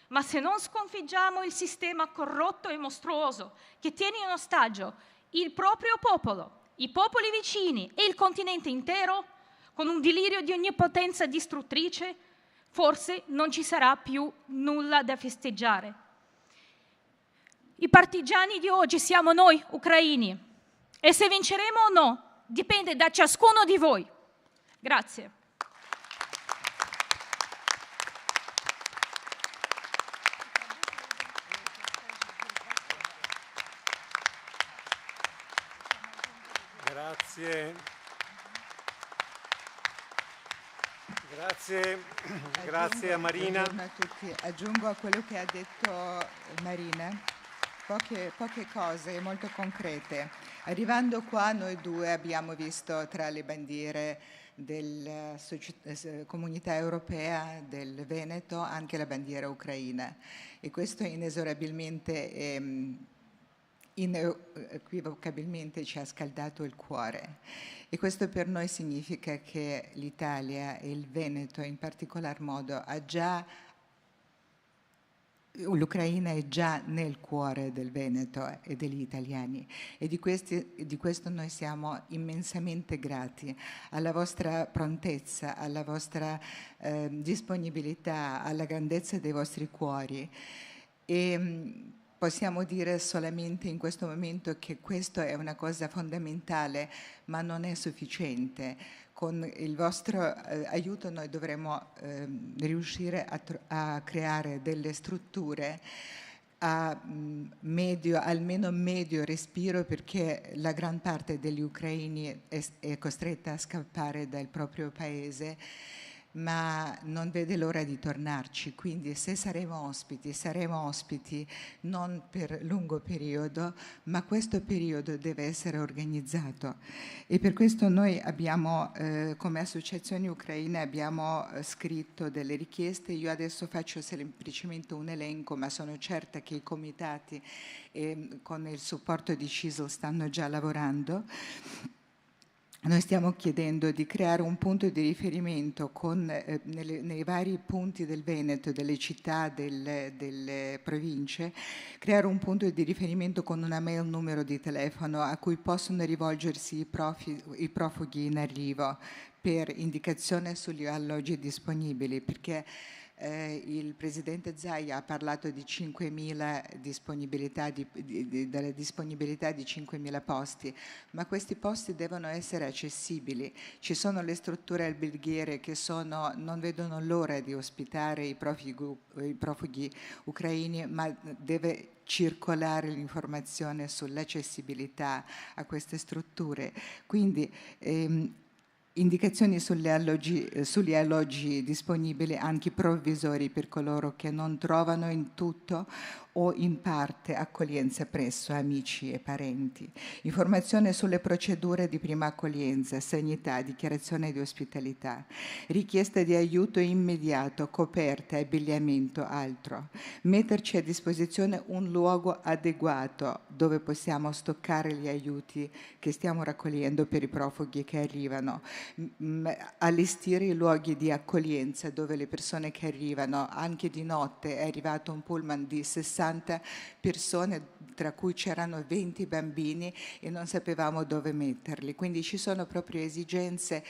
Ma se non sconfiggiamo il sistema corrotto e mostruoso che tiene in ostaggio il proprio popolo, i popoli vicini e il continente intero, con un delirio di onnipotenza distruttrice, forse non ci sarà più nulla da festeggiare. I partigiani di oggi siamo noi ucraini e se vinceremo o no dipende da ciascuno di voi. Grazie. Grazie a Marina. Buongiorno a tutti. Aggiungo a quello che ha detto Marina poche cose molto concrete. Arrivando qua noi due abbiamo visto tra le bandiere della Comunità Europea del Veneto anche la bandiera ucraina e questo inesorabilmente inequivocabilmente ci ha scaldato il cuore. E questo per noi significa che l'Italia e il Veneto in particolar modo l'Ucraina è già nel cuore del Veneto e degli italiani, e di questo noi siamo immensamente grati alla vostra prontezza, alla vostra disponibilità, alla grandezza dei vostri cuori. E possiamo dire solamente in questo momento che questo è una cosa fondamentale, ma non è sufficiente. Con il vostro aiuto noi dovremo riuscire a creare delle strutture almeno medio respiro, perché la gran parte degli ucraini è costretta a scappare dal proprio paese, ma non vede l'ora di tornarci. Quindi se saremo ospiti non per lungo periodo, ma questo periodo deve essere organizzato. E per questo noi abbiamo, come associazioni ucraine, abbiamo scritto delle richieste. Io adesso faccio semplicemente un elenco, ma sono certa che i comitati con il supporto di CISL stanno già lavorando. Noi stiamo chiedendo di creare un punto di riferimento nei vari punti del Veneto, delle città, delle province, creare un punto di riferimento con una mail, numero di telefono a cui possono rivolgersi i profughi in arrivo per indicazione sugli alloggi disponibili, perché il presidente Zaia ha parlato di 5.000 della disponibilità di 5.000 posti, ma questi posti devono essere accessibili. Ci sono le strutture alberghiere che non vedono l'ora di ospitare i profughi ucraini, ma deve circolare l'informazione sull'accessibilità a queste strutture. Quindi indicazioni sugli alloggi disponibili, anche provvisori, per coloro che non trovano in tutto o in parte accoglienza presso amici e parenti. Informazione sulle procedure di prima accoglienza, sanità, dichiarazione di ospitalità, richiesta di aiuto immediato, coperta, abbigliamento, altro. Metterci a disposizione un luogo adeguato dove possiamo stoccare gli aiuti che stiamo raccogliendo per i profughi che arrivano, allestire i luoghi di accoglienza dove le persone che arrivano, anche di notte è arrivato un pullman di 60 persone, tra cui c'erano 20 bambini, e non sapevamo dove metterli. Quindi ci sono proprio esigenze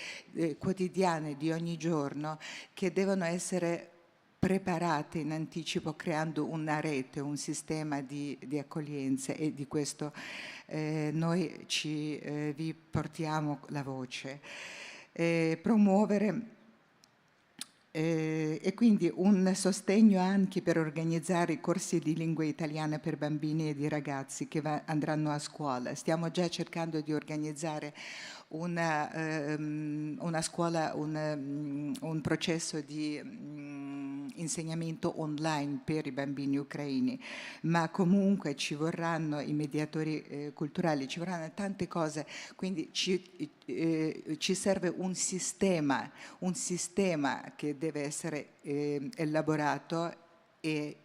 quotidiane di ogni giorno che devono essere preparate in anticipo, creando una rete, un sistema di accoglienza, e di questo noi vi portiamo la voce. Promuovere e quindi un sostegno anche per organizzare i corsi di lingua italiana per bambini e di ragazzi che andranno a scuola. Stiamo già cercando di organizzare una scuola, un processo di insegnamento online per i bambini ucraini, ma comunque ci vorranno i mediatori culturali, ci vorranno tante cose, quindi ci serve un sistema che deve essere elaborato e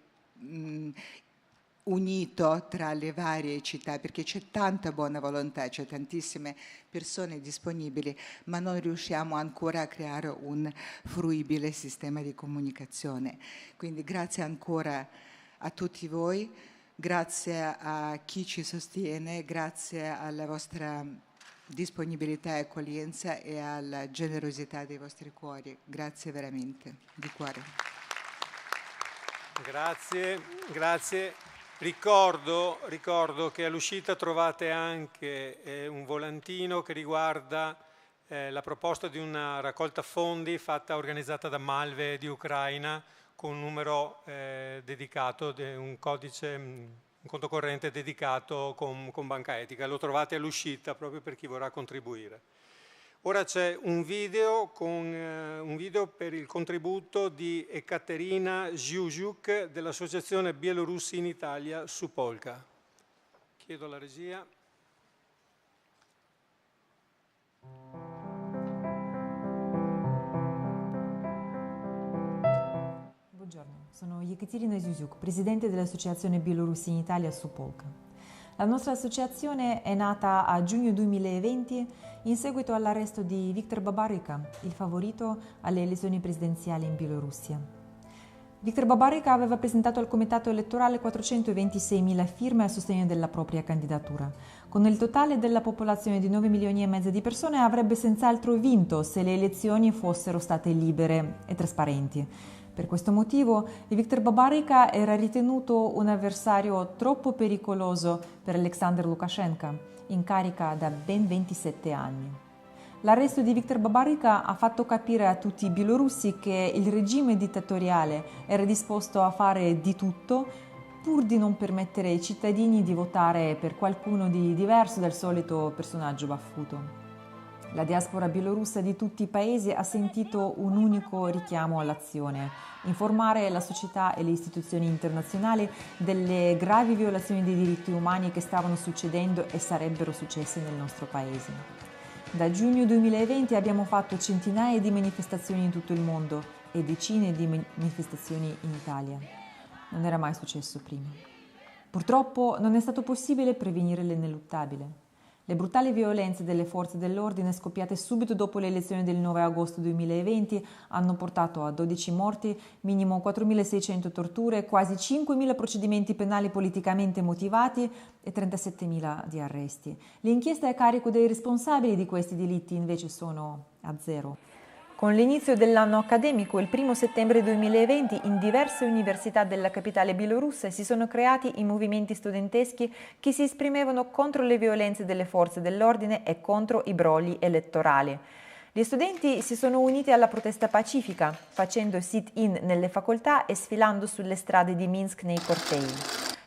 unito tra le varie città, perché c'è tanta buona volontà, c'è tantissime persone disponibili, ma non riusciamo ancora a creare un fruibile sistema di comunicazione. Quindi grazie ancora a tutti voi, grazie a chi ci sostiene, grazie alla vostra disponibilità e accoglienza e alla generosità dei vostri cuori. Grazie veramente, di cuore. Grazie. Ricordo che all'uscita trovate anche un volantino che riguarda la proposta di una raccolta fondi organizzata da Malve di Ucraina, con un numero dedicato, un codice, un conto corrente dedicato con Banca Etica. Lo trovate all'uscita proprio per chi vorrà contribuire. Ora c'è un video per il contributo di Ekaterina Zhuzhuk dell'Associazione Bielorussi in Italia, Supolka. Chiedo alla regia. Buongiorno, sono Ekaterina Zhuzhuk, presidente dell'Associazione Bielorussi in Italia, Supolka. La nostra associazione è nata a giugno 2020 in seguito all'arresto di Viktor Babaryka, il favorito alle elezioni presidenziali in Bielorussia. Viktor Babaryka aveva presentato al comitato elettorale 426.000 firme a sostegno della propria candidatura. Con il totale della popolazione di 9 milioni e mezzo di persone avrebbe senz'altro vinto se le elezioni fossero state libere e trasparenti. Per questo motivo, Viktor Babaryka era ritenuto un avversario troppo pericoloso per Alexander Lukashenko, in carica da ben 27 anni. L'arresto di Viktor Babaryka ha fatto capire a tutti i bielorussi che il regime dittatoriale era disposto a fare di tutto pur di non permettere ai cittadini di votare per qualcuno di diverso dal solito personaggio baffuto. La diaspora bielorussa di tutti i paesi ha sentito un unico richiamo all'azione: informare la società e le istituzioni internazionali delle gravi violazioni dei diritti umani che stavano succedendo e sarebbero successe nel nostro paese. Da giugno 2020 abbiamo fatto centinaia di manifestazioni in tutto il mondo e decine di manifestazioni in Italia. Non era mai successo prima. Purtroppo non è stato possibile prevenire l'ineluttabile. Le brutali violenze delle forze dell'ordine scoppiate subito dopo le elezioni del 9 agosto 2020 hanno portato a 12 morti, minimo 4.600 torture, quasi 5.000 procedimenti penali politicamente motivati e 37.000 di arresti. Le inchieste a carico dei responsabili di questi delitti invece sono a zero. Con l'inizio dell'anno accademico, il 1 settembre 2020, in diverse università della capitale bielorussa si sono creati i movimenti studenteschi che si esprimevano contro le violenze delle forze dell'ordine e contro i brogli elettorali. Gli studenti si sono uniti alla protesta pacifica, facendo sit-in nelle facoltà e sfilando sulle strade di Minsk nei cortei.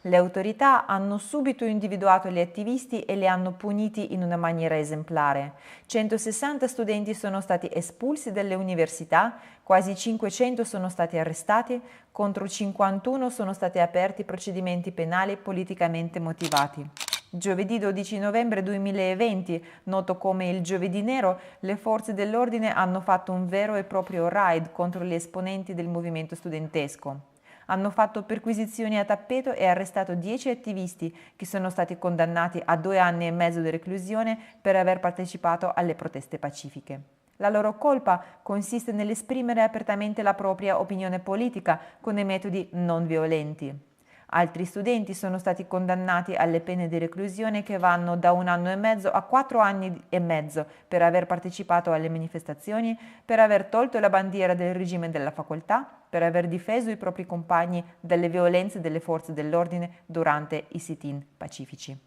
Le autorità hanno subito individuato gli attivisti e li hanno puniti in una maniera esemplare. 160 studenti sono stati espulsi dalle università, quasi 500 sono stati arrestati, contro 51 sono stati aperti procedimenti penali politicamente motivati. Giovedì 12 novembre 2020, noto come il Giovedì Nero, le forze dell'ordine hanno fatto un vero e proprio raid contro gli esponenti del movimento studentesco. Hanno fatto perquisizioni a tappeto e arrestato 10 attivisti che sono stati condannati a 2 anni e mezzo di reclusione per aver partecipato alle proteste pacifiche. La loro colpa consiste nell'esprimere apertamente la propria opinione politica con dei metodi non violenti. Altri studenti sono stati condannati alle pene di reclusione che vanno da 1 anno e mezzo a 4 anni e mezzo per aver partecipato alle manifestazioni, per aver tolto la bandiera del regime della facoltà, per aver difeso i propri compagni dalle violenze delle forze dell'ordine durante i sit-in pacifici.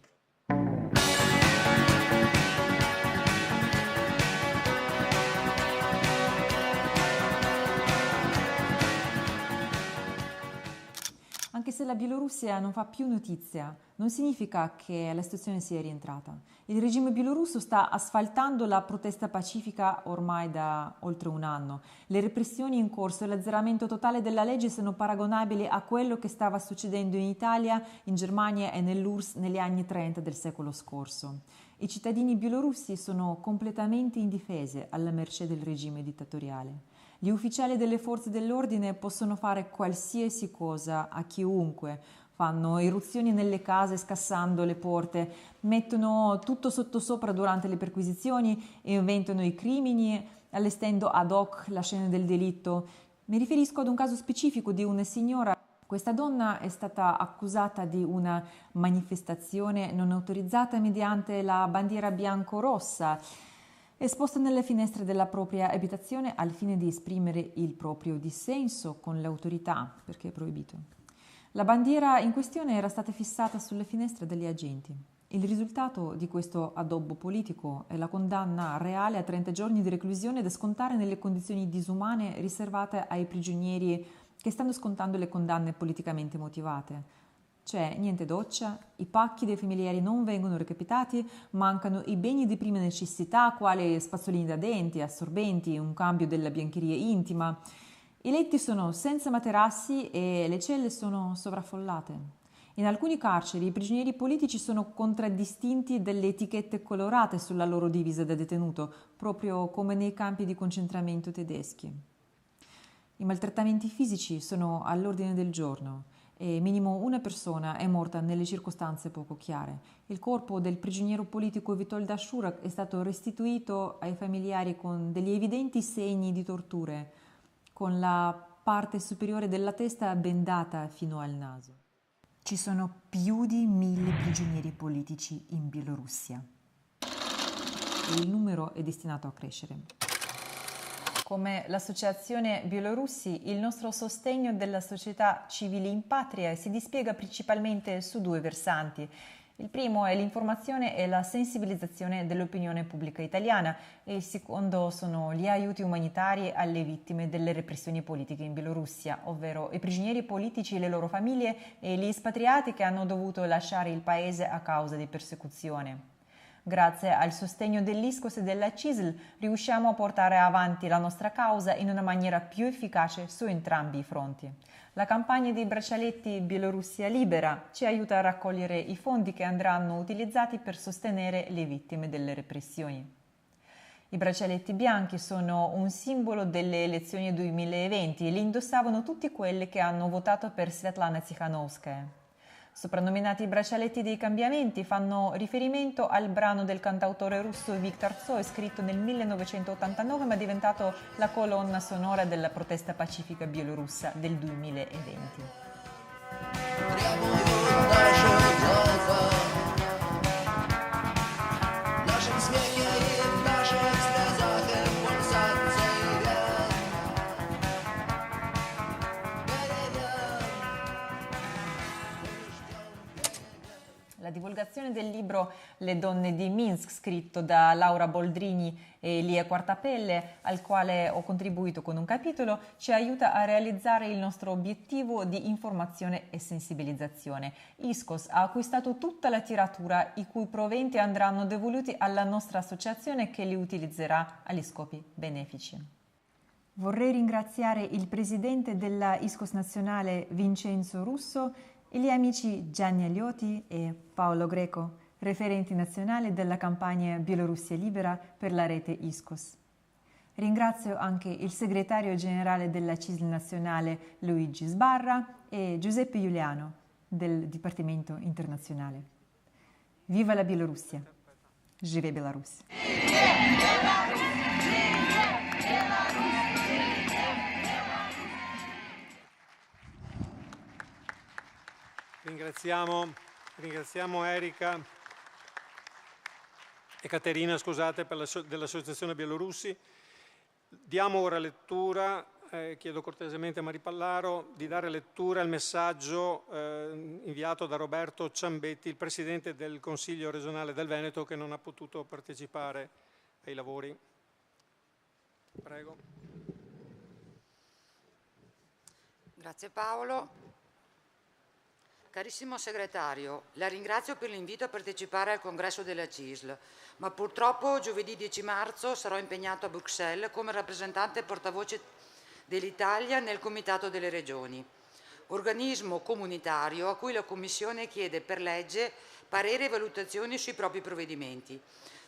Anche se la Bielorussia non fa più notizia, non significa che la situazione sia rientrata. Il regime bielorusso sta asfaltando la protesta pacifica ormai da oltre 1 anno. Le repressioni in corso e l'azzeramento totale della legge sono paragonabili a quello che stava succedendo in Italia, in Germania e nell'URSS negli anni 30 del secolo scorso. I cittadini bielorussi sono completamente indifesi alla mercé del regime dittatoriale. Gli ufficiali delle forze dell'ordine possono fare qualsiasi cosa a chiunque, fanno irruzioni nelle case scassando le porte, mettono tutto sottosopra durante le perquisizioni, inventano i crimini, allestendo ad hoc la scena del delitto. Mi riferisco ad un caso specifico di una signora. Questa donna è stata accusata di una manifestazione non autorizzata mediante la bandiera bianco-rossa, esposta nelle finestre della propria abitazione al fine di esprimere il proprio dissenso con le autorità, perché è proibito. La bandiera in questione era stata fissata sulle finestre degli agenti. Il risultato di questo addobbo politico è la condanna reale a 30 giorni di reclusione da scontare nelle condizioni disumane riservate ai prigionieri che stanno scontando le condanne politicamente motivate. C'è niente doccia, i pacchi dei familiari non vengono recapitati, mancano i beni di prima necessità quali spazzolini da denti, assorbenti, un cambio della biancheria intima. I letti sono senza materassi e le celle sono sovraffollate. In alcuni carceri i prigionieri politici sono contraddistinti dalle etichette colorate sulla loro divisa da detenuto, proprio come nei campi di concentramento tedeschi. I maltrattamenti fisici sono all'ordine del giorno. e minimo una persona è morta nelle circostanze poco chiare. Il corpo del prigioniero politico Witold Ashurak è stato restituito ai familiari con degli evidenti segni di torture, con la parte superiore della testa bendata fino al naso. Ci sono più di 1000 prigionieri politici in Bielorussia e il numero è destinato a crescere. Come l'Associazione Bielorussi, il nostro sostegno della società civile in patria si dispiega principalmente su 2 versanti. Il primo è l'informazione e la sensibilizzazione dell'opinione pubblica italiana e il secondo sono gli aiuti umanitari alle vittime delle repressioni politiche in Bielorussia, ovvero i prigionieri politici, le loro famiglie e gli espatriati che hanno dovuto lasciare il paese a causa di persecuzione. Grazie al sostegno dell'ISCOS e della CISL riusciamo a portare avanti la nostra causa in una maniera più efficace su entrambi i fronti. La campagna dei braccialetti Bielorussia Libera ci aiuta a raccogliere i fondi che andranno utilizzati per sostenere le vittime delle repressioni. I braccialetti bianchi sono un simbolo delle elezioni 2020 e li indossavano tutti quelli che hanno votato per Svetlana Tikhanovskaya. Soprannominati i braccialetti dei cambiamenti fanno riferimento al brano del cantautore russo Viktor Tsoi scritto nel 1989 ma diventato la colonna sonora della protesta pacifica bielorussa del 2020. La divulgazione del libro Le donne di Minsk, scritto da Laura Boldrini e Lia Quartapelle, al quale ho contribuito con un capitolo, ci aiuta a realizzare il nostro obiettivo di informazione e sensibilizzazione. ISCOS ha acquistato tutta la tiratura, i cui proventi andranno devoluti alla nostra associazione che li utilizzerà agli scopi benefici. Vorrei ringraziare il presidente della ISCOS nazionale Vincenzo Russo e gli amici Gianni Aliotti e Paolo Greco, referenti nazionali della campagna Bielorussia Libera per la rete ISCOS. Ringrazio anche il segretario generale della CISL nazionale Luigi Sbarra e Giuseppe Giuliano del Dipartimento internazionale. Viva la Bielorussia! Живе Беларусь! Ringraziamo Erika e Caterina, scusate, dell'Associazione Bielorussi. Diamo ora lettura, chiedo cortesemente a Maripallaro di dare lettura al messaggio inviato da Roberto Ciambetti, il Presidente del Consiglio regionale del Veneto, che non ha potuto partecipare ai lavori. Prego. Grazie Paolo. Carissimo segretario, la ringrazio per l'invito a partecipare al congresso della CISL, ma purtroppo giovedì 10 marzo sarò impegnato a Bruxelles come rappresentante portavoce dell'Italia nel Comitato delle Regioni, organismo comunitario a cui la Commissione chiede per legge pareri e valutazioni sui propri provvedimenti.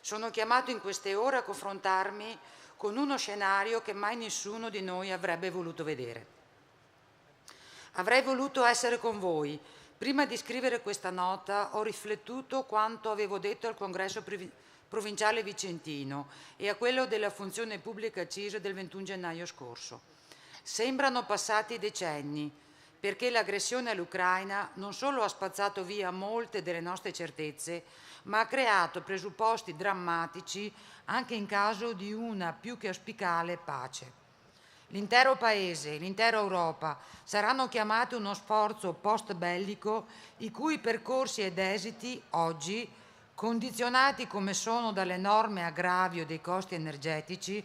Sono chiamato in queste ore a confrontarmi con uno scenario che mai nessuno di noi avrebbe voluto vedere. Avrei voluto essere con voi. Prima di scrivere questa nota ho riflettuto quanto avevo detto al congresso provinciale vicentino e a quello della funzione pubblica CISL del 21 gennaio scorso. Sembrano passati decenni, perché l'aggressione all'Ucraina non solo ha spazzato via molte delle nostre certezze, ma ha creato presupposti drammatici anche in caso di una più che auspicale pace. L'intero Paese, l'intera Europa saranno chiamati a uno sforzo post-bellico i cui percorsi ed esiti oggi, condizionati come sono dall'enorme aggravio dei costi energetici,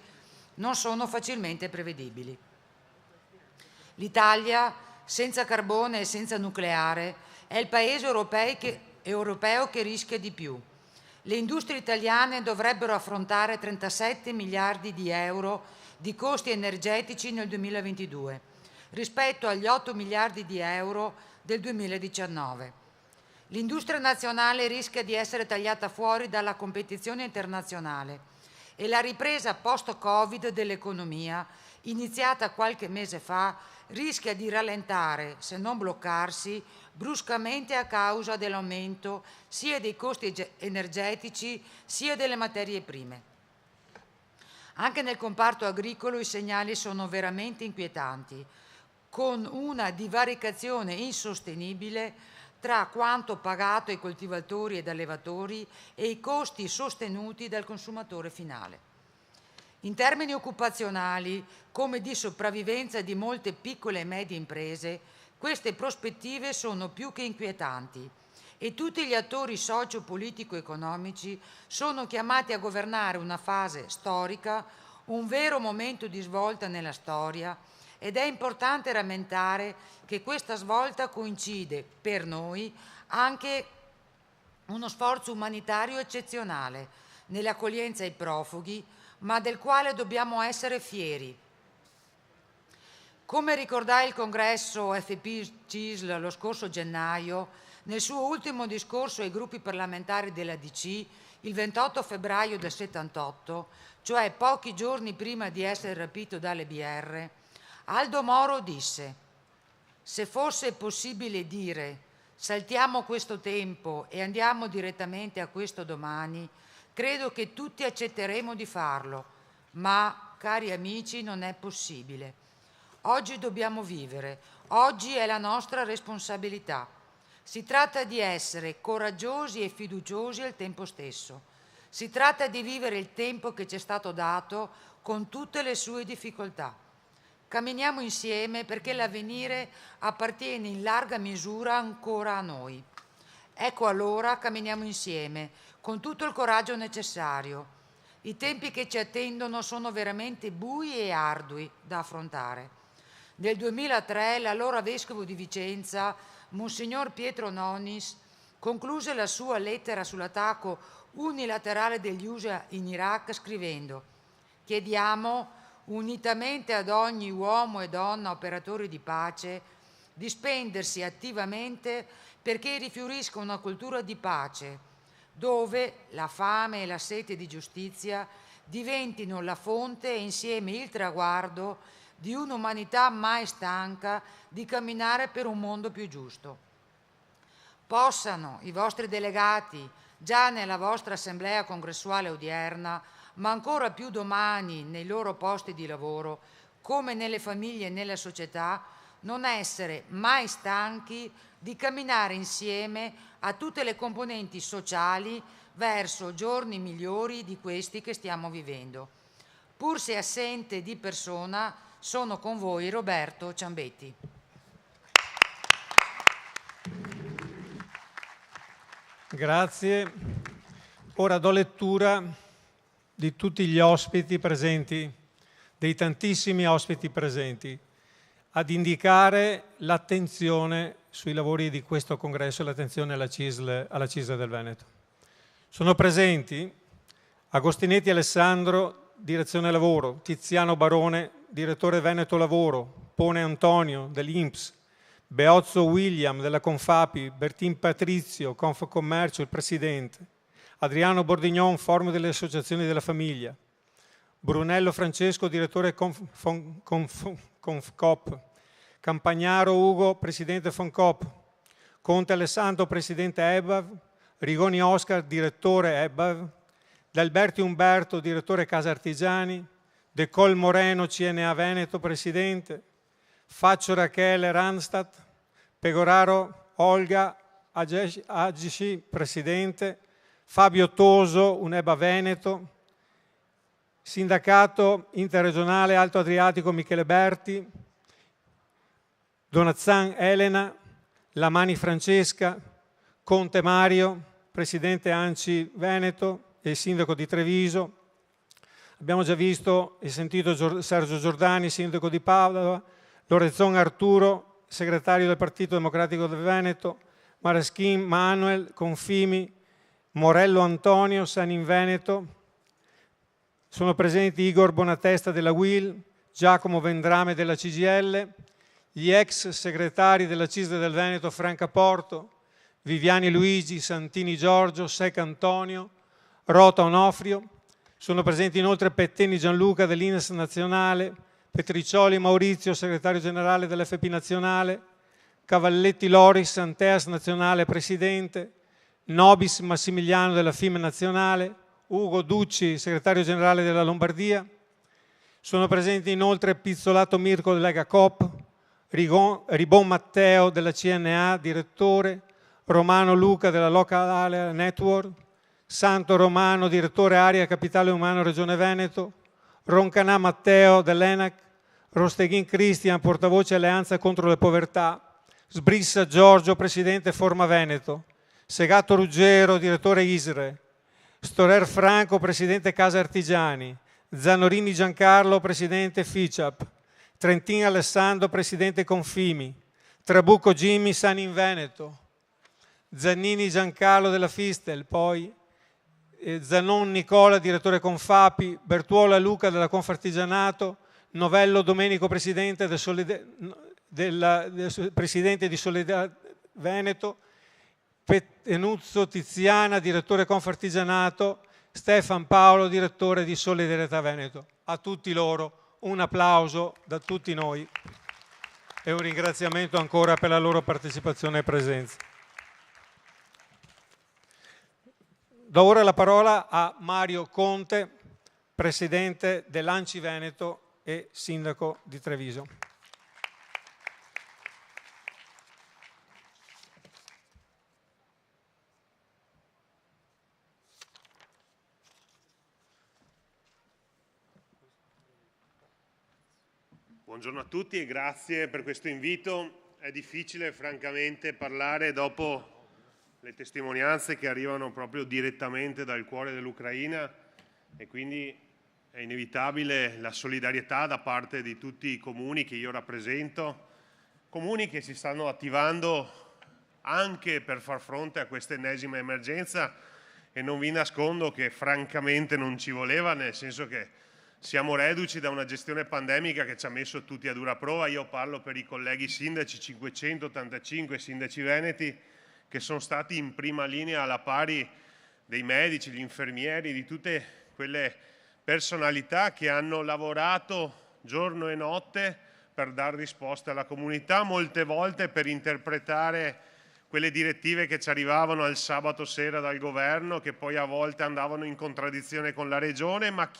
non sono facilmente prevedibili. L'Italia, senza carbone e senza nucleare, è il Paese europeo che rischia di più. Le industrie italiane dovrebbero affrontare 37 miliardi di euro di costi energetici nel 2022, rispetto agli 8 miliardi di euro del 2019. L'industria nazionale rischia di essere tagliata fuori dalla competizione internazionale e la ripresa post-Covid dell'economia, iniziata qualche mese fa, rischia di rallentare, se non bloccarsi, bruscamente a causa dell'aumento sia dei costi energetici sia delle materie prime. Anche nel comparto agricolo i segnali sono veramente inquietanti, con una divaricazione insostenibile tra quanto pagato ai coltivatori ed allevatori e i costi sostenuti dal consumatore finale. In termini occupazionali, come di sopravvivenza di molte piccole e medie imprese, queste prospettive sono più che inquietanti e tutti gli attori socio-politico-economici sono chiamati a governare una fase storica, un vero momento di svolta nella storia, ed è importante rammentare che questa svolta coincide per noi anche uno sforzo umanitario eccezionale nell'accoglienza ai profughi, ma del quale dobbiamo essere fieri. Come ricordai il congresso FP-CISL lo scorso gennaio, nel suo ultimo discorso ai gruppi parlamentari della DC, il 28 febbraio del 78, cioè pochi giorni prima di essere rapito dalle BR, Aldo Moro disse: «Se fosse possibile dire saltiamo questo tempo e andiamo direttamente a questo domani, credo che tutti accetteremo di farlo, ma, cari amici, non è possibile. Oggi dobbiamo vivere, oggi è la nostra responsabilità. Si tratta di essere coraggiosi e fiduciosi al tempo stesso. Si tratta di vivere il tempo che ci è stato dato con tutte le sue difficoltà. Camminiamo insieme perché l'avvenire appartiene in larga misura ancora a noi. Ecco allora, camminiamo insieme, con tutto il coraggio necessario. I tempi che ci attendono sono veramente bui e ardui da affrontare. Nel 2003 l'allora vescovo di Vicenza, Monsignor Pietro Nonis, concluse la sua lettera sull'attacco unilaterale degli USA in Iraq scrivendo: «Chiediamo, unitamente ad ogni uomo e donna operatori di pace, di spendersi attivamente perché rifiorisca una cultura di pace, dove la fame e la sete di giustizia diventino la fonte e insieme il traguardo di un'umanità mai stanca di camminare per un mondo più giusto. Possano i vostri delegati, già nella vostra assemblea congressuale odierna, ma ancora più domani nei loro posti di lavoro, come nelle famiglie e nella società, non essere mai stanchi di camminare insieme a tutte le componenti sociali verso giorni migliori di questi che stiamo vivendo. Pur se assente di persona, sono con voi Roberto Ciambetti». Grazie. Ora do lettura di tutti gli ospiti presenti, dei tantissimi ospiti presenti, ad indicare l'attenzione sui lavori di questo congresso e l'attenzione alla CISL del Veneto. Sono presenti Agostinetti Alessandro, direzione lavoro, Tiziano Barone, direttore Veneto Lavoro, Pone Antonio dell'INPS, Beozzo William della Confapi, Bertin Patrizio, Confcommercio, il presidente, Adriano Bordignon, forum delle associazioni della famiglia, Brunello Francesco, direttore Confcop, Campagnaro Ugo, presidente Foncop, Conte Alessandro, presidente EBAV, Rigoni Oscar, direttore EBAV, D'Alberti Umberto, direttore Casa Artigiani, De Col Moreno, CNA Veneto, presidente, Faccio Rachele Randstad, Pegoraro Olga Agici, presidente, Fabio Toso, Uneba Veneto, Sindacato Interregionale Alto Adriatico Michele Berti, Donazzan Elena, Lamani Francesca, Conte Mario, presidente ANCI Veneto e sindaco di Treviso. Abbiamo già visto e sentito Sergio Giordani, sindaco di Padova, Lorenzon Arturo, segretario del Partito Democratico del Veneto, Maraschin Manuel, Confimi, Morello Antonio, Sanin Veneto. Sono presenti Igor Bonatesta della UIL, Giacomo Vendrame della CGIL, gli ex segretari della CISL del Veneto Franca Porto, Viviani Luigi, Santini Giorgio, Sec Antonio, Rota Onofrio, Sono presenti inoltre Petteni Gianluca dell'INES nazionale, Petriccioli Maurizio, segretario generale dell'FP nazionale, Cavalletti Loris, Anteas nazionale presidente, Nobis Massimiliano della FIM nazionale, Ugo Ducci, segretario generale della Lombardia. Sono presenti inoltre Pizzolato Mirko della Lega Coop, Ribon Matteo della CNA, direttore, Romano Luca della Local Area Network, Santo Romano, direttore Area Capitale Umano Regione Veneto, Roncanà Matteo dell'ENAC, Rosteghin Cristian, portavoce Alleanza contro le povertà, Sbrissa Giorgio, presidente Forma Veneto, Segato Ruggero, direttore ISRE, Storer Franco, presidente Casa Artigiani, Zanorini Giancarlo, presidente FICAP, Trentin Alessandro, presidente Confimi, Trabucco Jimmy, Sani in Veneto, Zannini Giancarlo della Fistel, poi Zanon Nicola, direttore Confapi, Bertuola Luca della Confartigianato, Novello Domenico, presidente presidente di Solidarietà Veneto, Enuzzo Tiziana, direttore Confartigianato, Stefan Paolo, direttore di Solidarietà Veneto. A tutti loro un applauso da tutti noi e un ringraziamento ancora per la loro partecipazione e presenza. Do ora la parola a Mario Conte, presidente dell'ANCI Veneto e sindaco di Treviso. Buongiorno a tutti e grazie per questo invito. È difficile francamente parlare dopo le testimonianze che arrivano proprio direttamente dal cuore dell'Ucraina e quindi è inevitabile la solidarietà da parte di tutti i comuni che io rappresento, comuni che si stanno attivando anche per far fronte a questa ennesima emergenza e non vi nascondo che francamente non ci voleva, nel senso che siamo reduci da una gestione pandemica che ci ha messo tutti a dura prova. Io parlo per i colleghi sindaci, 585 sindaci veneti, che sono stati in prima linea alla pari dei medici, gli infermieri, di tutte quelle personalità che hanno lavorato giorno e notte per dare risposte alla comunità, molte volte per interpretare quelle direttive che ci arrivavano al sabato sera dal governo, che poi a volte andavano in contraddizione con la regione, ma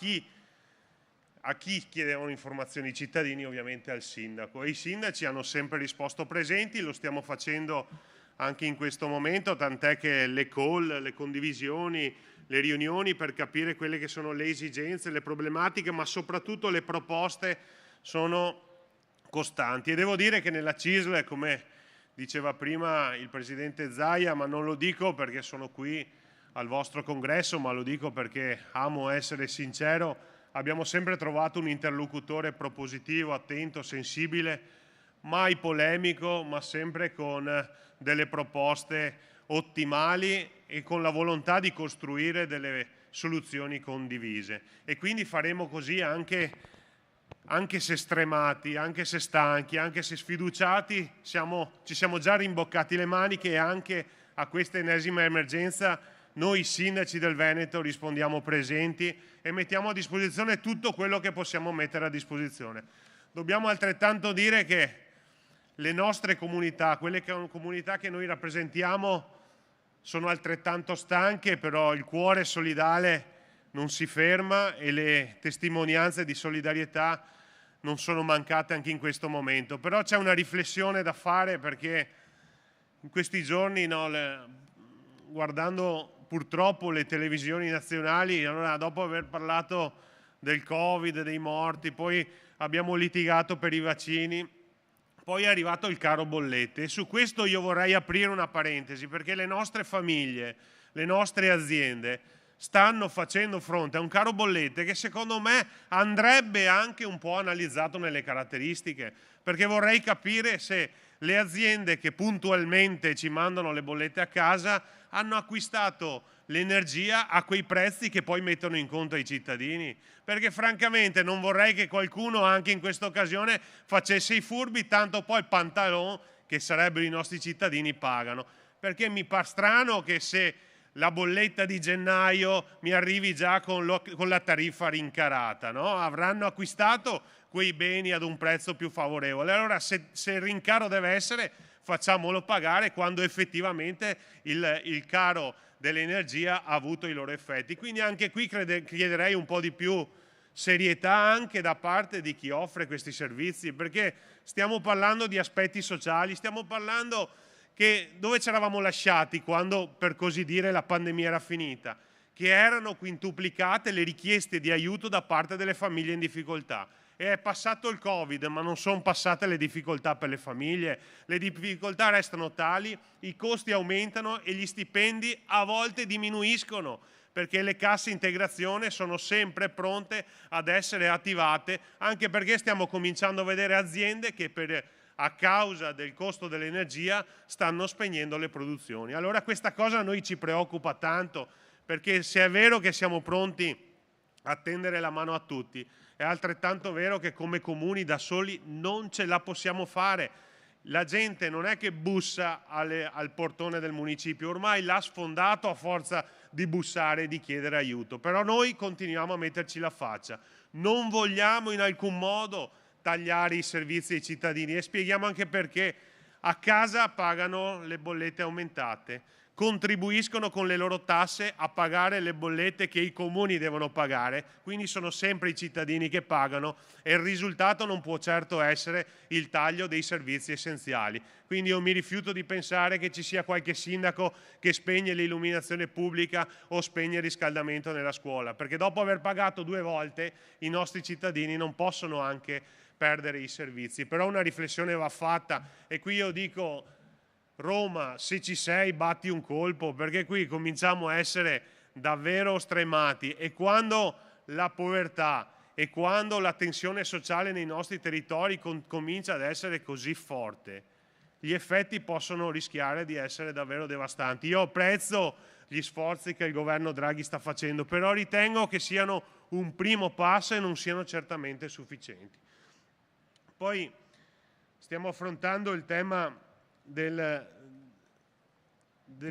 a chi chiedevano informazioni? I cittadini, ovviamente al sindaco. E i sindaci hanno sempre risposto presenti, lo stiamo facendo anche in questo momento, tant'è che le call, le condivisioni, le riunioni per capire quelle che sono le esigenze, le problematiche, ma soprattutto le proposte sono costanti. E devo dire che nella CISL, come diceva prima il presidente Zaia, ma non lo dico perché sono qui al vostro congresso, ma lo dico perché amo essere sincero, abbiamo sempre trovato un interlocutore propositivo, attento, sensibile, mai polemico, ma sempre con delle proposte ottimali e con la volontà di costruire delle soluzioni condivise. E quindi faremo così anche se stremati, anche se stanchi, anche se sfiduciati, ci siamo già rimboccati le maniche e anche a questa ennesima emergenza noi sindaci del Veneto rispondiamo presenti e mettiamo a disposizione tutto quello che possiamo mettere a disposizione. Dobbiamo altrettanto dire che le nostre comunità, quelle comunità che noi rappresentiamo, sono altrettanto stanche, però il cuore solidale non si ferma e le testimonianze di solidarietà non sono mancate anche in questo momento. Però c'è una riflessione da fare, perché in questi giorni, guardando purtroppo le televisioni nazionali, allora dopo aver parlato del Covid, dei morti, poi abbiamo litigato per i vaccini, poi è arrivato il caro bollette e su questo io vorrei aprire una parentesi, perché le nostre famiglie, le nostre aziende stanno facendo fronte a un caro bollette che secondo me andrebbe anche un po' analizzato nelle caratteristiche, perché vorrei capire se le aziende che puntualmente ci mandano le bollette a casa hanno acquistato l'energia a quei prezzi che poi mettono in conto ai cittadini, perché francamente non vorrei che qualcuno anche in questa occasione facesse i furbi, tanto poi pantalon che sarebbero i nostri cittadini pagano, perché mi pare strano che se la bolletta di gennaio mi arrivi già con la tariffa rincarata, no? Avranno acquistato quei beni ad un prezzo più favorevole. Allora se il rincaro deve essere, facciamolo pagare quando effettivamente il caro dell'energia ha avuto i loro effetti. Quindi anche qui chiederei un po' di più serietà anche da parte di chi offre questi servizi, perché stiamo parlando di aspetti sociali, stiamo parlando che dove ci eravamo lasciati quando, per così dire, la pandemia era finita, che erano quintuplicate le richieste di aiuto da parte delle famiglie in difficoltà. E è passato il Covid, ma non sono passate le difficoltà per le famiglie, le difficoltà restano tali, i costi aumentano e gli stipendi a volte diminuiscono, perché le casse integrazione sono sempre pronte ad essere attivate, anche perché stiamo cominciando a vedere aziende che a causa del costo dell'energia stanno spegnendo le produzioni. Allora questa cosa a noi ci preoccupa tanto, perché se è vero che siamo pronti a tendere la mano a tutti, è altrettanto vero che come comuni da soli non ce la possiamo fare. La gente non è che bussa al portone del municipio, ormai l'ha sfondato a forza di bussare e di chiedere aiuto, però noi continuiamo a metterci la faccia. Non vogliamo in alcun modo tagliare i servizi ai cittadini e spieghiamo anche perché. A casa pagano le bollette aumentate, contribuiscono con le loro tasse a pagare le bollette che i comuni devono pagare, quindi sono sempre i cittadini che pagano e il risultato non può certo essere il taglio dei servizi essenziali. Quindi io mi rifiuto di pensare che ci sia qualche sindaco che spegne l'illuminazione pubblica o spegne il riscaldamento nella scuola, perché dopo aver pagato 2 volte i nostri cittadini non possono anche perdere i servizi. Però una riflessione va fatta e qui io dico: Roma, se ci sei, batti un colpo, perché qui cominciamo a essere davvero stremati e quando la povertà e quando la tensione sociale nei nostri territori comincia ad essere così forte, gli effetti possono rischiare di essere davvero devastanti. Io apprezzo gli sforzi che il governo Draghi sta facendo, però ritengo che siano un primo passo e non siano certamente sufficienti. Poi stiamo affrontando il tema delle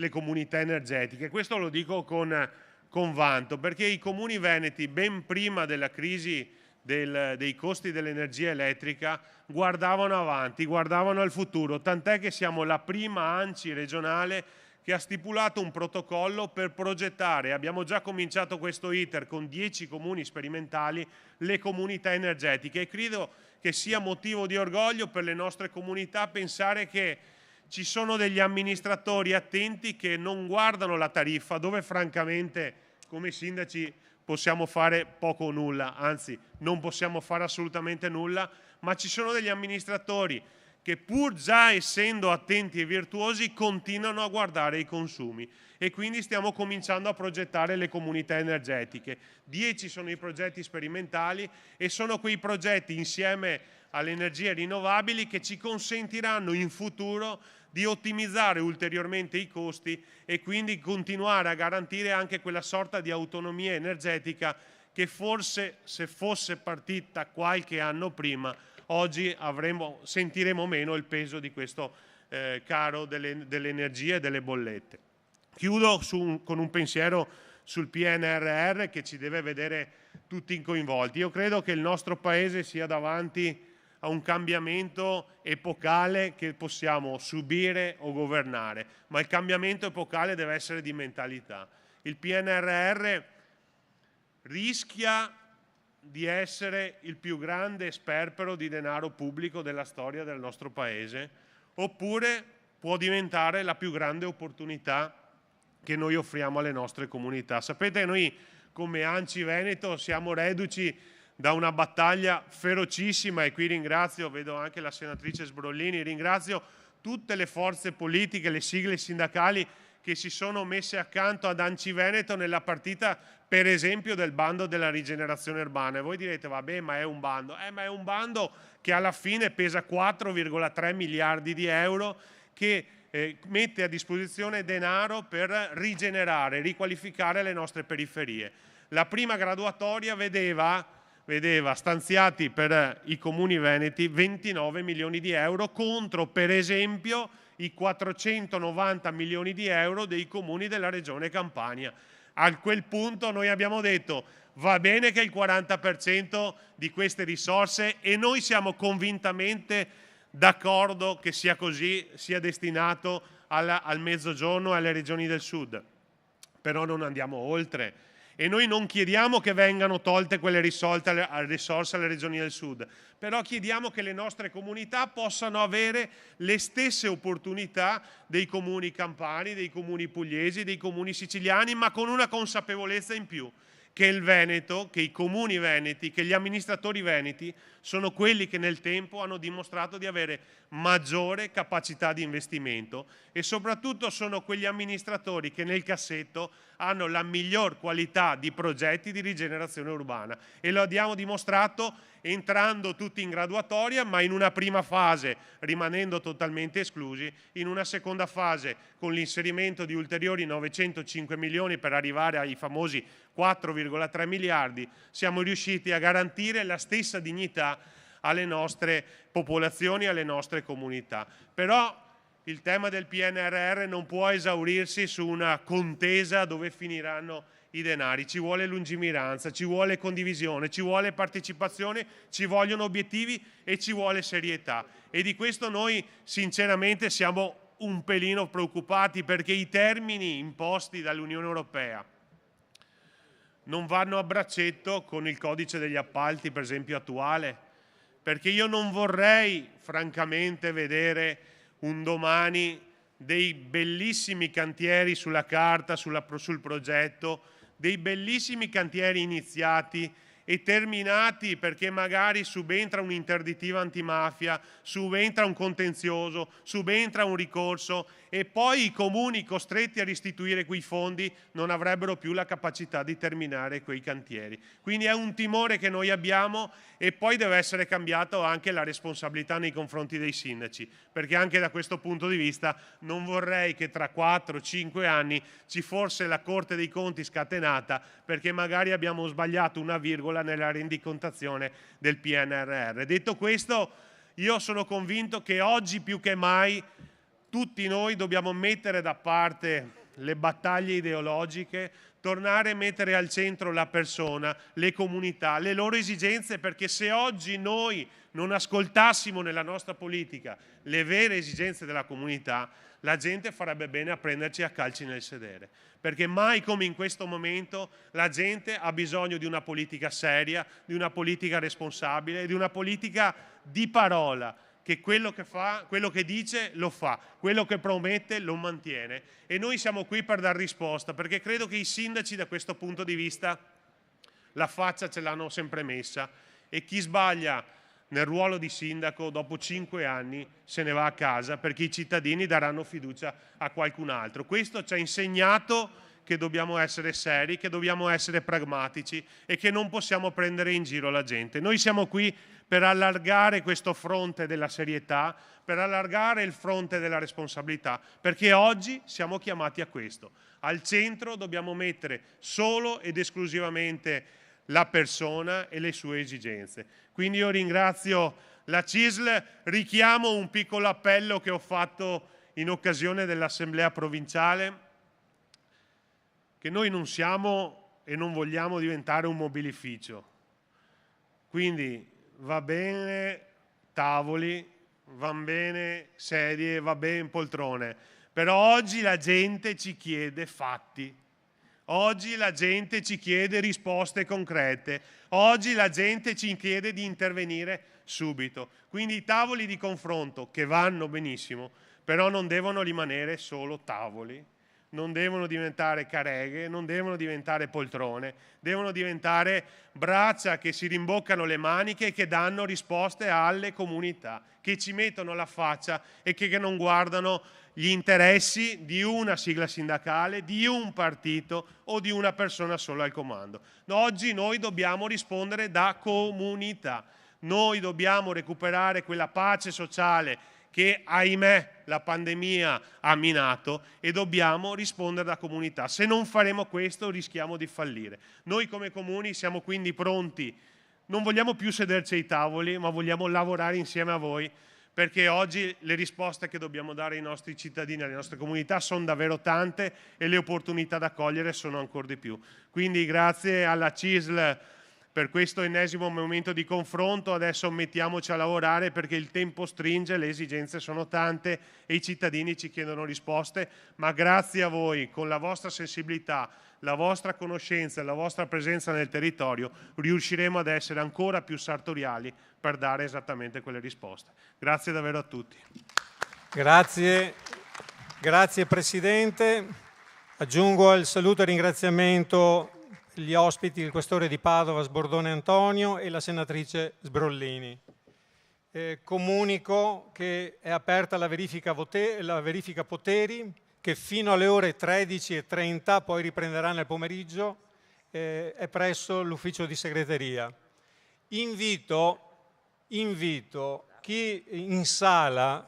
comunità energetiche. Questo lo dico con vanto, perché i comuni veneti, ben prima della crisi dei costi dell'energia elettrica, guardavano avanti, guardavano al futuro, tant'è che siamo la prima ANCI regionale che ha stipulato un protocollo per progettare, abbiamo già cominciato questo iter con 10 comuni sperimentali, le comunità energetiche, e credo che sia motivo di orgoglio per le nostre comunità pensare che ci sono degli amministratori attenti che non guardano la tariffa, dove francamente come sindaci possiamo fare poco o nulla, anzi non possiamo fare assolutamente nulla, ma ci sono degli amministratori che pur già essendo attenti e virtuosi continuano a guardare i consumi e quindi stiamo cominciando a progettare le comunità energetiche. 10 sono i progetti sperimentali e sono quei progetti insieme alle energie rinnovabili che ci consentiranno in futuro di ottimizzare ulteriormente i costi e quindi continuare a garantire anche quella sorta di autonomia energetica che forse, se fosse partita qualche anno prima, oggi sentiremo meno il peso di questo caro delle energie e delle bollette. Chiudo con un pensiero sul PNRR che ci deve vedere tutti coinvolti. Io credo che il nostro Paese sia davanti a un cambiamento epocale che possiamo subire o governare, ma il cambiamento epocale deve essere di mentalità. Il PNRR rischia di essere il più grande sperpero di denaro pubblico della storia del nostro Paese, oppure può diventare la più grande opportunità che noi offriamo alle nostre comunità. Sapete, noi come ANCI Veneto siamo reduci da una battaglia ferocissima e qui ringrazio, vedo anche la senatrice Sbrollini, ringrazio tutte le forze politiche, le sigle sindacali che si sono messe accanto ad ANCI Veneto nella partita, per esempio, del bando della rigenerazione urbana. E voi direte, vabbè, ma è un bando. Ma è un bando che alla fine pesa 4,3 miliardi di euro che mette a disposizione denaro per rigenerare, riqualificare le nostre periferie. La prima graduatoria vedeva stanziati per i comuni veneti 29 milioni di euro contro, per esempio, i 490 milioni di euro dei comuni della regione Campania. A quel punto noi abbiamo detto va bene che il 40% di queste risorse, e noi siamo convintamente d'accordo che sia così, sia destinato al Mezzogiorno e alle regioni del Sud, però non andiamo oltre. E noi non chiediamo che vengano tolte quelle risorse alle regioni del Sud, però chiediamo che le nostre comunità possano avere le stesse opportunità dei comuni campani, dei comuni pugliesi, dei comuni siciliani, ma con una consapevolezza in più, che il Veneto, che i comuni veneti, che gli amministratori veneti sono quelli che nel tempo hanno dimostrato di avere maggiore capacità di investimento e soprattutto sono quegli amministratori che nel cassetto hanno la miglior qualità di progetti di rigenerazione urbana, e lo abbiamo dimostrato entrando tutti in graduatoria, ma in una prima fase rimanendo totalmente esclusi, in una seconda fase con l'inserimento di ulteriori 905 milioni per arrivare ai famosi 4,3 miliardi, siamo riusciti a garantire la stessa dignità alle nostre popolazioni, alle nostre comunità. Però il tema del PNRR non può esaurirsi su una contesa dove finiranno i denari, ci vuole lungimiranza, ci vuole condivisione, ci vuole partecipazione, ci vogliono obiettivi e ci vuole serietà. E di questo noi sinceramente siamo un pelino preoccupati, perché i termini imposti dall'Unione Europea non vanno a braccetto con il codice degli appalti, per esempio, attuale, perché io non vorrei francamente vedere un domani dei bellissimi cantieri sulla carta, sul progetto, dei bellissimi cantieri iniziati e terminati perché magari subentra un'interdittiva antimafia, subentra un contenzioso, subentra un ricorso, e poi i comuni costretti a restituire quei fondi non avrebbero più la capacità di terminare quei cantieri. Quindi è un timore che noi abbiamo, e poi deve essere cambiata anche la responsabilità nei confronti dei sindaci, perché anche da questo punto di vista non vorrei che tra 4-5 anni ci fosse la Corte dei Conti scatenata perché magari abbiamo sbagliato una virgola nella rendicontazione del PNRR. Detto questo, io sono convinto che oggi più che mai tutti noi dobbiamo mettere da parte le battaglie ideologiche, tornare a mettere al centro la persona, le comunità, le loro esigenze, perché se oggi noi non ascoltassimo nella nostra politica le vere esigenze della comunità, la gente farebbe bene a prenderci a calci nel sedere, perché mai come in questo momento la gente ha bisogno di una politica seria, di una politica responsabile, di una politica di parola, che quello che fa, quello che dice lo fa, quello che promette lo mantiene, e noi siamo qui per dar risposta, perché credo che i sindaci da questo punto di vista la faccia ce l'hanno sempre messa, e chi sbaglia nel ruolo di sindaco dopo 5 anni se ne va a casa, perché i cittadini daranno fiducia a qualcun altro. Questo ci ha insegnato che dobbiamo essere seri, che dobbiamo essere pragmatici e che non possiamo prendere in giro la gente. Noi siamo qui per allargare questo fronte della serietà, per allargare il fronte della responsabilità, perché oggi siamo chiamati a questo. Al centro dobbiamo mettere solo ed esclusivamente la persona e le sue esigenze. Quindi io ringrazio la CISL, richiamo un piccolo appello che ho fatto in occasione dell'Assemblea provinciale, che noi non siamo e non vogliamo diventare un mobilificio. Quindi va bene tavoli, van bene sedie, va bene poltrone, però oggi la gente ci chiede fatti. Oggi la gente ci chiede risposte concrete, oggi la gente ci chiede di intervenire subito. Quindi i tavoli di confronto, che vanno benissimo, però non devono rimanere solo tavoli, non devono diventare careghe, non devono diventare poltrone, devono diventare braccia che si rimboccano le maniche e che danno risposte alle comunità, che ci mettono la faccia e che non guardano gli interessi di una sigla sindacale, di un partito o di una persona solo al comando. Oggi noi dobbiamo rispondere da comunità, noi dobbiamo recuperare quella pace sociale che, ahimè, la pandemia ha minato, e dobbiamo rispondere da comunità. Se non faremo questo rischiamo di fallire. Noi come comuni siamo quindi pronti, non vogliamo più sederci ai tavoli, ma vogliamo lavorare insieme a voi perché oggi le risposte che dobbiamo dare ai nostri cittadini, alle nostre comunità sono davvero tante e le opportunità da cogliere sono ancora di più. Quindi grazie alla CISL per questo ennesimo momento di confronto. Adesso mettiamoci a lavorare perché il tempo stringe, le esigenze sono tante e i cittadini ci chiedono risposte, ma grazie a voi, con la vostra sensibilità, la vostra conoscenza e la vostra presenza nel territorio, riusciremo ad essere ancora più sartoriali per dare esattamente quelle risposte. Grazie davvero a tutti. Grazie Presidente. Aggiungo al saluto e ringraziamento gli ospiti, il questore di Padova Sbordone Antonio e la senatrice Sbrollini. Comunico che è aperta la verifica poteri, che fino alle ore 13:30, poi riprenderà nel pomeriggio, è presso l'ufficio di segreteria. Invito chi in sala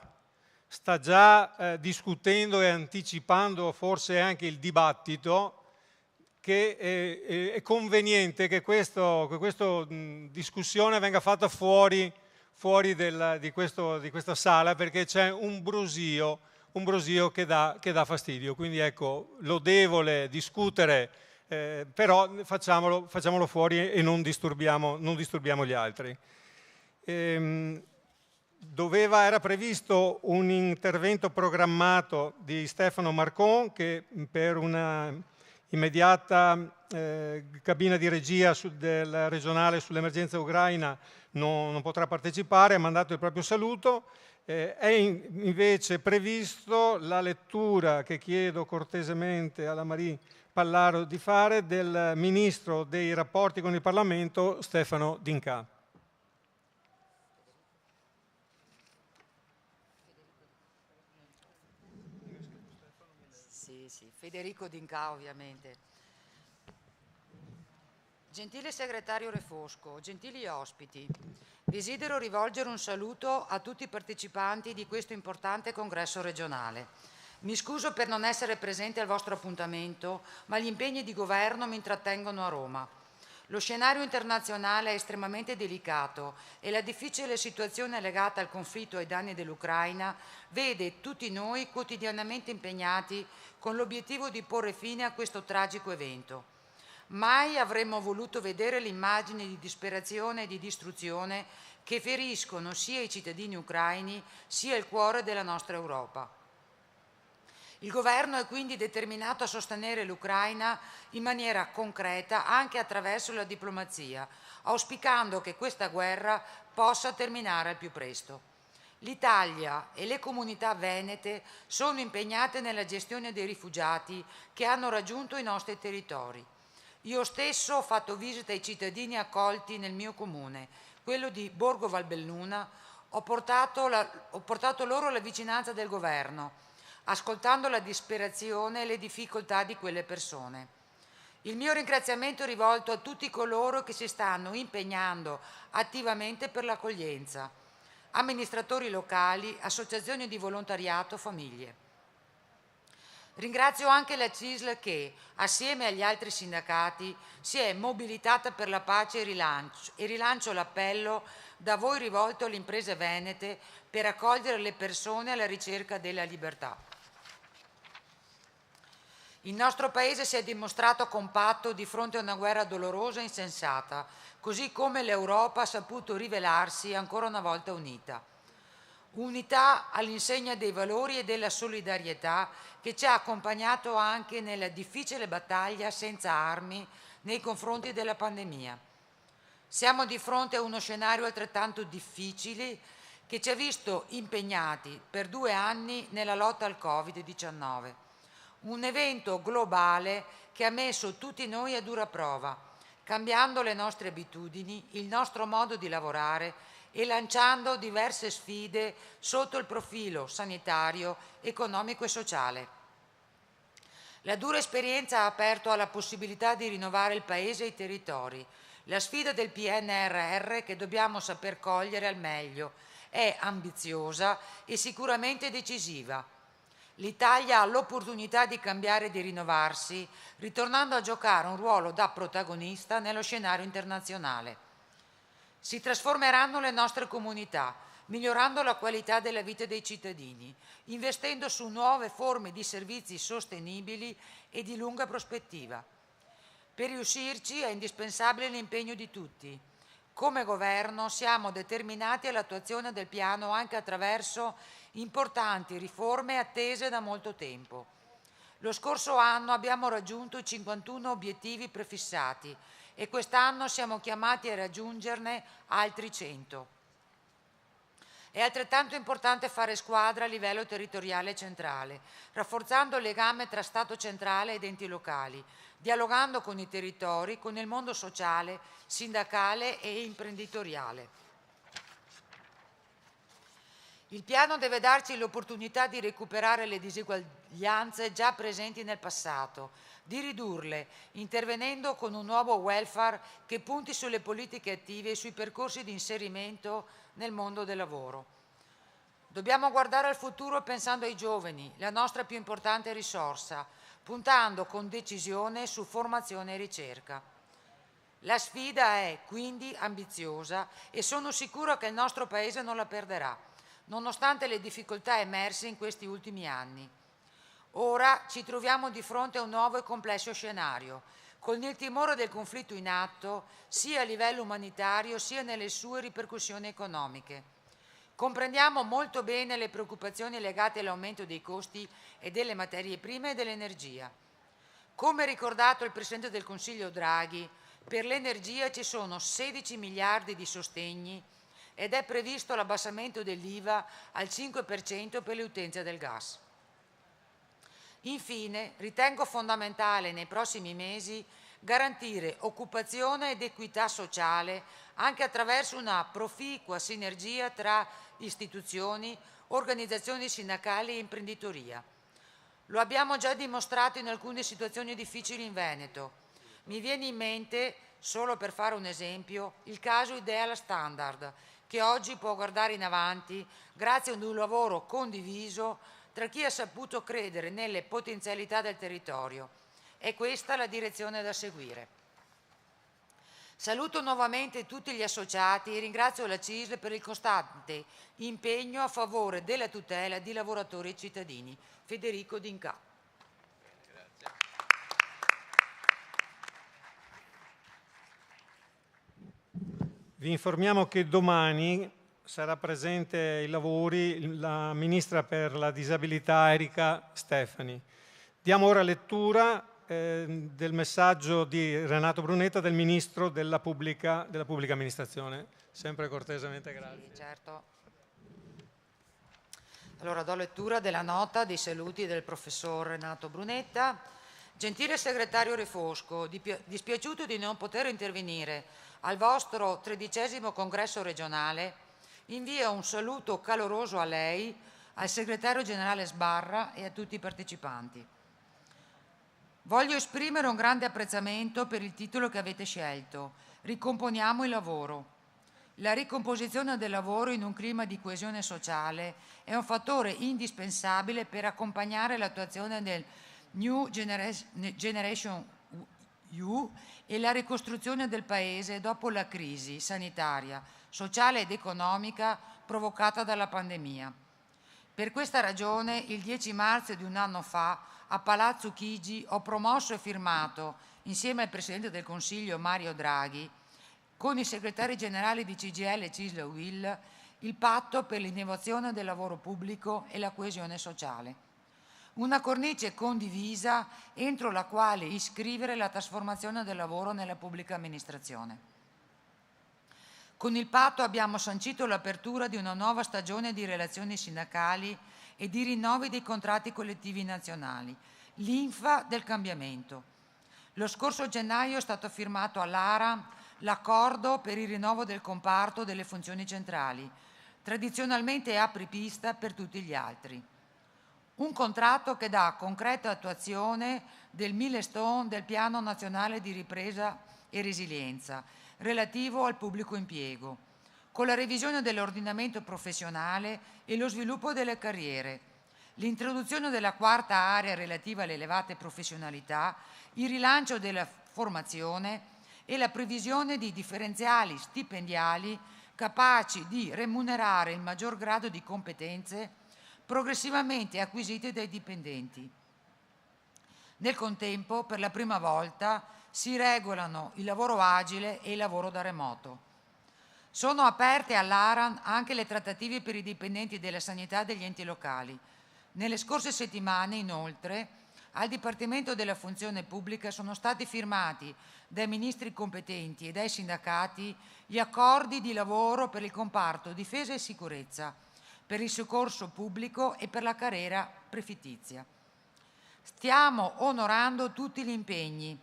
sta già discutendo e anticipando forse anche il dibattito, che è conveniente che questa discussione venga fatta fuori di questa sala, perché c'è un brusio che dà fastidio. Quindi ecco, lodevole discutere, però facciamolo fuori e non disturbiamo gli altri. Era previsto un intervento programmato di Stefano Marcon, che per una immediata cabina di regia del regionale sull'emergenza ucraina non potrà partecipare, ha mandato il proprio saluto. È invece previsto la lettura, che chiedo cortesemente alla Marie Pallaro di fare, del Ministro dei rapporti con il Parlamento Stefano D'Incà. Federico D'Incà, ovviamente. Gentile segretario Refosco, gentili ospiti, desidero rivolgere un saluto a tutti i partecipanti di questo importante congresso regionale. Mi scuso per non essere presente al vostro appuntamento, ma gli impegni di governo mi intrattengono a Roma. Lo scenario internazionale è estremamente delicato e la difficile situazione legata al conflitto ai danni dell'Ucraina vede tutti noi quotidianamente impegnati con l'obiettivo di porre fine a questo tragico evento. Mai avremmo voluto vedere le immagini di disperazione e di distruzione che feriscono sia i cittadini ucraini sia il cuore della nostra Europa. Il governo è quindi determinato a sostenere l'Ucraina in maniera concreta anche attraverso la diplomazia, auspicando che questa guerra possa terminare al più presto. L'Italia e le comunità venete sono impegnate nella gestione dei rifugiati che hanno raggiunto i nostri territori. Io stesso ho fatto visita ai cittadini accolti nel mio comune, quello di Borgo Valbelluna. Ho portato loro la vicinanza del governo, ascoltando la disperazione e le difficoltà di quelle persone. Il mio ringraziamento è rivolto a tutti coloro che si stanno impegnando attivamente per l'accoglienza, amministratori locali, associazioni di volontariato, famiglie. Ringrazio anche la CISL che, assieme agli altri sindacati, si è mobilitata per la pace e rilancio l'appello da voi rivolto alle imprese venete per accogliere le persone alla ricerca della libertà. Il nostro Paese si è dimostrato compatto di fronte a una guerra dolorosa e insensata, così come l'Europa ha saputo rivelarsi ancora una volta unita. Unità all'insegna dei valori e della solidarietà che ci ha accompagnato anche nella difficile battaglia senza armi nei confronti della pandemia. Siamo di fronte a uno scenario altrettanto difficile che ci ha visto impegnati per 2 anni nella lotta al Covid-19. Un evento globale che ha messo tutti noi a dura prova, cambiando le nostre abitudini, il nostro modo di lavorare e lanciando diverse sfide sotto il profilo sanitario, economico e sociale. La dura esperienza ha aperto alla possibilità di rinnovare il Paese e i territori. La sfida del PNRR, che dobbiamo saper cogliere al meglio, è ambiziosa e sicuramente decisiva. L'Italia ha l'opportunità di cambiare e di rinnovarsi, ritornando a giocare un ruolo da protagonista nello scenario internazionale. Si trasformeranno le nostre comunità, migliorando la qualità della vita dei cittadini, investendo su nuove forme di servizi sostenibili e di lunga prospettiva. Per riuscirci è indispensabile l'impegno di tutti. Come Governo siamo determinati all'attuazione del piano anche attraverso importanti riforme attese da molto tempo. Lo scorso anno abbiamo raggiunto i 51 obiettivi prefissati e quest'anno siamo chiamati a raggiungerne altri 100. È altrettanto importante fare squadra a livello territoriale e centrale, rafforzando il legame tra Stato centrale ed enti locali, dialogando con i territori, con il mondo sociale, sindacale e imprenditoriale. Il piano deve darci l'opportunità di recuperare le diseguaglianze già presenti nel passato, di ridurle, intervenendo con un nuovo welfare che punti sulle politiche attive e sui percorsi di inserimento nel mondo del lavoro. Dobbiamo guardare al futuro pensando ai giovani, la nostra più importante risorsa, puntando con decisione su formazione e ricerca. La sfida è quindi ambiziosa e sono sicura che il nostro Paese non la perderà, nonostante le difficoltà emerse in questi ultimi anni. Ora ci troviamo di fronte a un nuovo e complesso scenario, con il timore del conflitto in atto sia a livello umanitario sia nelle sue ripercussioni economiche. Comprendiamo molto bene le preoccupazioni legate all'aumento dei costi e delle materie prime e dell'energia. Come ricordato il Presidente del Consiglio Draghi, per l'energia ci sono 16 miliardi di sostegni ed è previsto l'abbassamento dell'IVA al 5% per le utenze del gas. Infine, ritengo fondamentale nei prossimi mesi garantire occupazione ed equità sociale anche attraverso una proficua sinergia tra istituzioni, organizzazioni sindacali e imprenditoria. Lo abbiamo già dimostrato in alcune situazioni difficili in Veneto. Mi viene in mente, solo per fare un esempio, il caso Ideal Standard, che oggi può guardare in avanti grazie ad un lavoro condiviso tra chi ha saputo credere nelle potenzialità del territorio. È questa la direzione da seguire. Saluto nuovamente tutti gli associati e ringrazio la CISL per il costante impegno a favore della tutela di lavoratori e cittadini. Federico D'Inca. Vi informiamo che domani sarà presente ai lavori la Ministra per la Disabilità Erika Stefani. Diamo ora lettura del messaggio di Renato Brunetta, del Ministro della Pubblica Amministrazione. Sempre cortesemente, grazie. Sì, certo. Allora do lettura della nota dei saluti del professor Renato Brunetta. Gentile segretario Refosco, dispiaciuto di non poter intervenire al vostro 13° congresso regionale, invio un saluto caloroso a lei, al segretario generale Sbarra e a tutti i partecipanti. Voglio esprimere un grande apprezzamento per il titolo che avete scelto, Ricomponiamo il lavoro. La ricomposizione del lavoro in un clima di coesione sociale è un fattore indispensabile per accompagnare l'attuazione del New Generation EU e la ricostruzione del Paese dopo la crisi sanitaria, sociale ed economica provocata dalla pandemia. Per questa ragione, il 10 marzo di un anno fa, a Palazzo Chigi, ho promosso e firmato, insieme al Presidente del Consiglio Mario Draghi, con i segretari generali di CGIL, CISL e UIL, il patto per l'innovazione del lavoro pubblico e la coesione sociale. Una cornice condivisa entro la quale iscrivere la trasformazione del lavoro nella pubblica amministrazione. Con il patto abbiamo sancito l'apertura di una nuova stagione di relazioni sindacali e di rinnovi dei contratti collettivi nazionali, linfa del cambiamento. Lo scorso gennaio è stato firmato all'ARA l'accordo per il rinnovo del comparto delle funzioni centrali, tradizionalmente apripista per tutti gli altri. Un contratto che dà concreta attuazione del milestone del Piano Nazionale di Ripresa e Resilienza relativo al pubblico impiego, con la revisione dell'ordinamento professionale e lo sviluppo delle carriere, l'introduzione della 4ª area relativa alle elevate professionalità, il rilancio della formazione e la previsione di differenziali stipendiali capaci di remunerare il maggior grado di competenze progressivamente acquisite dai dipendenti. Nel contempo, per la prima volta, si regolano il lavoro agile e il lavoro da remoto. Sono aperte all'ARAN anche le trattative per i dipendenti della sanità degli enti locali. Nelle scorse settimane, inoltre, al Dipartimento della Funzione Pubblica sono stati firmati dai ministri competenti e dai sindacati gli accordi di lavoro per il comparto difesa e sicurezza, per il soccorso pubblico e per la carriera prefittizia. Stiamo onorando tutti gli impegni,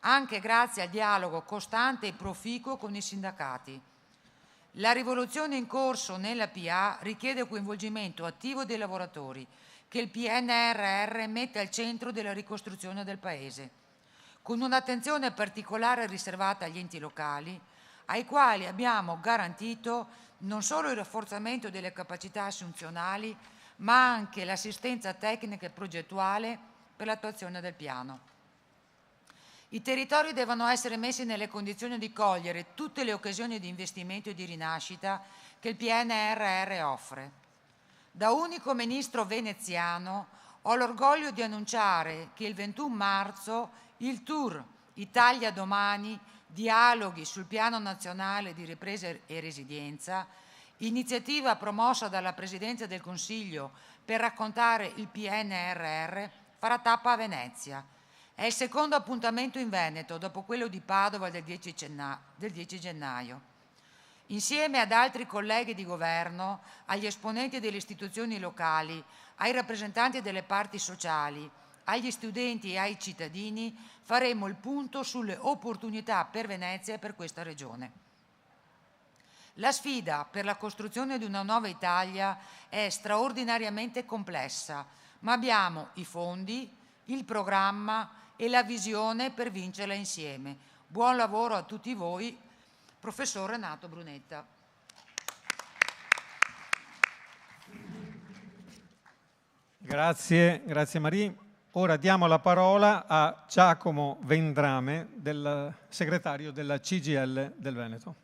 anche grazie al dialogo costante e proficuo con i sindacati. La rivoluzione in corso nella PA richiede il coinvolgimento attivo dei lavoratori, che il PNRR mette al centro della ricostruzione del Paese, con un'attenzione particolare riservata agli enti locali, ai quali abbiamo garantito non solo il rafforzamento delle capacità assunzionali, ma anche l'assistenza tecnica e progettuale per l'attuazione del piano. I territori devono essere messi nelle condizioni di cogliere tutte le occasioni di investimento e di rinascita che il PNRR offre. Da unico ministro veneziano ho l'orgoglio di annunciare che il 21 marzo il tour Italia Domani, dialoghi sul Piano Nazionale di Ripresa e Resilienza, iniziativa promossa dalla Presidenza del Consiglio per raccontare il PNRR, farà tappa a Venezia. È il secondo appuntamento in Veneto, dopo quello di Padova del 10 gennaio. Insieme ad altri colleghi di governo, agli esponenti delle istituzioni locali, ai rappresentanti delle parti sociali, agli studenti e ai cittadini, faremo il punto sulle opportunità per Venezia e per questa regione. La sfida per la costruzione di una nuova Italia è straordinariamente complessa, ma abbiamo i fondi, il programma e la visione per vincerla insieme. Buon lavoro a tutti voi, professor Renato Brunetta. Grazie Marie. Ora diamo la parola a Giacomo Vendrame, del segretario della CGIL del Veneto.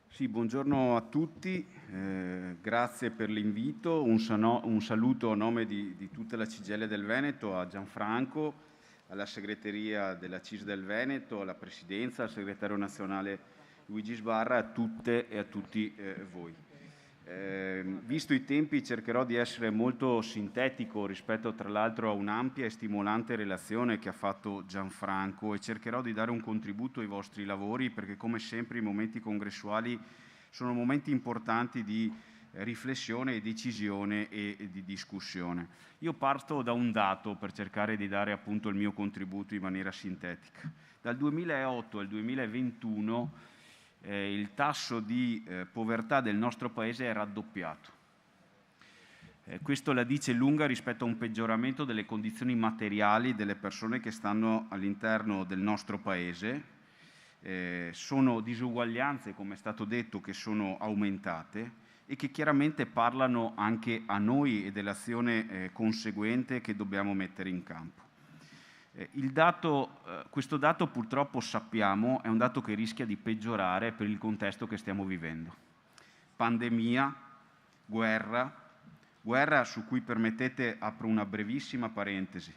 Sì, buongiorno a tutti, grazie per l'invito, un saluto a nome di tutta la CGIL del Veneto, a Gianfranco, alla segreteria della CIS del Veneto, alla presidenza, al segretario nazionale Luigi Sbarra, a tutte e a tutti voi. Visto i tempi cercherò di essere molto sintetico rispetto tra l'altro a un'ampia e stimolante relazione che ha fatto Gianfranco, e cercherò di dare un contributo ai vostri lavori, perché come sempre i momenti congressuali sono momenti importanti di riflessione e decisione e di discussione. Io parto da un dato per cercare di dare appunto il mio contributo in maniera sintetica. Dal 2008 al 2021 il tasso di povertà del nostro Paese è raddoppiato. Questo la dice lunga rispetto a un peggioramento delle condizioni materiali delle persone che stanno all'interno del nostro Paese. Sono disuguaglianze, come è stato detto, che sono aumentate e che chiaramente parlano anche a noi e dell'azione conseguente che dobbiamo mettere in campo. Questo dato purtroppo sappiamo è un dato che rischia di peggiorare per il contesto che stiamo vivendo. Pandemia, guerra su cui, permettete, apro una brevissima parentesi.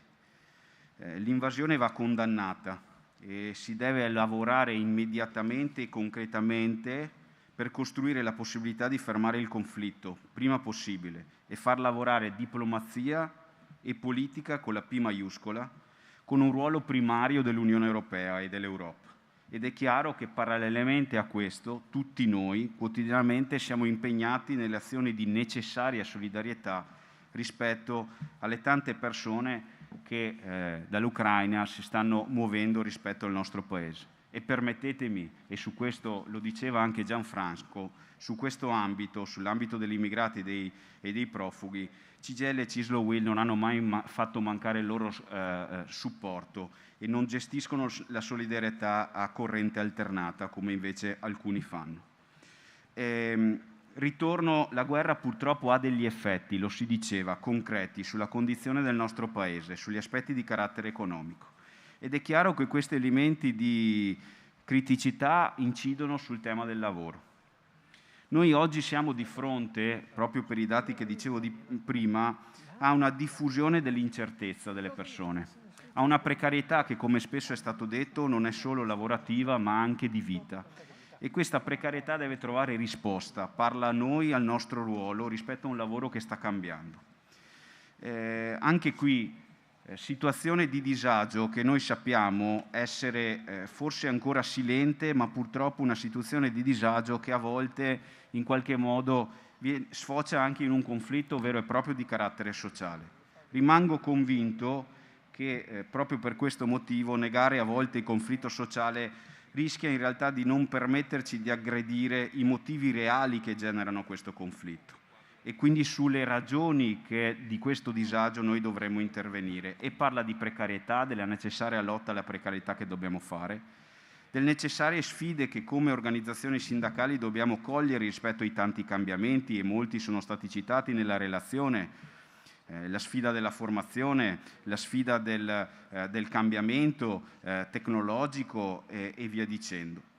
L'invasione va condannata e si deve lavorare immediatamente e concretamente per costruire la possibilità di fermare il conflitto prima possibile e far lavorare diplomazia e politica con la P maiuscola, con un ruolo primario dell'Unione Europea e dell'Europa. Ed è chiaro che parallelamente a questo tutti noi quotidianamente siamo impegnati nelle azioni di necessaria solidarietà rispetto alle tante persone che dall'Ucraina si stanno muovendo rispetto al nostro Paese. E permettetemi, e su questo lo diceva anche Gianfranco, su questo ambito, sull'ambito degli immigrati e dei profughi, CGIL e CISL UIL non hanno mai fatto mancare il loro supporto e non gestiscono la solidarietà a corrente alternata, come invece alcuni fanno. Ritorno, la guerra purtroppo ha degli effetti, lo si diceva, concreti sulla condizione del nostro Paese, sugli aspetti di carattere economico. ed è chiaro che questi elementi di criticità incidono sul tema del lavoro. Noi oggi siamo di fronte, proprio per i dati che dicevo prima, a una diffusione dell'incertezza delle persone, a una precarietà che, come spesso è stato detto, non è solo lavorativa ma anche di vita. E questa precarietà deve trovare risposta, parla a noi, al nostro ruolo rispetto a un lavoro che sta cambiando. Anche qui situazione di disagio che noi sappiamo essere forse ancora silente, ma purtroppo una situazione di disagio che a volte in qualche modo sfocia anche in un conflitto vero e proprio di carattere sociale. Rimango convinto che proprio per questo motivo negare a volte il conflitto sociale rischia in realtà di non permetterci di aggredire i motivi reali che generano questo conflitto. E quindi sulle ragioni di questo disagio noi dovremmo intervenire. E parla di precarietà, della necessaria lotta alla precarietà che dobbiamo fare, delle necessarie sfide che come organizzazioni sindacali dobbiamo cogliere rispetto ai tanti cambiamenti, e molti sono stati citati nella relazione, la sfida della formazione, la sfida del cambiamento tecnologico e via dicendo.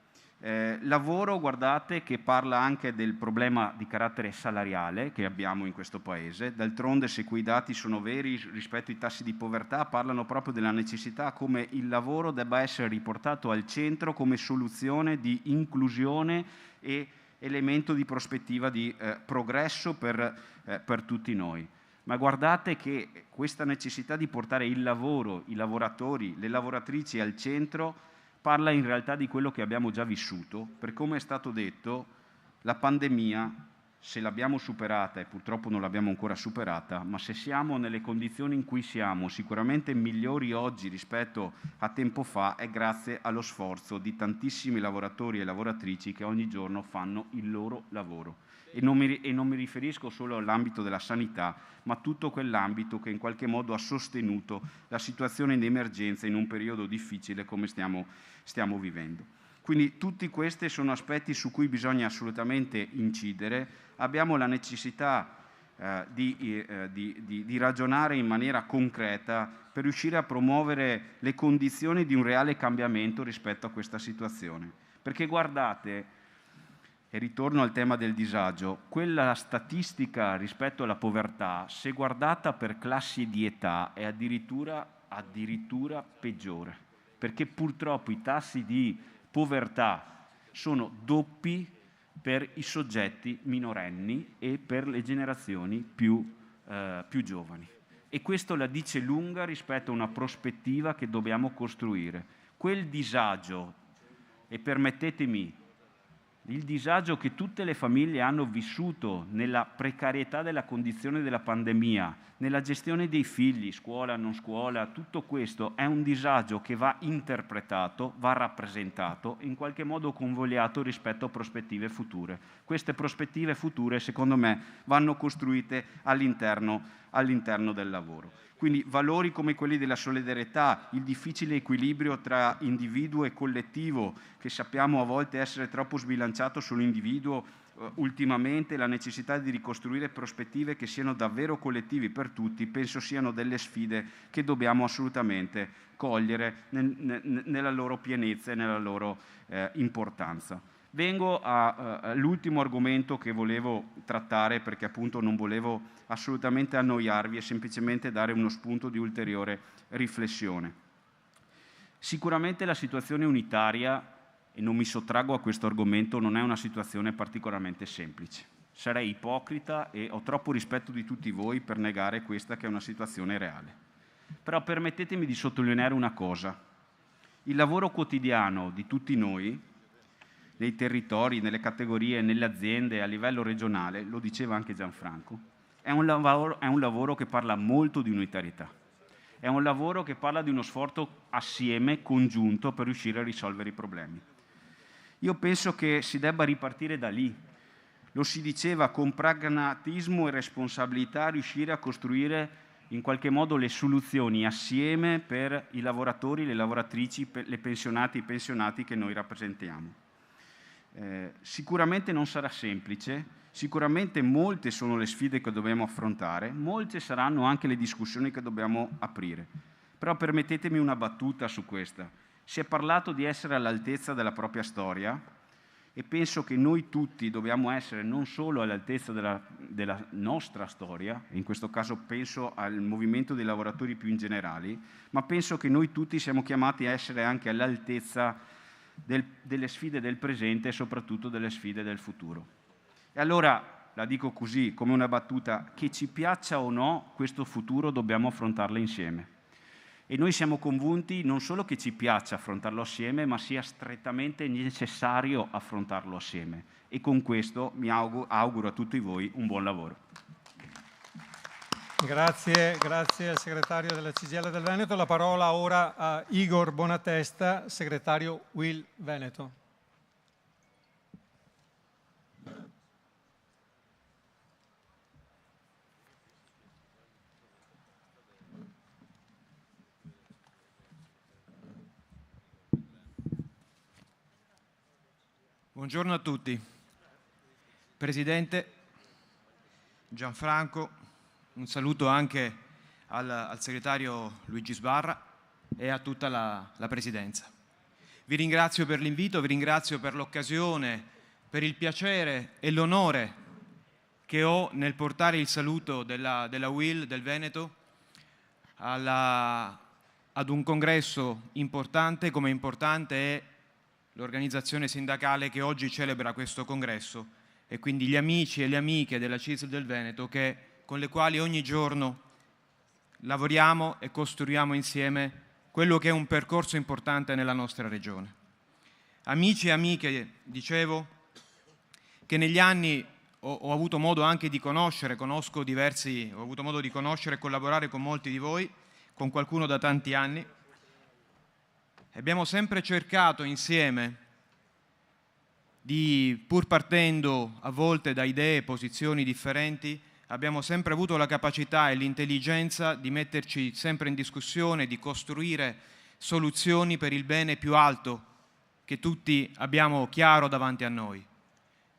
Lavoro, guardate, che parla anche del problema di carattere salariale che abbiamo in questo Paese. D'altronde, se quei dati sono veri rispetto ai tassi di povertà, parlano proprio della necessità come il lavoro debba essere riportato al centro come soluzione di inclusione e elemento di prospettiva di progresso per tutti noi. Ma guardate che questa necessità di portare il lavoro, i lavoratori, le lavoratrici al centro parla in realtà di quello che abbiamo già vissuto, per come è stato detto, la pandemia, se l'abbiamo superata, e purtroppo non l'abbiamo ancora superata, ma se siamo nelle condizioni in cui siamo, sicuramente migliori oggi rispetto a tempo fa, è grazie allo sforzo di tantissimi lavoratori e lavoratrici che ogni giorno fanno il loro lavoro. E non mi riferisco solo all'ambito della sanità, ma tutto quell'ambito che in qualche modo ha sostenuto la situazione di emergenza in un periodo difficile come stiamo vivendo. Quindi tutti questi sono aspetti su cui bisogna assolutamente incidere. Abbiamo la necessità di ragionare in maniera concreta per riuscire a promuovere le condizioni di un reale cambiamento rispetto a questa situazione. Perché guardate, e ritorno al tema del disagio, quella statistica rispetto alla povertà, se guardata per classi di età, è addirittura peggiore, perché purtroppo i tassi di povertà sono doppi per i soggetti minorenni e per le generazioni più giovani. E questo la dice lunga rispetto a una prospettiva che dobbiamo costruire. Quel disagio, e permettetemi, il disagio che tutte le famiglie hanno vissuto nella precarietà della condizione della pandemia, nella gestione dei figli, scuola, non scuola, tutto questo è un disagio che va interpretato, va rappresentato e in qualche modo convogliato rispetto a prospettive future. Queste prospettive future, secondo me, vanno costruite all'interno del lavoro. Quindi valori come quelli della solidarietà, il difficile equilibrio tra individuo e collettivo, che sappiamo a volte essere troppo sbilanciato sull'individuo ultimamente, la necessità di ricostruire prospettive che siano davvero collettivi per tutti, penso siano delle sfide che dobbiamo assolutamente cogliere nella loro pienezza e nella loro importanza. Vengo all'ultimo argomento che volevo trattare, perché appunto non volevo assolutamente annoiarvi e semplicemente dare uno spunto di ulteriore riflessione. Sicuramente la situazione unitaria, e non mi sottraggo a questo argomento, non è una situazione particolarmente semplice. Sarei ipocrita e ho troppo rispetto di tutti voi per negare questa che è una situazione reale. Però permettetemi di sottolineare una cosa. Il lavoro quotidiano di tutti noi, nei territori, nelle categorie, nelle aziende, a livello regionale, lo diceva anche Gianfranco, è un lavoro che parla molto di unitarietà. È un lavoro che parla di uno sforzo assieme, congiunto, per riuscire a risolvere i problemi. Io penso che si debba ripartire da lì. Lo si diceva, con pragmatismo e responsabilità riuscire a costruire in qualche modo le soluzioni assieme per i lavoratori, le lavoratrici, le pensionati, i pensionati che noi rappresentiamo. Sicuramente non sarà semplice, sicuramente molte sono le sfide che dobbiamo affrontare, molte saranno anche le discussioni che dobbiamo aprire. Però permettetemi una battuta su questa. Si è parlato di essere all'altezza della propria storia e penso che noi tutti dobbiamo essere non solo all'altezza della nostra storia, in questo caso penso al movimento dei lavoratori più in generale, ma penso che noi tutti siamo chiamati a essere anche all'altezza delle sfide del presente e soprattutto delle sfide del futuro. E allora, la dico così, come una battuta, che ci piaccia o no, questo futuro dobbiamo affrontarlo insieme. E noi siamo convinti non solo che ci piaccia affrontarlo assieme, ma sia strettamente necessario affrontarlo assieme. E con questo mi auguro a tutti voi un buon lavoro. Grazie al segretario della CGIL del Veneto. La parola ora a Igor Bonatesta, segretario UIL Veneto. Buongiorno a tutti. Presidente Gianfranco, un saluto anche al segretario Luigi Sbarra e a tutta la Presidenza. Vi ringrazio per l'invito, vi ringrazio per l'occasione, per il piacere e l'onore che ho nel portare il saluto della UIL del Veneto ad un congresso importante, come importante è l'organizzazione sindacale che oggi celebra questo congresso e quindi gli amici e le amiche della CISL del Veneto con le quali ogni giorno lavoriamo e costruiamo insieme quello che è un percorso importante nella nostra regione. Amici e amiche, dicevo, che negli anni ho avuto modo anche di conoscere, ho avuto modo di conoscere e collaborare con molti di voi, con qualcuno da tanti anni. Abbiamo sempre cercato insieme pur partendo a volte da idee e posizioni differenti, abbiamo sempre avuto la capacità e l'intelligenza di metterci sempre in discussione, di costruire soluzioni per il bene più alto che tutti abbiamo chiaro davanti a noi,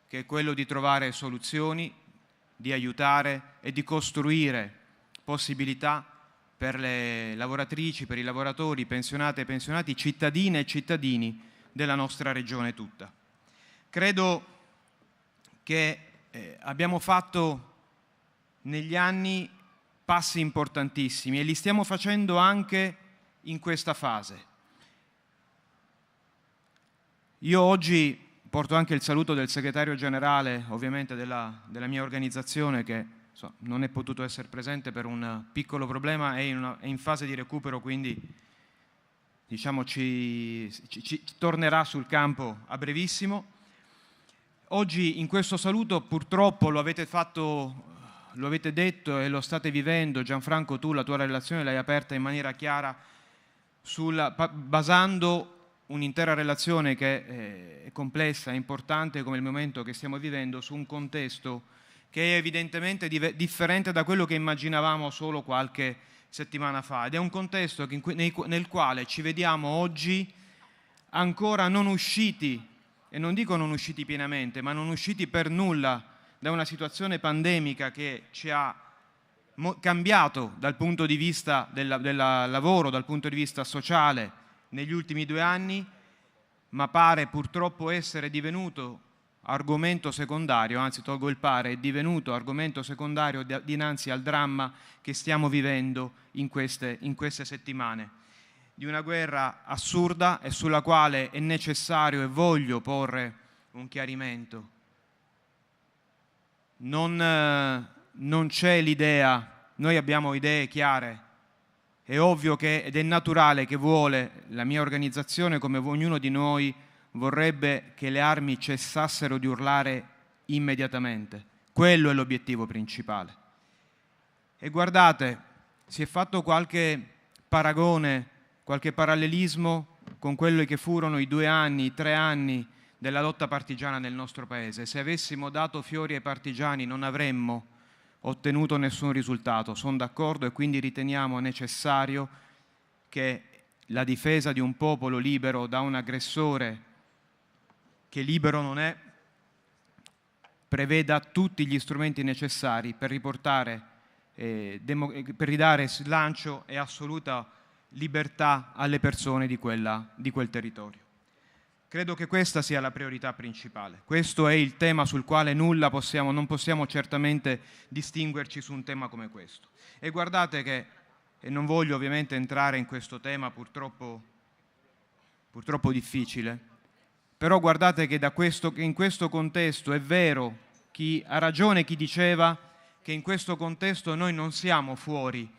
che è quello di trovare soluzioni, di aiutare e di costruire possibilità per le lavoratrici, per i lavoratori, pensionate e pensionati, cittadine e cittadini della nostra regione tutta. Credo che abbiamo fatto negli anni passi importantissimi e li stiamo facendo anche in questa fase. Io oggi porto anche il saluto del segretario generale, ovviamente della mia organizzazione, che non è potuto essere presente per un piccolo problema, è in fase di recupero, quindi diciamo ci tornerà sul campo a brevissimo. Oggi in questo saluto purtroppo lo avete detto e lo state vivendo. Gianfranco, tu la tua relazione l'hai aperta in maniera chiara, basando un'intera relazione che è complessa, è importante come il momento che stiamo vivendo, su un contesto che è evidentemente differente da quello che immaginavamo solo qualche settimana fa, ed è un contesto nel quale ci vediamo oggi ancora non usciti, e non dico non usciti pienamente, ma non usciti per nulla da una situazione pandemica che ci ha cambiato dal punto di vista del lavoro, dal punto di vista sociale negli ultimi 2 anni, ma pare purtroppo essere divenuto argomento secondario, anzi tolgo il pare, è divenuto argomento secondario dinanzi al dramma che stiamo vivendo in queste settimane, di una guerra assurda e sulla quale è necessario e voglio porre un chiarimento. Non c'è l'idea, noi abbiamo idee chiare, è ovvio ed è naturale che vuole la mia organizzazione, come ognuno di noi, vorrebbe che le armi cessassero di urlare immediatamente. Quello è l'obiettivo principale. E guardate, si è fatto qualche paragone, qualche parallelismo con quelli che furono i 2 anni, i 3 anni della lotta partigiana nel nostro paese. Se avessimo dato fiori ai partigiani non avremmo ottenuto nessun risultato. Sono d'accordo e quindi riteniamo necessario che la difesa di un popolo libero da un aggressore che libero non è, preveda tutti gli strumenti necessari per riportare, per ridare slancio e assoluta libertà alle persone di quel territorio. Credo che questa sia la priorità principale. Questo è il tema sul quale non possiamo certamente distinguerci su un tema come questo. E guardate che, e non voglio ovviamente entrare in questo tema purtroppo difficile, però guardate che in questo contesto è vero, ha ragione chi diceva che in questo contesto noi non siamo fuori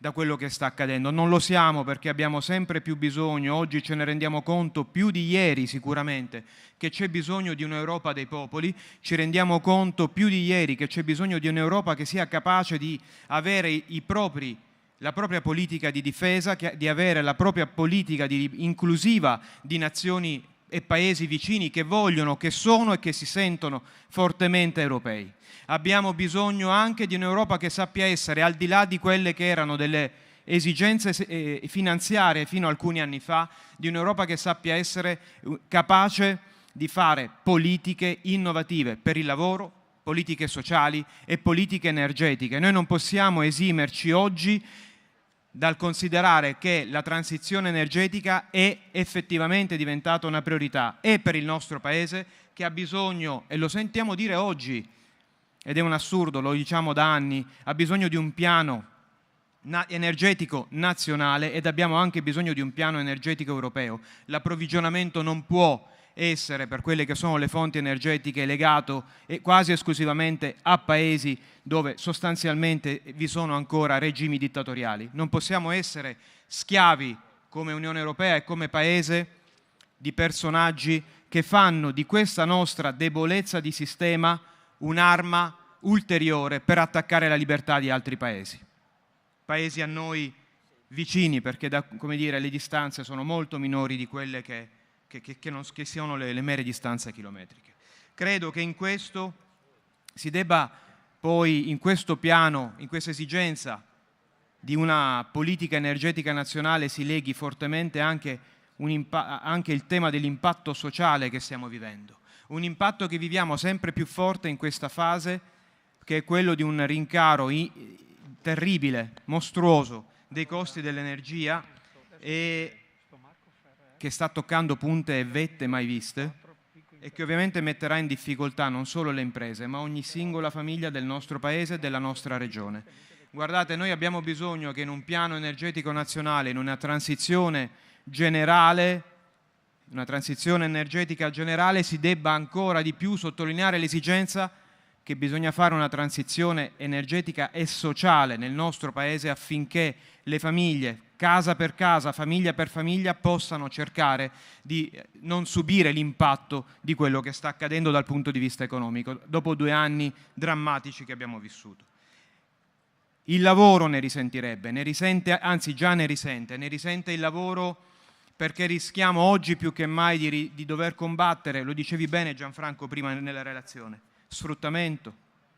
da quello che sta accadendo. Non lo siamo perché abbiamo sempre più bisogno, oggi ce ne rendiamo conto più di ieri sicuramente, che c'è bisogno di un'Europa dei popoli, ci rendiamo conto più di ieri che c'è bisogno di un'Europa che sia capace di avere la propria politica di difesa, di avere la propria politica inclusiva di nazioni e paesi vicini che vogliono, che sono e che si sentono fortemente europei. Abbiamo bisogno anche di un'Europa che sappia essere, al di là di quelle che erano delle esigenze finanziarie fino a alcuni anni fa, di un'Europa che sappia essere capace di fare politiche innovative per il lavoro, politiche sociali e politiche energetiche. Noi non possiamo esimerci oggi dal considerare che la transizione energetica è effettivamente diventata una priorità e per il nostro Paese, che ha bisogno, e lo sentiamo dire oggi, ed è un assurdo, lo diciamo da anni, ha bisogno di un piano energetico nazionale ed abbiamo anche bisogno di un piano energetico europeo. L'approvvigionamento non può essere, per quelle che sono le fonti energetiche, legato quasi esclusivamente a paesi dove sostanzialmente vi sono ancora regimi dittatoriali. Non possiamo essere schiavi come Unione Europea e come Paese di personaggi che fanno di questa nostra debolezza di sistema un'arma ulteriore per attaccare la libertà di altri paesi. Paesi a noi vicini, perché come dire, le distanze sono molto minori di quelle che siano le mere distanze chilometriche. Credo che in questo si debba poi, in questo piano, in questa esigenza di una politica energetica nazionale, si leghi fortemente anche il tema dell'impatto sociale che stiamo vivendo. Un impatto che viviamo sempre più forte in questa fase, che è quello di un rincaro terribile, mostruoso dei costi dell'energia e che sta toccando punte e vette mai viste e che ovviamente metterà in difficoltà non solo le imprese, ma ogni singola famiglia del nostro Paese e della nostra regione. Guardate, noi abbiamo bisogno che in un piano energetico nazionale, in una transizione energetica generale, si debba ancora di più sottolineare l'esigenza che bisogna fare una transizione energetica e sociale nel nostro Paese affinché le famiglie, casa per casa, famiglia per famiglia, possano cercare di non subire l'impatto di quello che sta accadendo dal punto di vista economico, dopo 2 anni drammatici che abbiamo vissuto. Il lavoro ne risentirebbe, già ne risente il lavoro, perché rischiamo oggi più che mai di dover combattere, lo dicevi bene Gianfranco prima nella relazione, sfruttamento,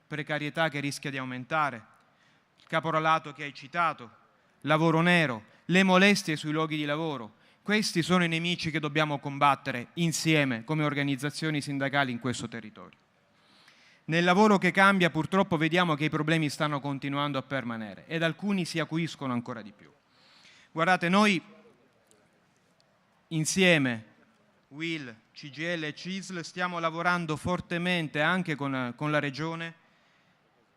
precarietà che rischia di aumentare, il caporalato che hai citato, lavoro nero, le molestie sui luoghi di lavoro. Questi sono i nemici che dobbiamo combattere insieme come organizzazioni sindacali in questo territorio. Nel lavoro che cambia purtroppo vediamo che i problemi stanno continuando a permanere ed alcuni si acuiscono ancora di più. Guardate, noi insieme, UIL, CGIL e CISL, stiamo lavorando fortemente anche con la Regione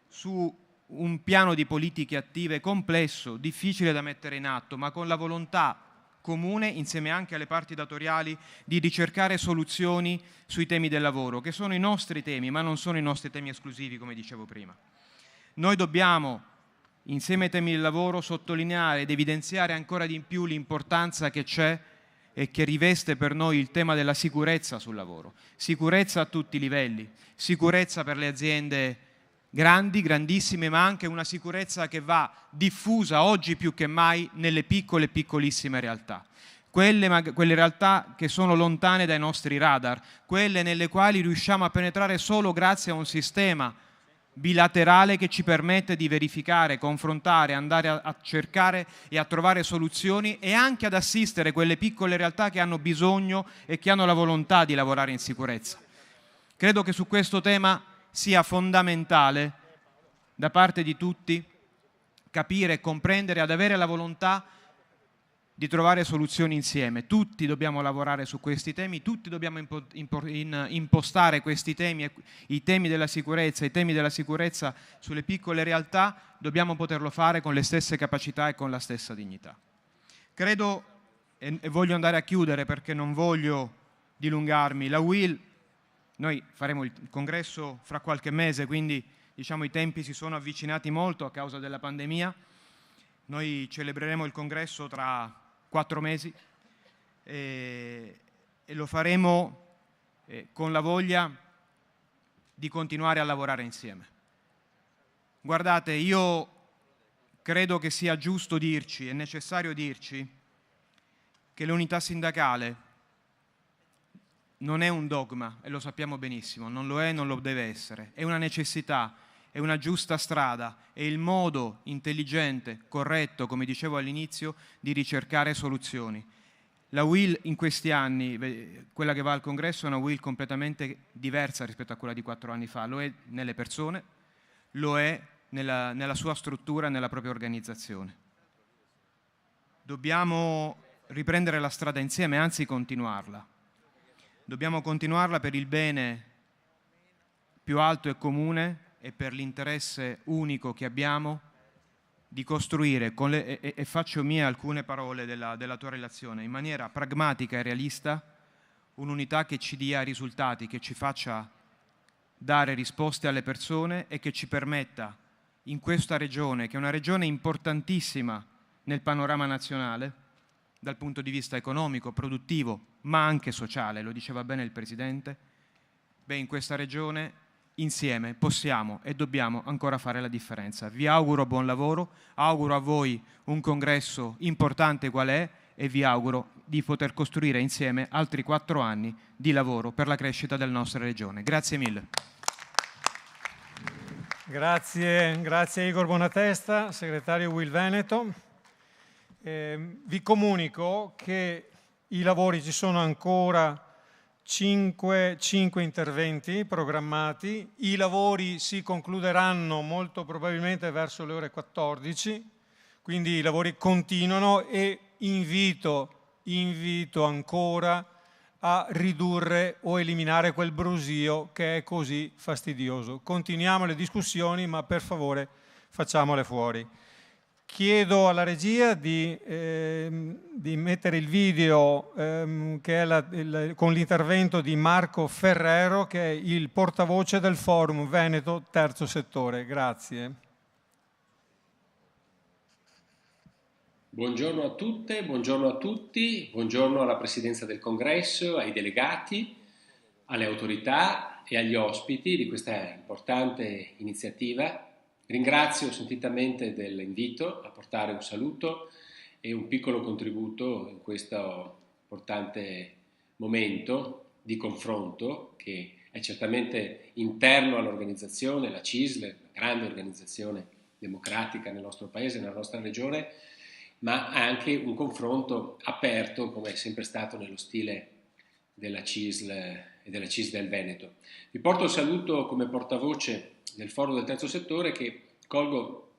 su un piano di politiche attive complesso, difficile da mettere in atto, ma con la volontà comune, insieme anche alle parti datoriali, di ricercare soluzioni sui temi del lavoro, che sono i nostri temi, ma non sono i nostri temi esclusivi, come dicevo prima. Noi dobbiamo, insieme ai temi del lavoro, sottolineare ed evidenziare ancora di più l'importanza che c'è e che riveste per noi il tema della sicurezza sul lavoro. Sicurezza a tutti i livelli, sicurezza per le aziende grandi, grandissime, ma anche una sicurezza che va diffusa oggi più che mai nelle piccole e piccolissime realtà. Quelle realtà che sono lontane dai nostri radar, quelle nelle quali riusciamo a penetrare solo grazie a un sistema bilaterale che ci permette di verificare, confrontare, andare a cercare e a trovare soluzioni e anche ad assistere quelle piccole realtà che hanno bisogno e che hanno la volontà di lavorare in sicurezza. Credo che su questo tema sia fondamentale da parte di tutti capire, comprendere, ad avere la volontà di trovare soluzioni insieme. Tutti dobbiamo lavorare su questi temi, tutti dobbiamo impostare questi temi, i temi della sicurezza sulle piccole realtà, dobbiamo poterlo fare con le stesse capacità e con la stessa dignità. Credo, e voglio andare a chiudere perché non voglio dilungarmi, la UIL, noi faremo il congresso fra qualche mese, quindi diciamo i tempi si sono avvicinati molto a causa della pandemia. Noi celebreremo il congresso tra 4 mesi e lo faremo con la voglia di continuare a lavorare insieme. Guardate, io credo che sia giusto dirci, è necessario dirci che l'unità sindacale non è un dogma, e lo sappiamo benissimo, non lo è, non lo deve essere, è una necessità, è una giusta strada, è il modo intelligente, corretto, come dicevo all'inizio, di ricercare soluzioni. La UIL in questi anni, quella che va al congresso, è una UIL completamente diversa rispetto a quella di 4 anni fa, lo è nelle persone, lo è nella sua struttura e nella propria organizzazione. Dobbiamo riprendere la strada insieme, anzi continuarla. Dobbiamo continuarla per il bene più alto e comune e per l'interesse unico che abbiamo di costruire, e faccio mie alcune parole della tua relazione, in maniera pragmatica e realista, un'unità che ci dia risultati, che ci faccia dare risposte alle persone e che ci permetta in questa regione, che è una regione importantissima nel panorama nazionale, dal punto di vista economico, produttivo, ma anche sociale, lo diceva bene il Presidente, in questa regione insieme possiamo e dobbiamo ancora fare la differenza. Vi auguro buon lavoro, auguro a voi un congresso importante qual è e vi auguro di poter costruire insieme altri 4 anni di lavoro per la crescita della nostra regione. Grazie mille. Grazie Igor Bonatesta, segretario UIL Veneto. Vi comunico che i lavori, ci sono ancora 5 interventi programmati, i lavori si concluderanno molto probabilmente verso le ore 14, quindi i lavori continuano e invito ancora a ridurre o eliminare quel brusio che è così fastidioso. Continuiamo le discussioni, ma per favore facciamole fuori. Chiedo alla regia di mettere il video che è con l'intervento di Marco Ferrero, che è il portavoce del Forum Veneto Terzo Settore. Grazie. Buongiorno a tutte, buongiorno a tutti, buongiorno alla Presidenza del Congresso, ai delegati, alle autorità e agli ospiti di questa importante iniziativa. Ringrazio sentitamente dell'invito a portare un saluto e un piccolo contributo in questo importante momento di confronto che è certamente interno all'organizzazione, la CISL, una grande organizzazione democratica nel nostro paese, nella nostra regione, ma anche un confronto aperto, come è sempre stato nello stile della CISL e della CISL del Veneto. Vi porto il saluto come portavoce del Forum del Terzo Settore, che colgo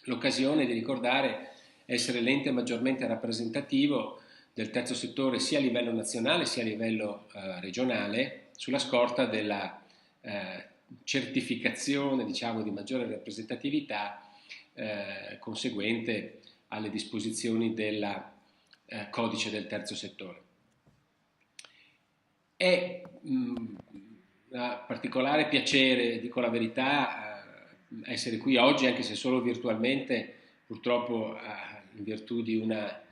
l'occasione di ricordare essere l'ente maggiormente rappresentativo del Terzo Settore sia a livello nazionale sia a livello regionale, sulla scorta della certificazione, diciamo, di maggiore rappresentatività conseguente alle disposizioni del Codice del Terzo Settore. È un particolare piacere, dico la verità, essere qui oggi, anche se solo virtualmente, purtroppo in virtù di un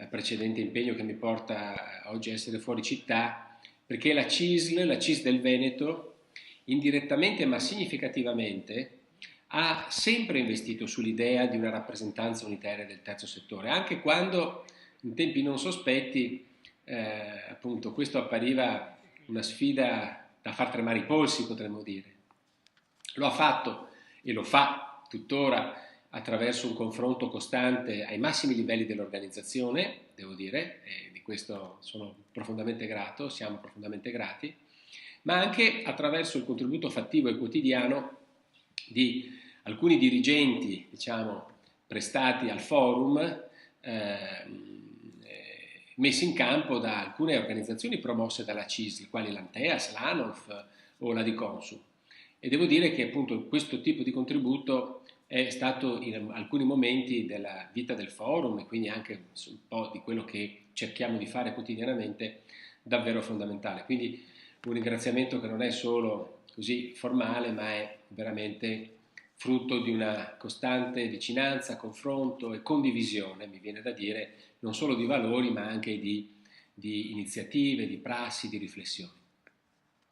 precedente impegno che mi porta oggi a essere fuori città, perché la CISL del Veneto, indirettamente ma significativamente, ha sempre investito sull'idea di una rappresentanza unitaria del terzo settore, anche quando in tempi non sospetti appunto questo appariva una sfida da far tremare i polsi, potremmo dire. Lo ha fatto e lo fa tuttora attraverso un confronto costante ai massimi livelli dell'organizzazione, devo dire, e di questo sono profondamente grato, siamo profondamente grati, ma anche attraverso il contributo fattivo e quotidiano di alcuni dirigenti, diciamo, prestati al forum, messi in campo da alcune organizzazioni promosse dalla CISL, quali l'Anteas, l'ANOF o la Diconsul. E devo dire che appunto questo tipo di contributo è stato in alcuni momenti della vita del forum, e quindi anche un po' di quello che cerchiamo di fare quotidianamente, davvero fondamentale. Quindi un ringraziamento che non è solo così formale, ma è veramente frutto di una costante vicinanza, confronto e condivisione, mi viene da dire, non solo di valori, ma anche di iniziative, di prassi, di riflessioni.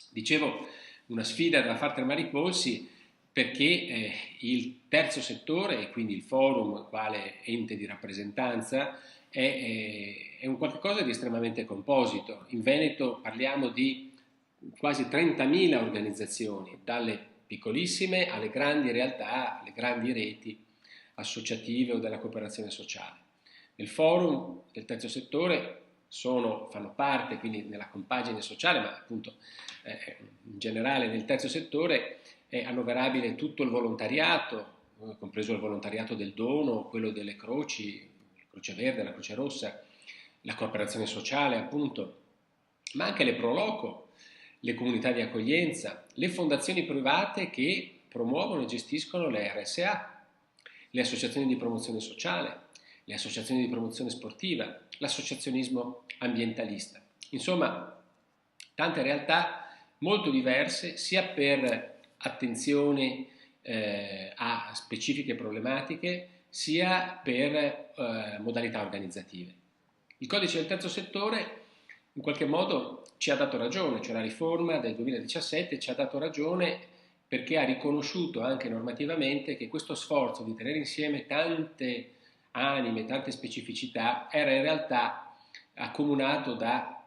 Dicevo, una sfida da far tremare i polsi, perché il terzo settore, e quindi il forum quale ente di rappresentanza, è un qualcosa di estremamente composito. In Veneto parliamo di quasi 30.000 organizzazioni, dalle piccolissime alle grandi realtà, alle grandi reti associative o della cooperazione sociale. Nel forum del terzo settore fanno parte, quindi nella compagine sociale, ma appunto in generale nel terzo settore è annoverabile tutto il volontariato, compreso il volontariato del dono, quello delle croci, la Croce Verde, la Croce Rossa, la cooperazione sociale appunto, ma anche le Proloco, le comunità di accoglienza, le fondazioni private che promuovono e gestiscono le RSA, le associazioni di promozione sociale, le associazioni di promozione sportiva, l'associazionismo ambientalista. Insomma, tante realtà molto diverse, sia per attenzione a specifiche problematiche, sia per modalità organizzative. Il codice del terzo settore in qualche modo ci ha dato ragione, cioè la riforma del 2017 ci ha dato ragione, perché ha riconosciuto anche normativamente che questo sforzo di tenere insieme tante anime, tante specificità, era in realtà accomunato da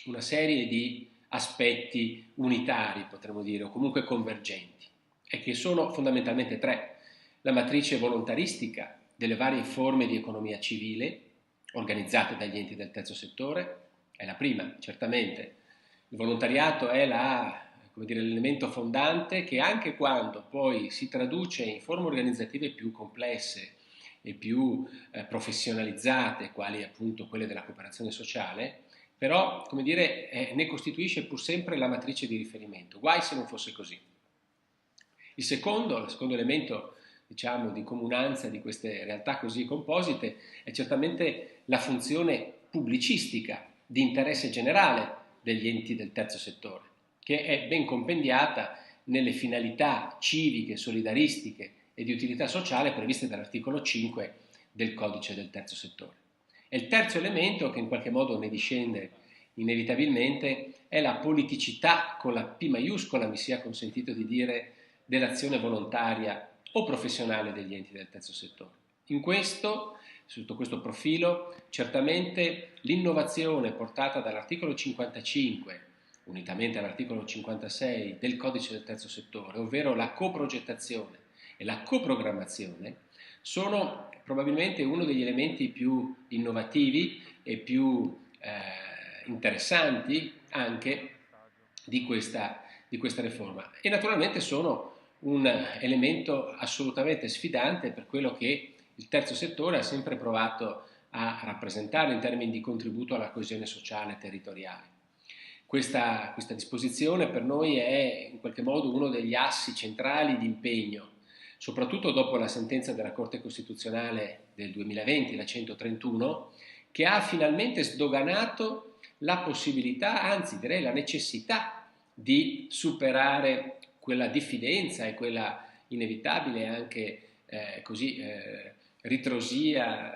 una serie di aspetti unitari, potremmo dire, o comunque convergenti, e che sono fondamentalmente tre: la matrice volontaristica delle varie forme di economia civile organizzate dagli enti del terzo settore, è la prima, certamente. Il volontariato è l'elemento fondante che, anche quando poi si traduce in forme organizzative più complesse e più professionalizzate, quali appunto quelle della cooperazione sociale, però, come dire, ne costituisce pur sempre la matrice di riferimento. Guai se non fosse così. Il secondo elemento, diciamo, di comunanza di queste realtà così composite è certamente la funzione pubblicistica di interesse generale degli enti del terzo settore, che è ben compendiata nelle finalità civiche, solidaristiche e di utilità sociale previste dall'articolo 5 del codice del terzo settore. E il terzo elemento, che in qualche modo ne discende inevitabilmente, è la politicità con la P maiuscola, mi sia consentito di dire, dell'azione volontaria o professionale degli enti del terzo settore. Sotto questo profilo, certamente l'innovazione portata dall'articolo 55, unitamente all'articolo 56 del codice del terzo settore, ovvero la coprogettazione e la coprogrammazione, sono probabilmente uno degli elementi più innovativi e più interessanti anche di questa riforma, e naturalmente sono un elemento assolutamente sfidante per quello che il terzo settore ha sempre provato a rappresentare in termini di contributo alla coesione sociale e territoriale. Questa disposizione per noi è in qualche modo uno degli assi centrali di impegno, soprattutto dopo la sentenza della Corte Costituzionale del 2020, la 131, che ha finalmente sdoganato la possibilità, anzi direi la necessità, di superare quella diffidenza e quella inevitabile anche ritrosia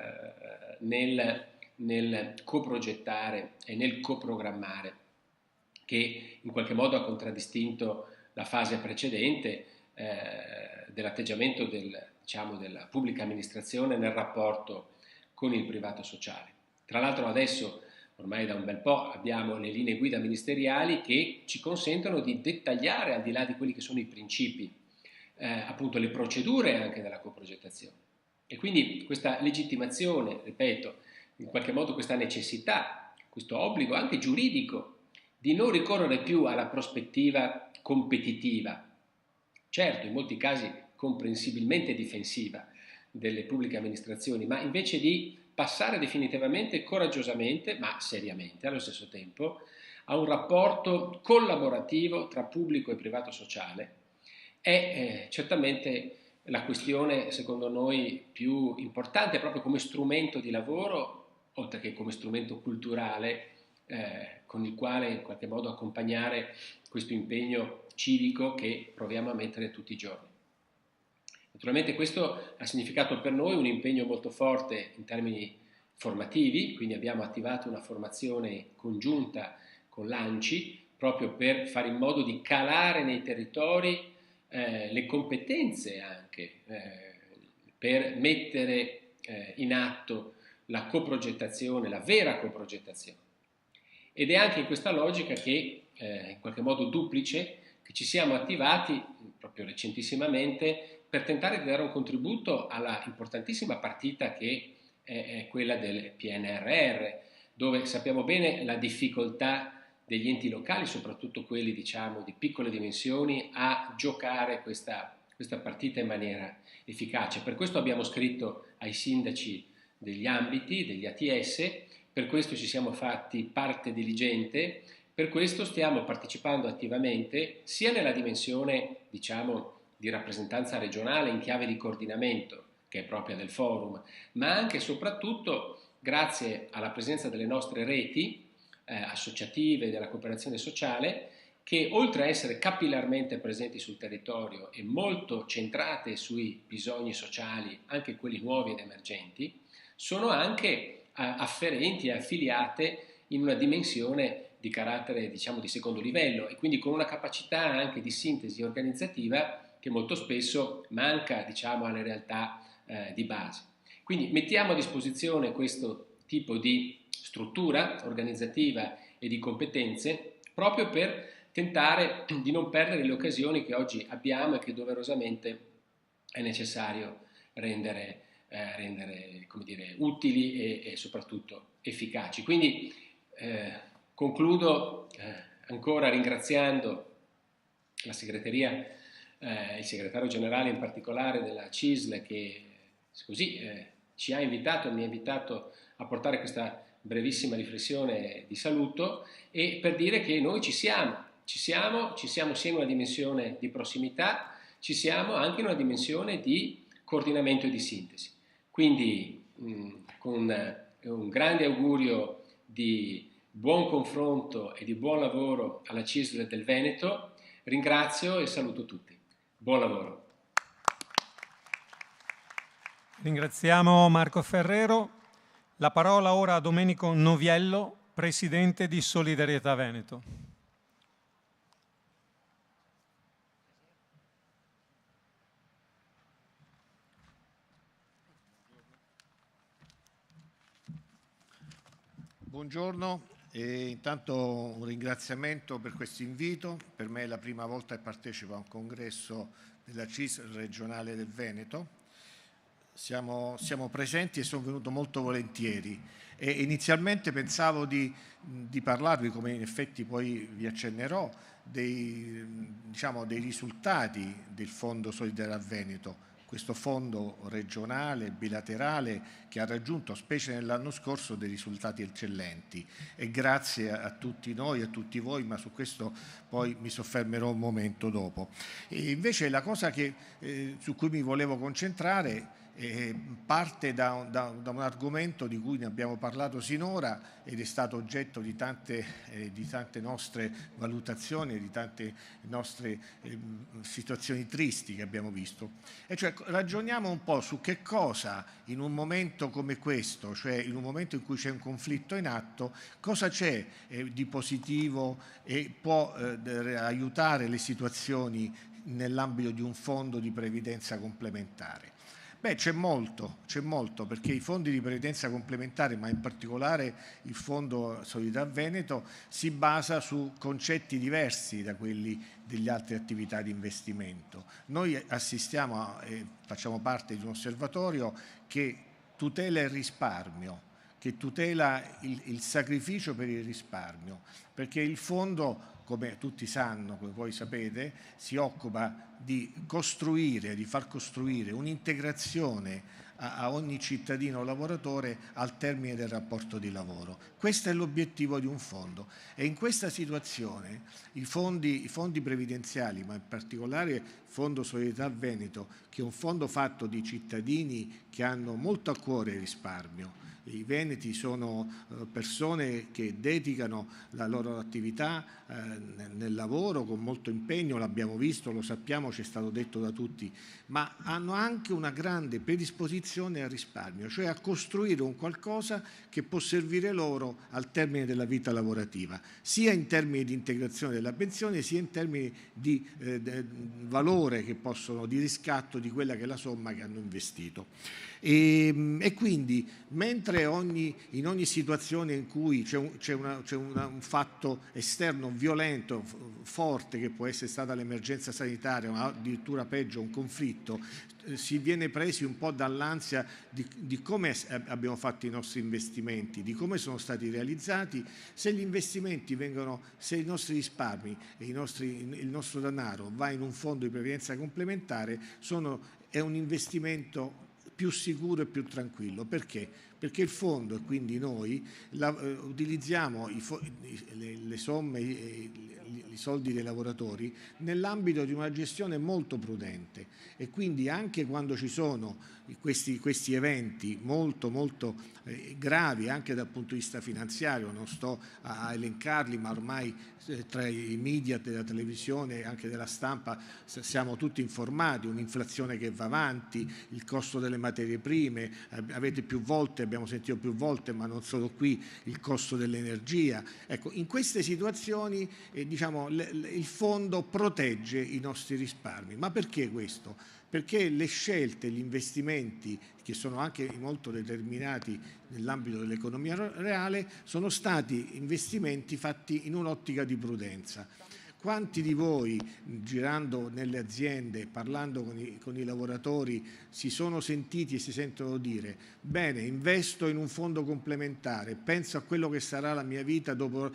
nel coprogettare e nel coprogrammare, che in qualche modo ha contraddistinto la fase precedente dell'atteggiamento della pubblica amministrazione nel rapporto con il privato sociale. Tra l'altro adesso, ormai da un bel po', abbiamo le linee guida ministeriali che ci consentono di dettagliare, al di là di quelli che sono i principi, appunto le procedure anche della coprogettazione. E quindi questa legittimazione, ripeto, in qualche modo questa necessità, questo obbligo anche giuridico di non ricorrere più alla prospettiva competitiva, certo in molti casi comprensibilmente difensiva delle pubbliche amministrazioni, ma invece di passare definitivamente e coraggiosamente, ma seriamente allo stesso tempo, a un rapporto collaborativo tra pubblico e privato sociale. È certamente la questione, secondo noi, più importante proprio come strumento di lavoro, oltre che come strumento culturale, con il quale in qualche modo accompagnare questo impegno civico che proviamo a mettere tutti i giorni. Naturalmente questo ha significato per noi un impegno molto forte in termini formativi, quindi abbiamo attivato una formazione congiunta con l'ANCI proprio per fare in modo di calare nei territori le competenze anche per mettere in atto la coprogettazione, la vera coprogettazione. Ed è anche in questa logica che, in qualche modo duplice, che ci siamo attivati proprio recentissimamente per tentare di dare un contributo alla importantissima partita che è quella del PNRR, dove sappiamo bene la difficoltà degli enti locali, soprattutto quelli diciamo di piccole dimensioni, a giocare questa partita in maniera efficace. Per questo abbiamo scritto ai sindaci degli ambiti, degli ATS, per questo ci siamo fatti parte diligente, per questo stiamo partecipando attivamente sia nella dimensione diciamo di rappresentanza regionale in chiave di coordinamento, che è propria del forum, ma anche e soprattutto grazie alla presenza delle nostre reti associative della cooperazione sociale, che oltre a essere capillarmente presenti sul territorio e molto centrate sui bisogni sociali, anche quelli nuovi ed emergenti, sono anche afferenti e affiliate in una dimensione di carattere diciamo di secondo livello e quindi con una capacità anche di sintesi organizzativa che molto spesso manca diciamo alle realtà di base. Quindi mettiamo a disposizione questo tipo di struttura organizzativa e di competenze proprio per tentare di non perdere le occasioni che oggi abbiamo e che doverosamente è necessario rendere come dire, utili e soprattutto efficaci. Quindi concludo ancora ringraziando la segreteria, il segretario generale in particolare della CISL che così ci ha invitato, mi ha invitato a portare questa brevissima riflessione di saluto e per dire che noi ci siamo sia in una dimensione di prossimità, ci siamo anche in una dimensione di coordinamento e di sintesi. Quindi con un grande augurio di buon confronto e di buon lavoro alla CISL del Veneto, ringrazio e saluto tutti. Buon lavoro. Ringraziamo Marco Ferrero. La parola ora a Domenico Noviello, Presidente di Solidarietà Veneto. Buongiorno e intanto un ringraziamento per questo invito. Per me è la prima volta che partecipo a un congresso della CISL regionale del Veneto. Siamo presenti e sono venuto molto volentieri e inizialmente pensavo di parlarvi, come in effetti poi vi accennerò, dei risultati del Fondo Solidarietà Veneto, questo fondo regionale, bilaterale, che ha raggiunto, specie nell'anno scorso, dei risultati eccellenti. E grazie a tutti noi, a tutti voi, ma su questo poi mi soffermerò un momento dopo. E invece la cosa su cui mi volevo concentrare parte da un argomento di cui ne abbiamo parlato sinora ed è stato oggetto di tante nostre valutazioni, di tante nostre situazioni tristi che abbiamo visto. E cioè ragioniamo un po' su che cosa in un momento come questo, cioè in un momento in cui c'è un conflitto in atto, cosa c'è di positivo e può aiutare le situazioni nell'ambito di un fondo di previdenza complementare. Beh, c'è molto, perché i fondi di previdenza complementare, ma in particolare il Fondo Solidarietà Veneto, si basa su concetti diversi da quelli delle altre attività di investimento. Noi assistiamo e facciamo parte di un osservatorio che tutela il risparmio, che tutela il sacrificio per il risparmio, perché il fondo, come tutti sanno, come voi sapete, si occupa di far costruire un'integrazione a ogni cittadino lavoratore al termine del rapporto di lavoro. Questo è l'obiettivo di un fondo e in questa situazione i fondi previdenziali, ma in particolare il Fondo Solidarietà Veneto, che è un fondo fatto di cittadini che hanno molto a cuore il risparmio. I veneti sono persone che dedicano la loro attività nel lavoro con molto impegno, l'abbiamo visto, lo sappiamo, ci è stato detto da tutti, ma hanno anche una grande predisposizione al risparmio, cioè a costruire un qualcosa che può servire loro al termine della vita lavorativa, sia in termini di integrazione della pensione, sia in termini di valore che possono, di riscatto di quella che è la somma che hanno investito. E quindi mentre in ogni situazione in cui c'è un fatto esterno violento, forte, che può essere stata l'emergenza sanitaria, ma addirittura peggio un conflitto, si viene presi un po' dall'ansia di come abbiamo fatto i nostri investimenti, di come sono stati realizzati, se gli investimenti vengono, se i nostri risparmi e il nostro denaro va in un fondo di previdenza complementare, è un investimento più sicuro e più tranquillo. Perché? Perché il fondo, e quindi noi, utilizziamo le somme, i soldi dei lavoratori nell'ambito di una gestione molto prudente e quindi anche quando ci sono questi eventi molto gravi anche dal punto di vista finanziario, non sto a elencarli, ma ormai tra i media della televisione e anche della stampa siamo tutti informati, un'inflazione che va avanti, il costo delle materie prime, abbiamo sentito più volte, ma non solo qui, il costo dell'energia. Ecco, in queste situazioni il fondo protegge i nostri risparmi. Ma perché questo? Perché le scelte, gli investimenti, che sono anche molto determinati nell'ambito dell'economia reale, sono stati investimenti fatti in un'ottica di prudenza. Quanti di voi, girando nelle aziende, parlando con i lavoratori, si sono sentiti e si sentono dire: bene, investo in un fondo complementare, penso a quello che sarà la mia vita dopo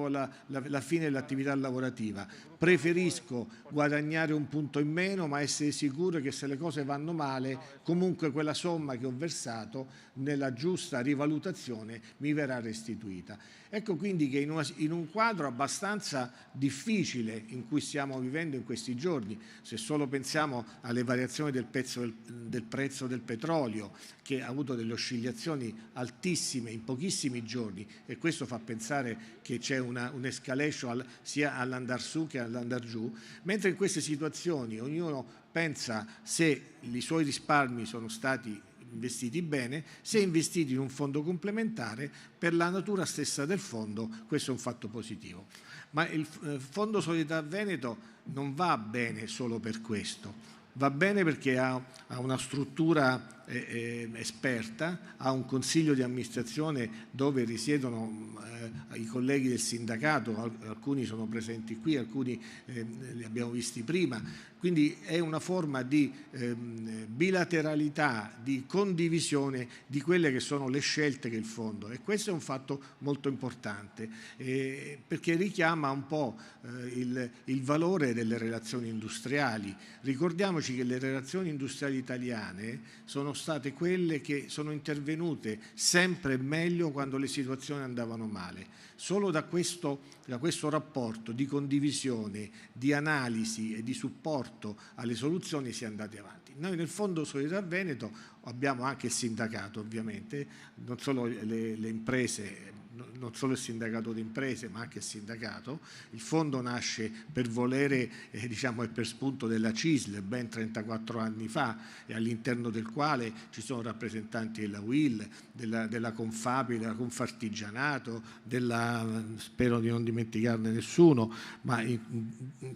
la fine dell'attività lavorativa, preferisco guadagnare un punto in meno, ma essere sicuro che se le cose vanno male, comunque quella somma che ho versato nella giusta rivalutazione mi verrà restituita. Ecco quindi che in un quadro abbastanza difficile in cui stiamo vivendo in questi giorni, se solo pensiamo alle variazioni del prezzo del petrolio, che ha avuto delle oscillazioni altissime in pochissimi giorni, e questo fa pensare che c'è un'escalation sia all'andar su che all'andar giù, mentre in queste situazioni ognuno pensa se i suoi risparmi sono stati investiti bene, se investiti in un fondo complementare, per la natura stessa del fondo questo è un fatto positivo. Ma il Fondo Solidarietà Veneto non va bene solo per questo, va bene perché ha una struttura esperta, ha un consiglio di amministrazione dove risiedono i colleghi del sindacato, alcuni sono presenti qui, alcuni li abbiamo visti prima, quindi è una forma di bilateralità, di condivisione di quelle che sono le scelte che il fondo, e questo è un fatto molto importante perché richiama un po' il valore delle relazioni industriali. Ricordiamoci che le relazioni industriali italiane sono state quelle che sono intervenute sempre meglio quando le situazioni andavano male. Solo da questo rapporto di condivisione, di analisi e di supporto alle soluzioni si è andati avanti. Noi nel Fondo Solidarietà Veneto abbiamo anche il sindacato, ovviamente, non solo le imprese, non solo il sindacato di imprese, ma anche il sindacato. Il fondo nasce per volere e per spunto della CISL ben 34 anni fa, e all'interno del quale ci sono rappresentanti della UIL, della Confapi, della Confartigianato, spero di non dimenticarne nessuno, ma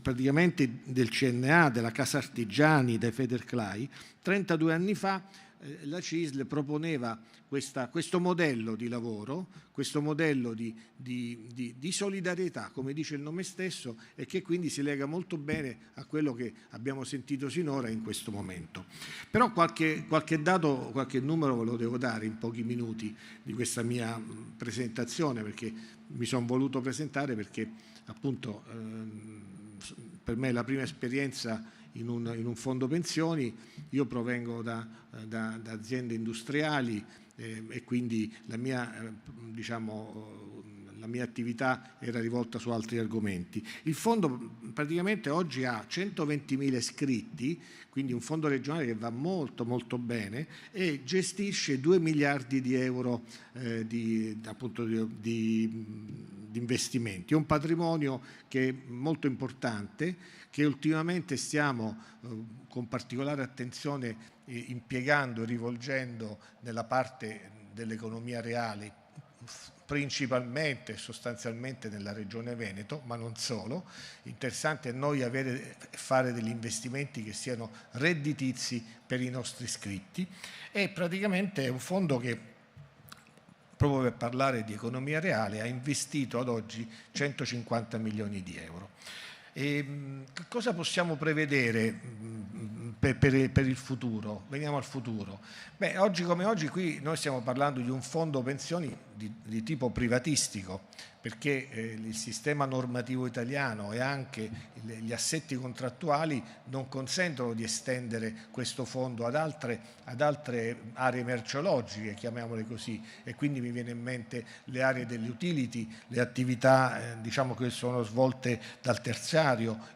praticamente del CNA, della Casartigiani, dei Federclai. 32 anni fa la CISL proponeva questo modello di lavoro, questo modello di solidarietà, come dice il nome stesso, e che quindi si lega molto bene a quello che abbiamo sentito sinora in questo momento. Però qualche dato, qualche numero ve lo devo dare in pochi minuti di questa mia presentazione, perché mi sono voluto presentare perché appunto per me è la prima esperienza in un fondo pensioni. Io provengo da aziende industriali e quindi la mia attività era rivolta su altri argomenti. Il fondo praticamente oggi ha 120.000 iscritti, quindi un fondo regionale che va molto molto bene e gestisce 2 miliardi di euro di investimenti. È un patrimonio che è molto importante, che ultimamente stiamo con particolare attenzione impiegando e rivolgendo nella parte dell'economia reale, principalmente e sostanzialmente nella regione Veneto, ma non solo. Interessante a noi fare degli investimenti che siano redditizi per i nostri iscritti, e praticamente è un fondo che, proprio per parlare di economia reale, ha investito ad oggi 150 milioni di euro. Cosa possiamo prevedere per il futuro? Veniamo al futuro. Beh, oggi come oggi qui noi stiamo parlando di un fondo pensioni di tipo privatistico, perché il sistema normativo italiano e anche gli assetti contrattuali non consentono di estendere questo fondo ad altre aree merceologiche, chiamiamole così, e quindi mi viene in mente le aree delle utility, le attività che sono svolte dal terziario,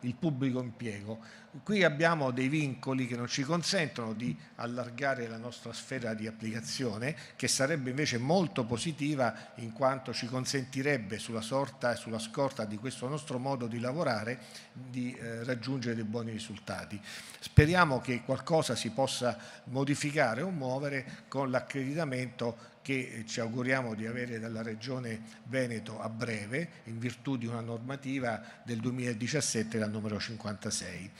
il pubblico impiego. Qui abbiamo dei vincoli che non ci consentono di allargare la nostra sfera di applicazione, che sarebbe invece molto positiva, in quanto ci consentirebbe sulla scorta di questo nostro modo di lavorare di raggiungere dei buoni risultati. Speriamo che qualcosa si possa modificare o muovere con l'accreditamento che ci auguriamo di avere dalla Regione Veneto a breve, in virtù di una normativa del 2017, la numero 56.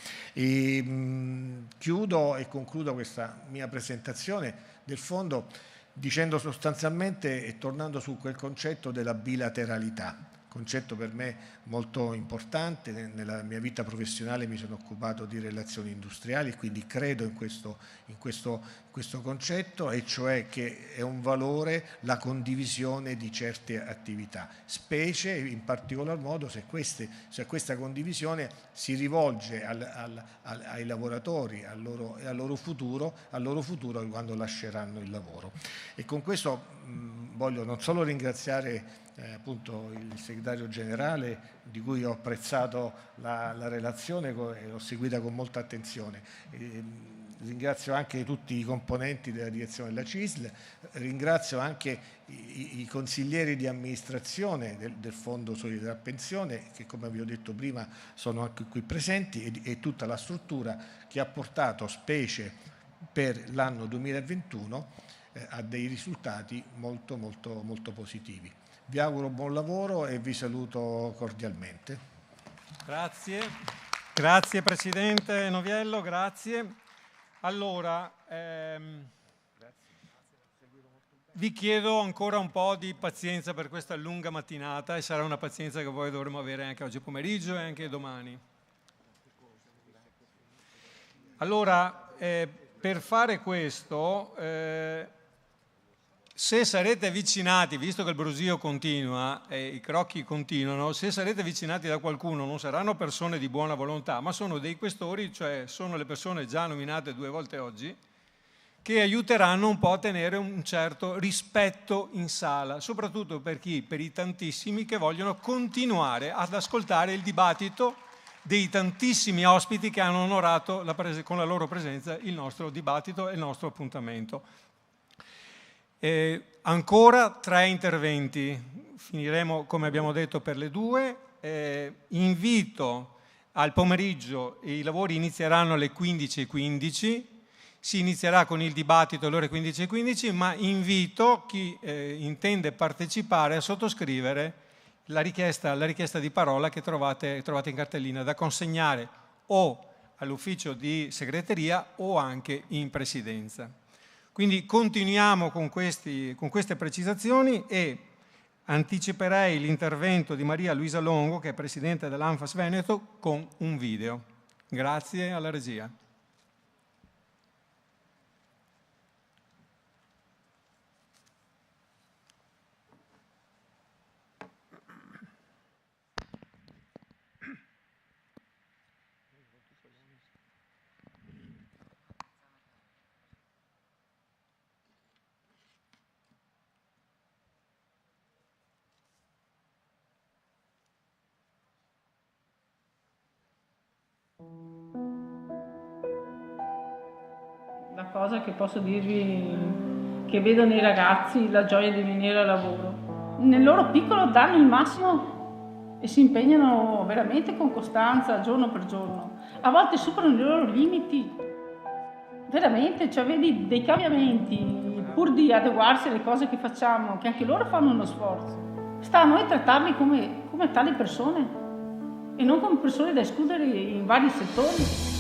Chiudo e concludo questa mia presentazione del fondo dicendo sostanzialmente e tornando su quel concetto della bilateralità, concetto per me molto importante. Nella mia vita professionale mi sono occupato di relazioni industriali, quindi credo in questo concetto, e cioè che è un valore la condivisione di certe attività, specie in particolar modo se questa condivisione si rivolge ai lavoratori e al loro futuro quando lasceranno il lavoro. E con questo voglio non solo ringraziare appunto il segretario generale, di cui ho apprezzato la relazione e l'ho seguita con molta attenzione. Ringrazio anche tutti i componenti della direzione della CISL, ringrazio anche i consiglieri di amministrazione del Fondo Solidarietà Pensione, che come vi ho detto prima sono anche qui presenti, e tutta la struttura che ha portato, specie per l'anno 2021, a dei risultati molto molto molto positivi. Vi auguro buon lavoro e vi saluto cordialmente. Grazie Presidente Noviello, grazie. Allora, vi chiedo ancora un po' di pazienza per questa lunga mattinata, e sarà una pazienza che poi dovremo avere anche oggi pomeriggio e anche domani. Allora, per fare questo, se sarete avvicinati, visto che il brusio continua e i crocchi continuano, se sarete avvicinati da qualcuno, non saranno persone di buona volontà, ma sono dei questori, cioè sono le persone già nominate 2 volte oggi, che aiuteranno un po' a tenere un certo rispetto in sala, soprattutto per i tantissimi che vogliono continuare ad ascoltare il dibattito dei tantissimi ospiti che hanno onorato con la loro presenza il nostro dibattito e il nostro appuntamento. Ancora 3 interventi, finiremo come abbiamo detto per le 2. Invito al pomeriggio, i lavori inizieranno alle 15:15, si inizierà con il dibattito alle ore 15:15, ma invito chi intende partecipare a sottoscrivere la richiesta di parola che trovate in cartellina, da consegnare o all'ufficio di segreteria o anche in presidenza. Quindi continuiamo con queste precisazioni, e anticiperei l'intervento di Maria Luisa Longo, che è Presidente dell'Anfas Veneto, con un video. Grazie alla regia. La cosa che posso dirvi che vedo nei ragazzi la gioia di venire al lavoro. Nel loro piccolo danno il massimo e si impegnano veramente con costanza giorno per giorno. A volte superano i loro limiti, veramente, cioè vedi dei cambiamenti pur di adeguarsi alle cose che facciamo, che anche loro fanno uno sforzo. Sta a noi trattarli come tali persone e non come persone da escludere in vari settori.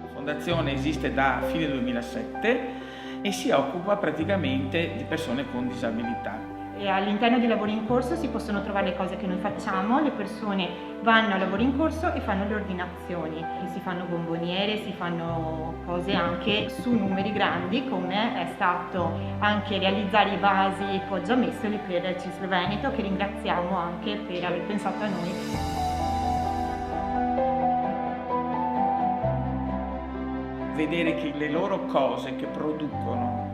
La fondazione esiste da fine 2007 e si occupa praticamente di persone con disabilità. E all'interno dei lavori in corso si possono trovare le cose che noi facciamo, le persone vanno a lavori in corso e fanno le ordinazioni, si fanno bomboniere, si fanno cose anche su numeri grandi, come è stato anche realizzare i vasi poggiamessoli per CISL Veneto, che ringraziamo anche per aver pensato a noi. Vedere che le loro cose che producono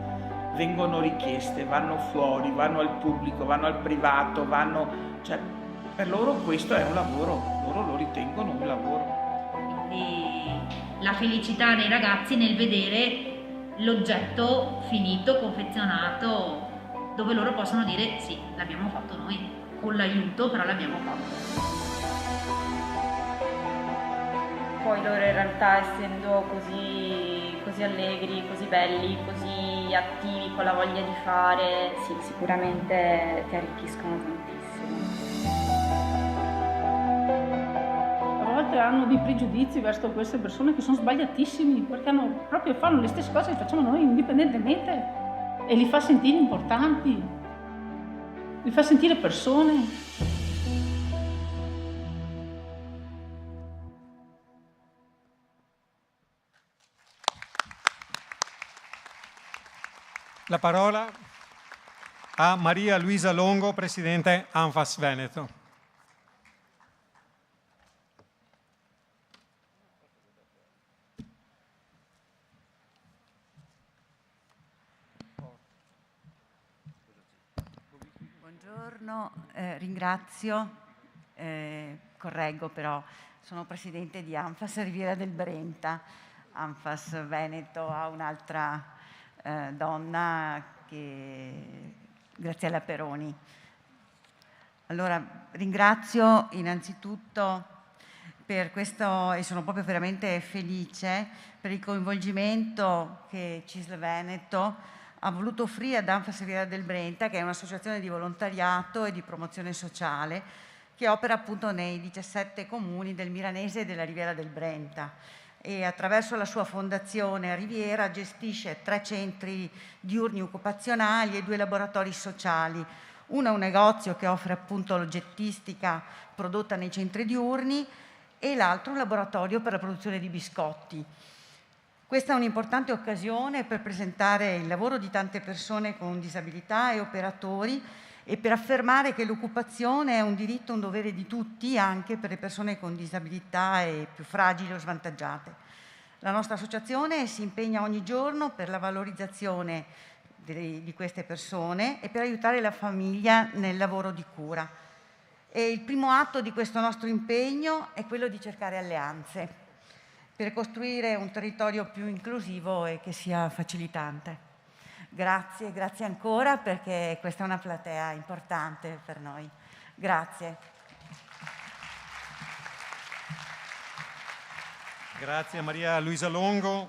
vengono richieste, vanno fuori, vanno al pubblico, vanno al privato, cioè, per loro questo è un lavoro, loro lo ritengono un lavoro. Quindi la felicità dei ragazzi nel vedere l'oggetto finito, confezionato, dove loro possono dire sì, l'abbiamo fatto noi, con l'aiuto però l'abbiamo fatto. Poi loro in realtà, essendo così allegri, così belli, così attivi, con la voglia di fare, sì, sicuramente ti arricchiscono tantissimo. A volte hanno dei pregiudizi verso queste persone che sono sbagliatissimi, perché fanno le stesse cose che facciamo noi indipendentemente e li fa sentire importanti, li fa sentire persone. La parola a Maria Luisa Longo, Presidente ANFAS Veneto. Buongiorno, ringrazio, correggo però, sono Presidente di ANFAS Riviera del Brenta. ANFAS Veneto ha un'altra donna, Graziella Peroni. Allora, ringrazio innanzitutto per questo e sono proprio veramente felice per il coinvolgimento che CISL Veneto ha voluto offrire ad ANFAS Riviera del Brenta, che è un'associazione di volontariato e di promozione sociale che opera appunto nei 17 comuni del Milanese e della Riviera del Brenta. E attraverso la sua fondazione Riviera gestisce 3 centri diurni occupazionali e 2 laboratori sociali. Uno è un negozio che offre appunto l'oggettistica prodotta nei centri diurni e l'altro un laboratorio per la produzione di biscotti. Questa è un'importante occasione per presentare il lavoro di tante persone con disabilità e operatori e per affermare che l'occupazione è un diritto e un dovere di tutti, anche per le persone con disabilità e più fragili o svantaggiate. La nostra associazione si impegna ogni giorno per la valorizzazione di queste persone e per aiutare la famiglia nel lavoro di cura. E il primo atto di questo nostro impegno è quello di cercare alleanze per costruire un territorio più inclusivo e che sia facilitante. Grazie ancora, perché questa è una platea importante per noi. Grazie. Grazie a Maria Luisa Longo,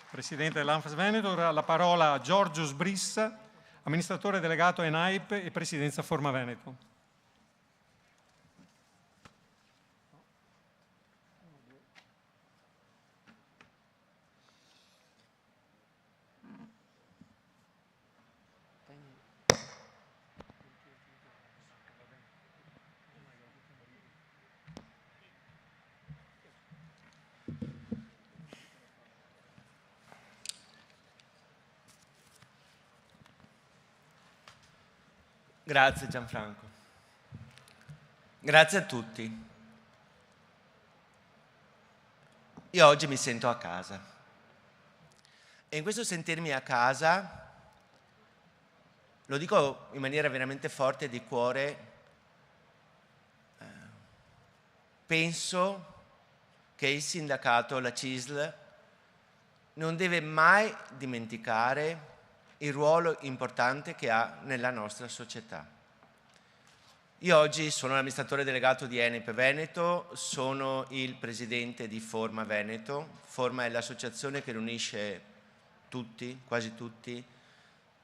Presidente dell'ANFAS Veneto. Ora la parola a Giorgio Sbrissa, amministratore delegato ENAIP e Presidenza Forma Veneto. Grazie Gianfranco. Grazie a tutti. Io oggi mi sento a casa. E in questo sentirmi a casa, lo dico in maniera veramente forte e di cuore, penso che il sindacato, la CISL, non deve mai dimenticare il ruolo importante che ha nella nostra società. Io oggi sono l'amministratore delegato di Enep Veneto, sono il presidente di Forma Veneto. Forma è l'associazione che riunisce tutti, quasi tutti,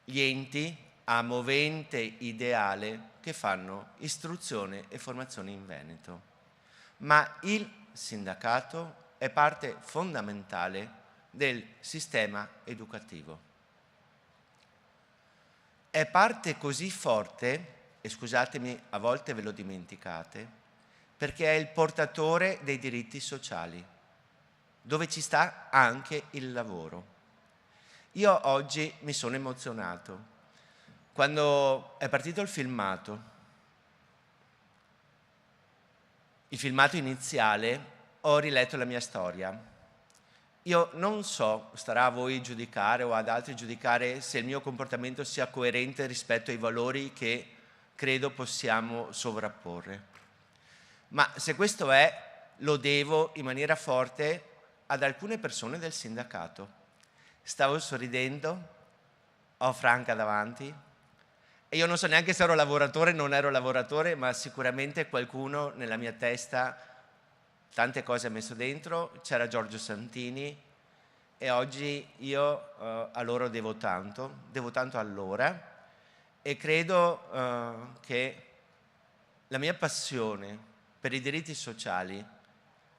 gli enti a movente ideale che fanno istruzione e formazione in Veneto. Ma il sindacato è parte fondamentale del sistema educativo. È parte così forte, e scusatemi, a volte ve lo dimenticate, perché è il portatore dei diritti sociali, dove ci sta anche il lavoro. Io oggi mi sono emozionato. Quando è partito il filmato iniziale, ho riletto la mia storia. Io non so, starà a voi giudicare o ad altri giudicare se il mio comportamento sia coerente rispetto ai valori che credo possiamo sovrapporre. Ma se questo è, lo devo in maniera forte ad alcune persone del sindacato. Stavo sorridendo, ho Franca davanti, e io non so neanche se ero lavoratore o non ero lavoratore, ma sicuramente qualcuno nella mia testa tante cose ha messo dentro. C'era Giorgio Santini, e oggi io a loro devo tanto a loro, e credo che la mia passione per i diritti sociali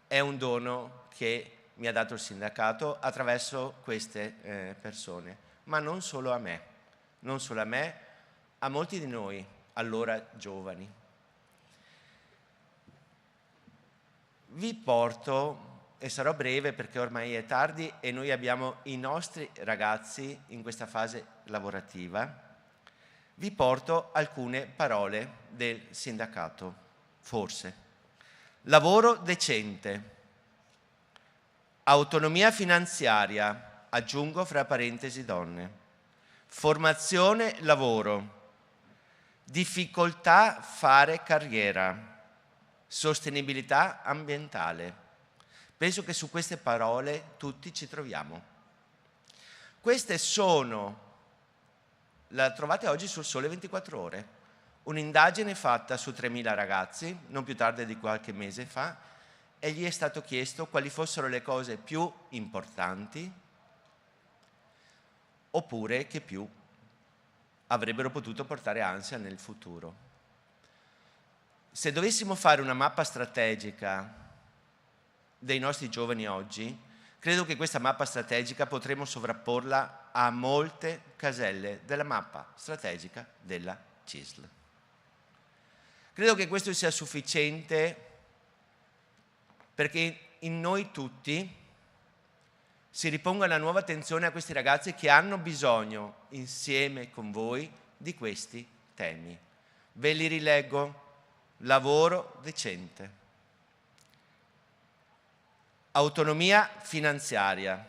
è un dono che mi ha dato il sindacato attraverso queste persone, ma non solo a me, a molti di noi, allora giovani. Vi porto, e sarò breve perché ormai è tardi e noi abbiamo i nostri ragazzi in questa fase lavorativa, vi porto alcune parole del sindacato, forse. Lavoro decente, autonomia finanziaria, aggiungo fra parentesi donne, formazione lavoro, difficoltà fare carriera, sostenibilità ambientale. Penso che su queste parole tutti ci troviamo. Queste sono, la trovate oggi sul Sole 24 Ore, un'indagine fatta su 3.000 ragazzi, non più tardi di qualche mese fa, e gli è stato chiesto quali fossero le cose più importanti oppure che più avrebbero potuto portare ansia nel futuro. Se dovessimo fare una mappa strategica dei nostri giovani oggi, credo che questa mappa strategica potremmo sovrapporla a molte caselle della mappa strategica della CISL. Credo che questo sia sufficiente perché in noi tutti si riponga una nuova attenzione a questi ragazzi che hanno bisogno, insieme con voi, di questi temi. Ve li rileggo. Lavoro decente, autonomia finanziaria,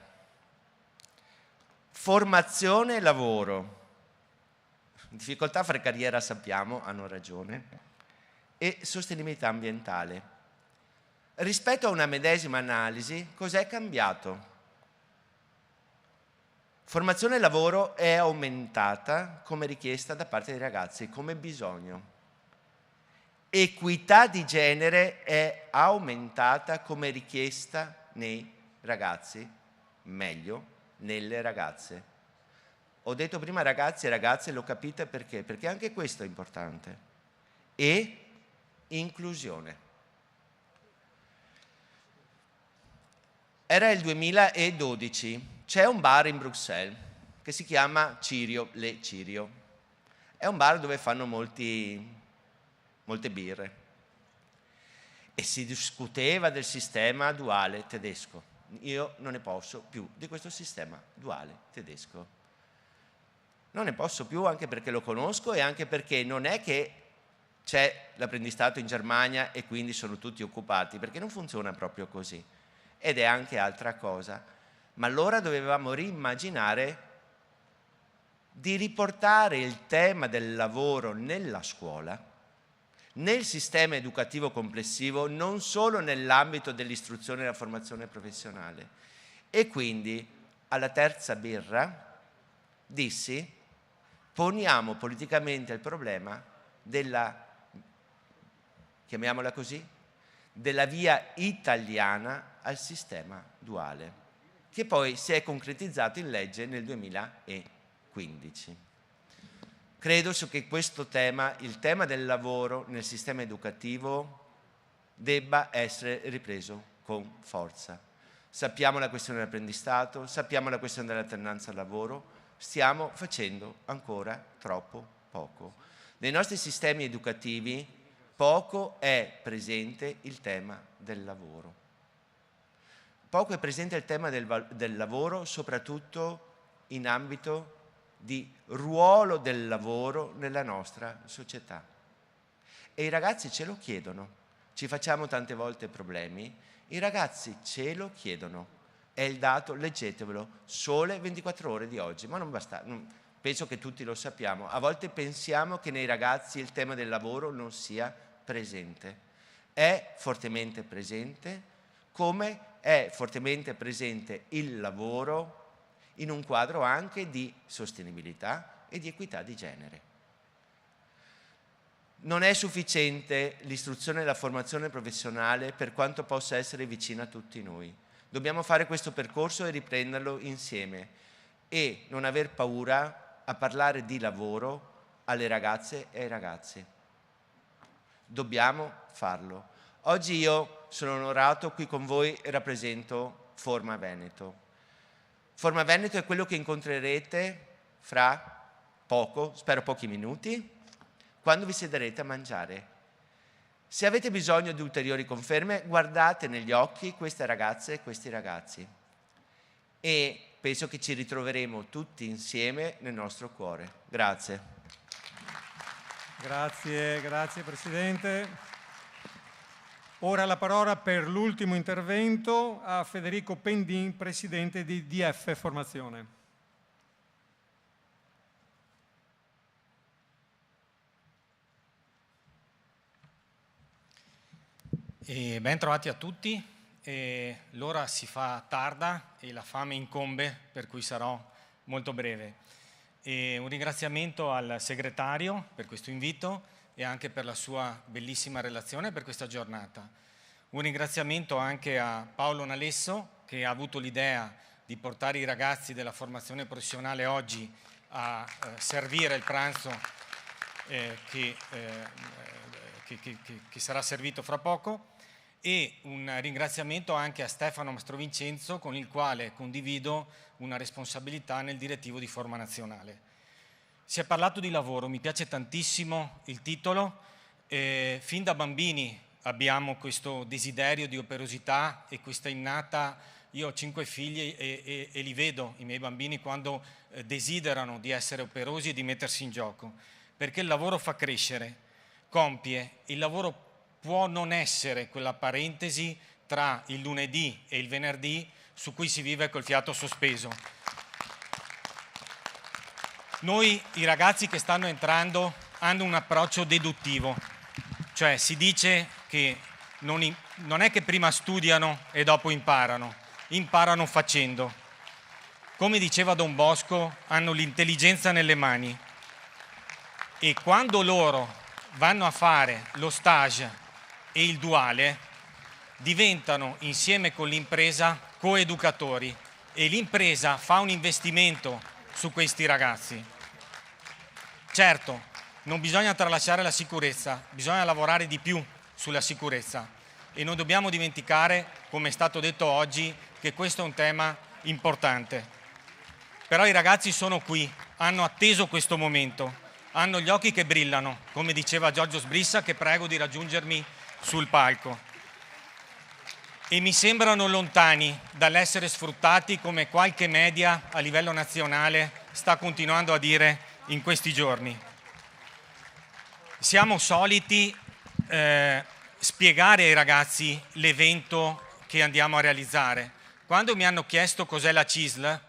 formazione e lavoro, difficoltà a fare carriera sappiamo, hanno ragione, e sostenibilità ambientale. Rispetto a una medesima analisi, cos'è cambiato? Formazione e lavoro è aumentata come richiesta da parte dei ragazzi, come bisogno. Equità di genere è aumentata come richiesta nei ragazzi, meglio, nelle ragazze. Ho detto prima ragazzi e ragazze, lo capite perché? Perché anche questo è importante. E inclusione. Era il 2012, c'è un bar in Bruxelles che si chiama Cirio, Le Cirio. È un bar dove fanno molte birre e si discuteva del sistema duale tedesco. Io non ne posso più di questo sistema duale tedesco. Non ne posso più anche perché lo conosco e anche perché non è che c'è l'apprendistato in Germania e quindi sono tutti occupati, perché non funziona proprio così. Ed è anche altra cosa. Ma allora dovevamo rimmaginare di riportare il tema del lavoro nella scuola, nel sistema educativo complessivo, non solo nell'ambito dell'istruzione e della formazione professionale. E quindi, alla terza birra, dissi, poniamo politicamente il problema della, chiamiamola così, della via italiana al sistema duale, che poi si è concretizzato in legge nel 2015. Credo che questo tema, il tema del lavoro nel sistema educativo, debba essere ripreso con forza. Sappiamo la questione dell'apprendistato, sappiamo la questione dell'alternanza al lavoro, stiamo facendo ancora troppo poco. Nei nostri sistemi educativi poco è presente il tema del lavoro. Poco è presente il tema del lavoro, soprattutto in ambito di ruolo del lavoro nella nostra società. E i ragazzi ce lo chiedono. Ci facciamo tante volte problemi. I ragazzi ce lo chiedono. È il dato, leggetevelo, Sole 24 Ore di oggi, ma non basta. Penso che tutti lo sappiamo. A volte pensiamo che nei ragazzi il tema del lavoro non sia presente. È fortemente presente, come è fortemente presente il lavoro in un quadro anche di sostenibilità e di equità di genere. Non è sufficiente l'istruzione e la formazione professionale per quanto possa essere vicina a tutti noi. Dobbiamo fare questo percorso e riprenderlo insieme e non aver paura a parlare di lavoro alle ragazze e ai ragazzi. Dobbiamo farlo. Oggi io sono onorato qui con voi e rappresento Forma Veneto. Forma Veneto è quello che incontrerete fra poco, spero pochi minuti, quando vi siederete a mangiare. Se avete bisogno di ulteriori conferme, guardate negli occhi queste ragazze e questi ragazzi e penso che ci ritroveremo tutti insieme nel nostro cuore. Grazie. Grazie Presidente. Ora la parola per l'ultimo intervento a Federico Pendin, Presidente di DF Formazione. Ben trovati a tutti. L'ora si fa tarda e la fame incombe, per cui sarò molto breve. Un ringraziamento al segretario per questo invito e anche per la sua bellissima relazione per questa giornata. Un ringraziamento anche a Paolo Nalesso, che ha avuto l'idea di portare i ragazzi della formazione professionale oggi a servire il pranzo che sarà servito fra poco, e un ringraziamento anche a Stefano Mastrovincenzo, con il quale condivido una responsabilità nel direttivo di Forma Nazionale. Si è parlato di lavoro, mi piace tantissimo il titolo. Fin da bambini abbiamo questo desiderio di operosità e questa innata. Io ho 5 figli e li vedo, i miei bambini, quando desiderano di essere operosi e di mettersi in gioco, perché il lavoro fa crescere, compie. Il lavoro può non essere quella parentesi tra il lunedì e il venerdì su cui si vive col fiato sospeso. Noi, i ragazzi che stanno entrando, hanno un approccio deduttivo, cioè si dice che non è che prima studiano e dopo imparano facendo. Come diceva Don Bosco, hanno l'intelligenza nelle mani e quando loro vanno a fare lo stage e il duale, diventano insieme con l'impresa coeducatori e l'impresa fa un investimento su questi ragazzi. Certo, non bisogna tralasciare la sicurezza, bisogna lavorare di più sulla sicurezza e non dobbiamo dimenticare, come è stato detto oggi, che questo è un tema importante. Però i ragazzi sono qui, hanno atteso questo momento, hanno gli occhi che brillano, come diceva Giorgio Sbrissa, che prego di raggiungermi sul palco. E mi sembrano lontani dall'essere sfruttati come qualche media a livello nazionale sta continuando a dire in questi giorni. Siamo soliti spiegare ai ragazzi l'evento che andiamo a realizzare. Quando mi hanno chiesto cos'è la CISL,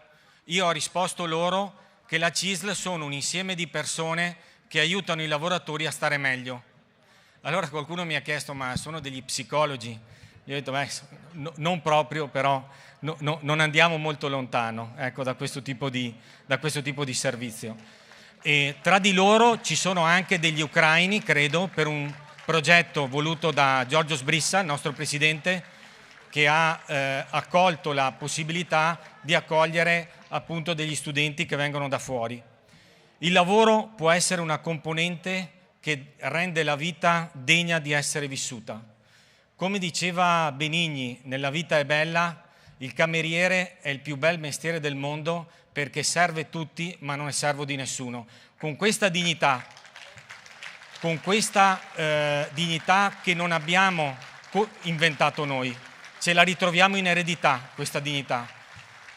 io ho risposto loro che la CISL sono un insieme di persone che aiutano i lavoratori a stare meglio. Allora qualcuno mi ha chiesto, ma sono degli psicologi? Io ho detto, beh, non proprio, però non andiamo molto lontano, ecco, da questo tipo di servizio. E tra di loro ci sono anche degli ucraini, credo, per un progetto voluto da Giorgio Sbrissa, il nostro presidente, che ha accolto la possibilità di accogliere appunto degli studenti che vengono da fuori. Il lavoro può essere una componente che rende la vita degna di essere vissuta. Come diceva Benigni, nella vita è bella, il cameriere è il più bel mestiere del mondo perché serve tutti ma non è servo di nessuno. Con questa dignità che non abbiamo inventato noi, ce la ritroviamo in eredità questa dignità.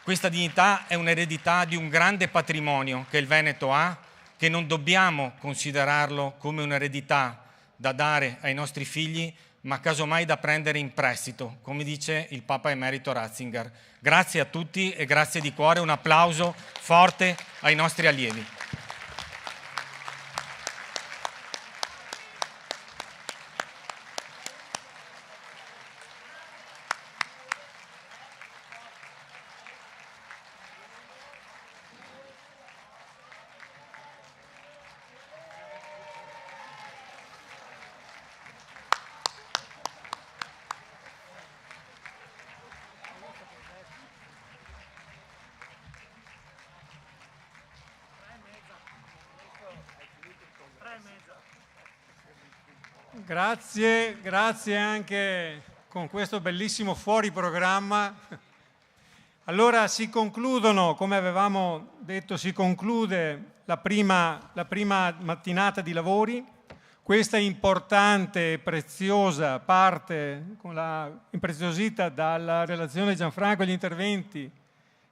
Questa dignità è un'eredità di un grande patrimonio che il Veneto ha, che non dobbiamo considerarlo come un'eredità da dare ai nostri figli, ma casomai da prendere in prestito, come dice il Papa Emerito Ratzinger. Grazie a tutti e grazie di cuore, un applauso forte ai nostri allievi. Grazie anche con questo bellissimo fuori programma. Allora si concludono, come avevamo detto, si conclude la prima mattinata di lavori. Questa importante e preziosa parte, impreziosita dalla relazione di Gianfranco e gli interventi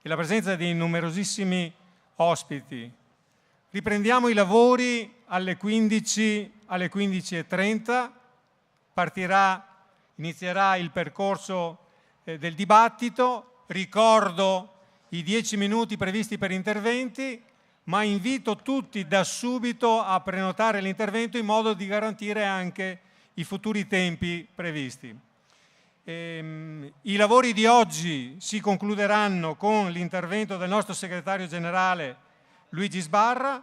e la presenza di numerosissimi ospiti. Riprendiamo i lavori alle 15:30, inizierà il percorso del dibattito. Ricordo i 10 minuti previsti per interventi, ma invito tutti da subito a prenotare l'intervento in modo di garantire anche i futuri tempi previsti. I lavori di oggi si concluderanno con l'intervento del nostro segretario generale Luigi Sbarra.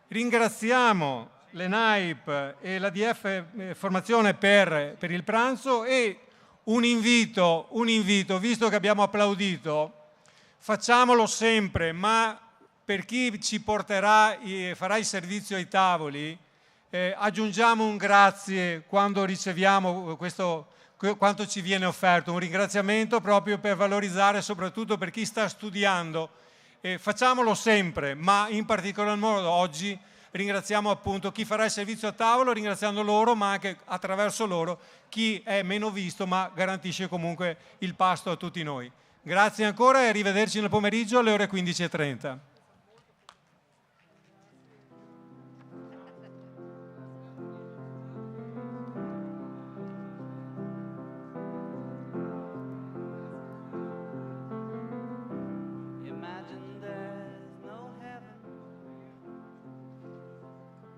Ringraziamo l'ENAIP e l'ADF Formazione per il pranzo e un invito, visto che abbiamo applaudito, facciamolo sempre, ma per chi ci porterà e farà il servizio ai tavoli, aggiungiamo un grazie quando riceviamo quanto ci viene offerto, un ringraziamento proprio per valorizzare, soprattutto per chi sta studiando. Facciamolo sempre, ma in particolar modo oggi ringraziamo appunto chi farà il servizio a tavolo, ringraziando loro, ma anche attraverso loro chi è meno visto, ma garantisce comunque il pasto a tutti noi. Grazie ancora e arrivederci nel pomeriggio alle ore 15:30.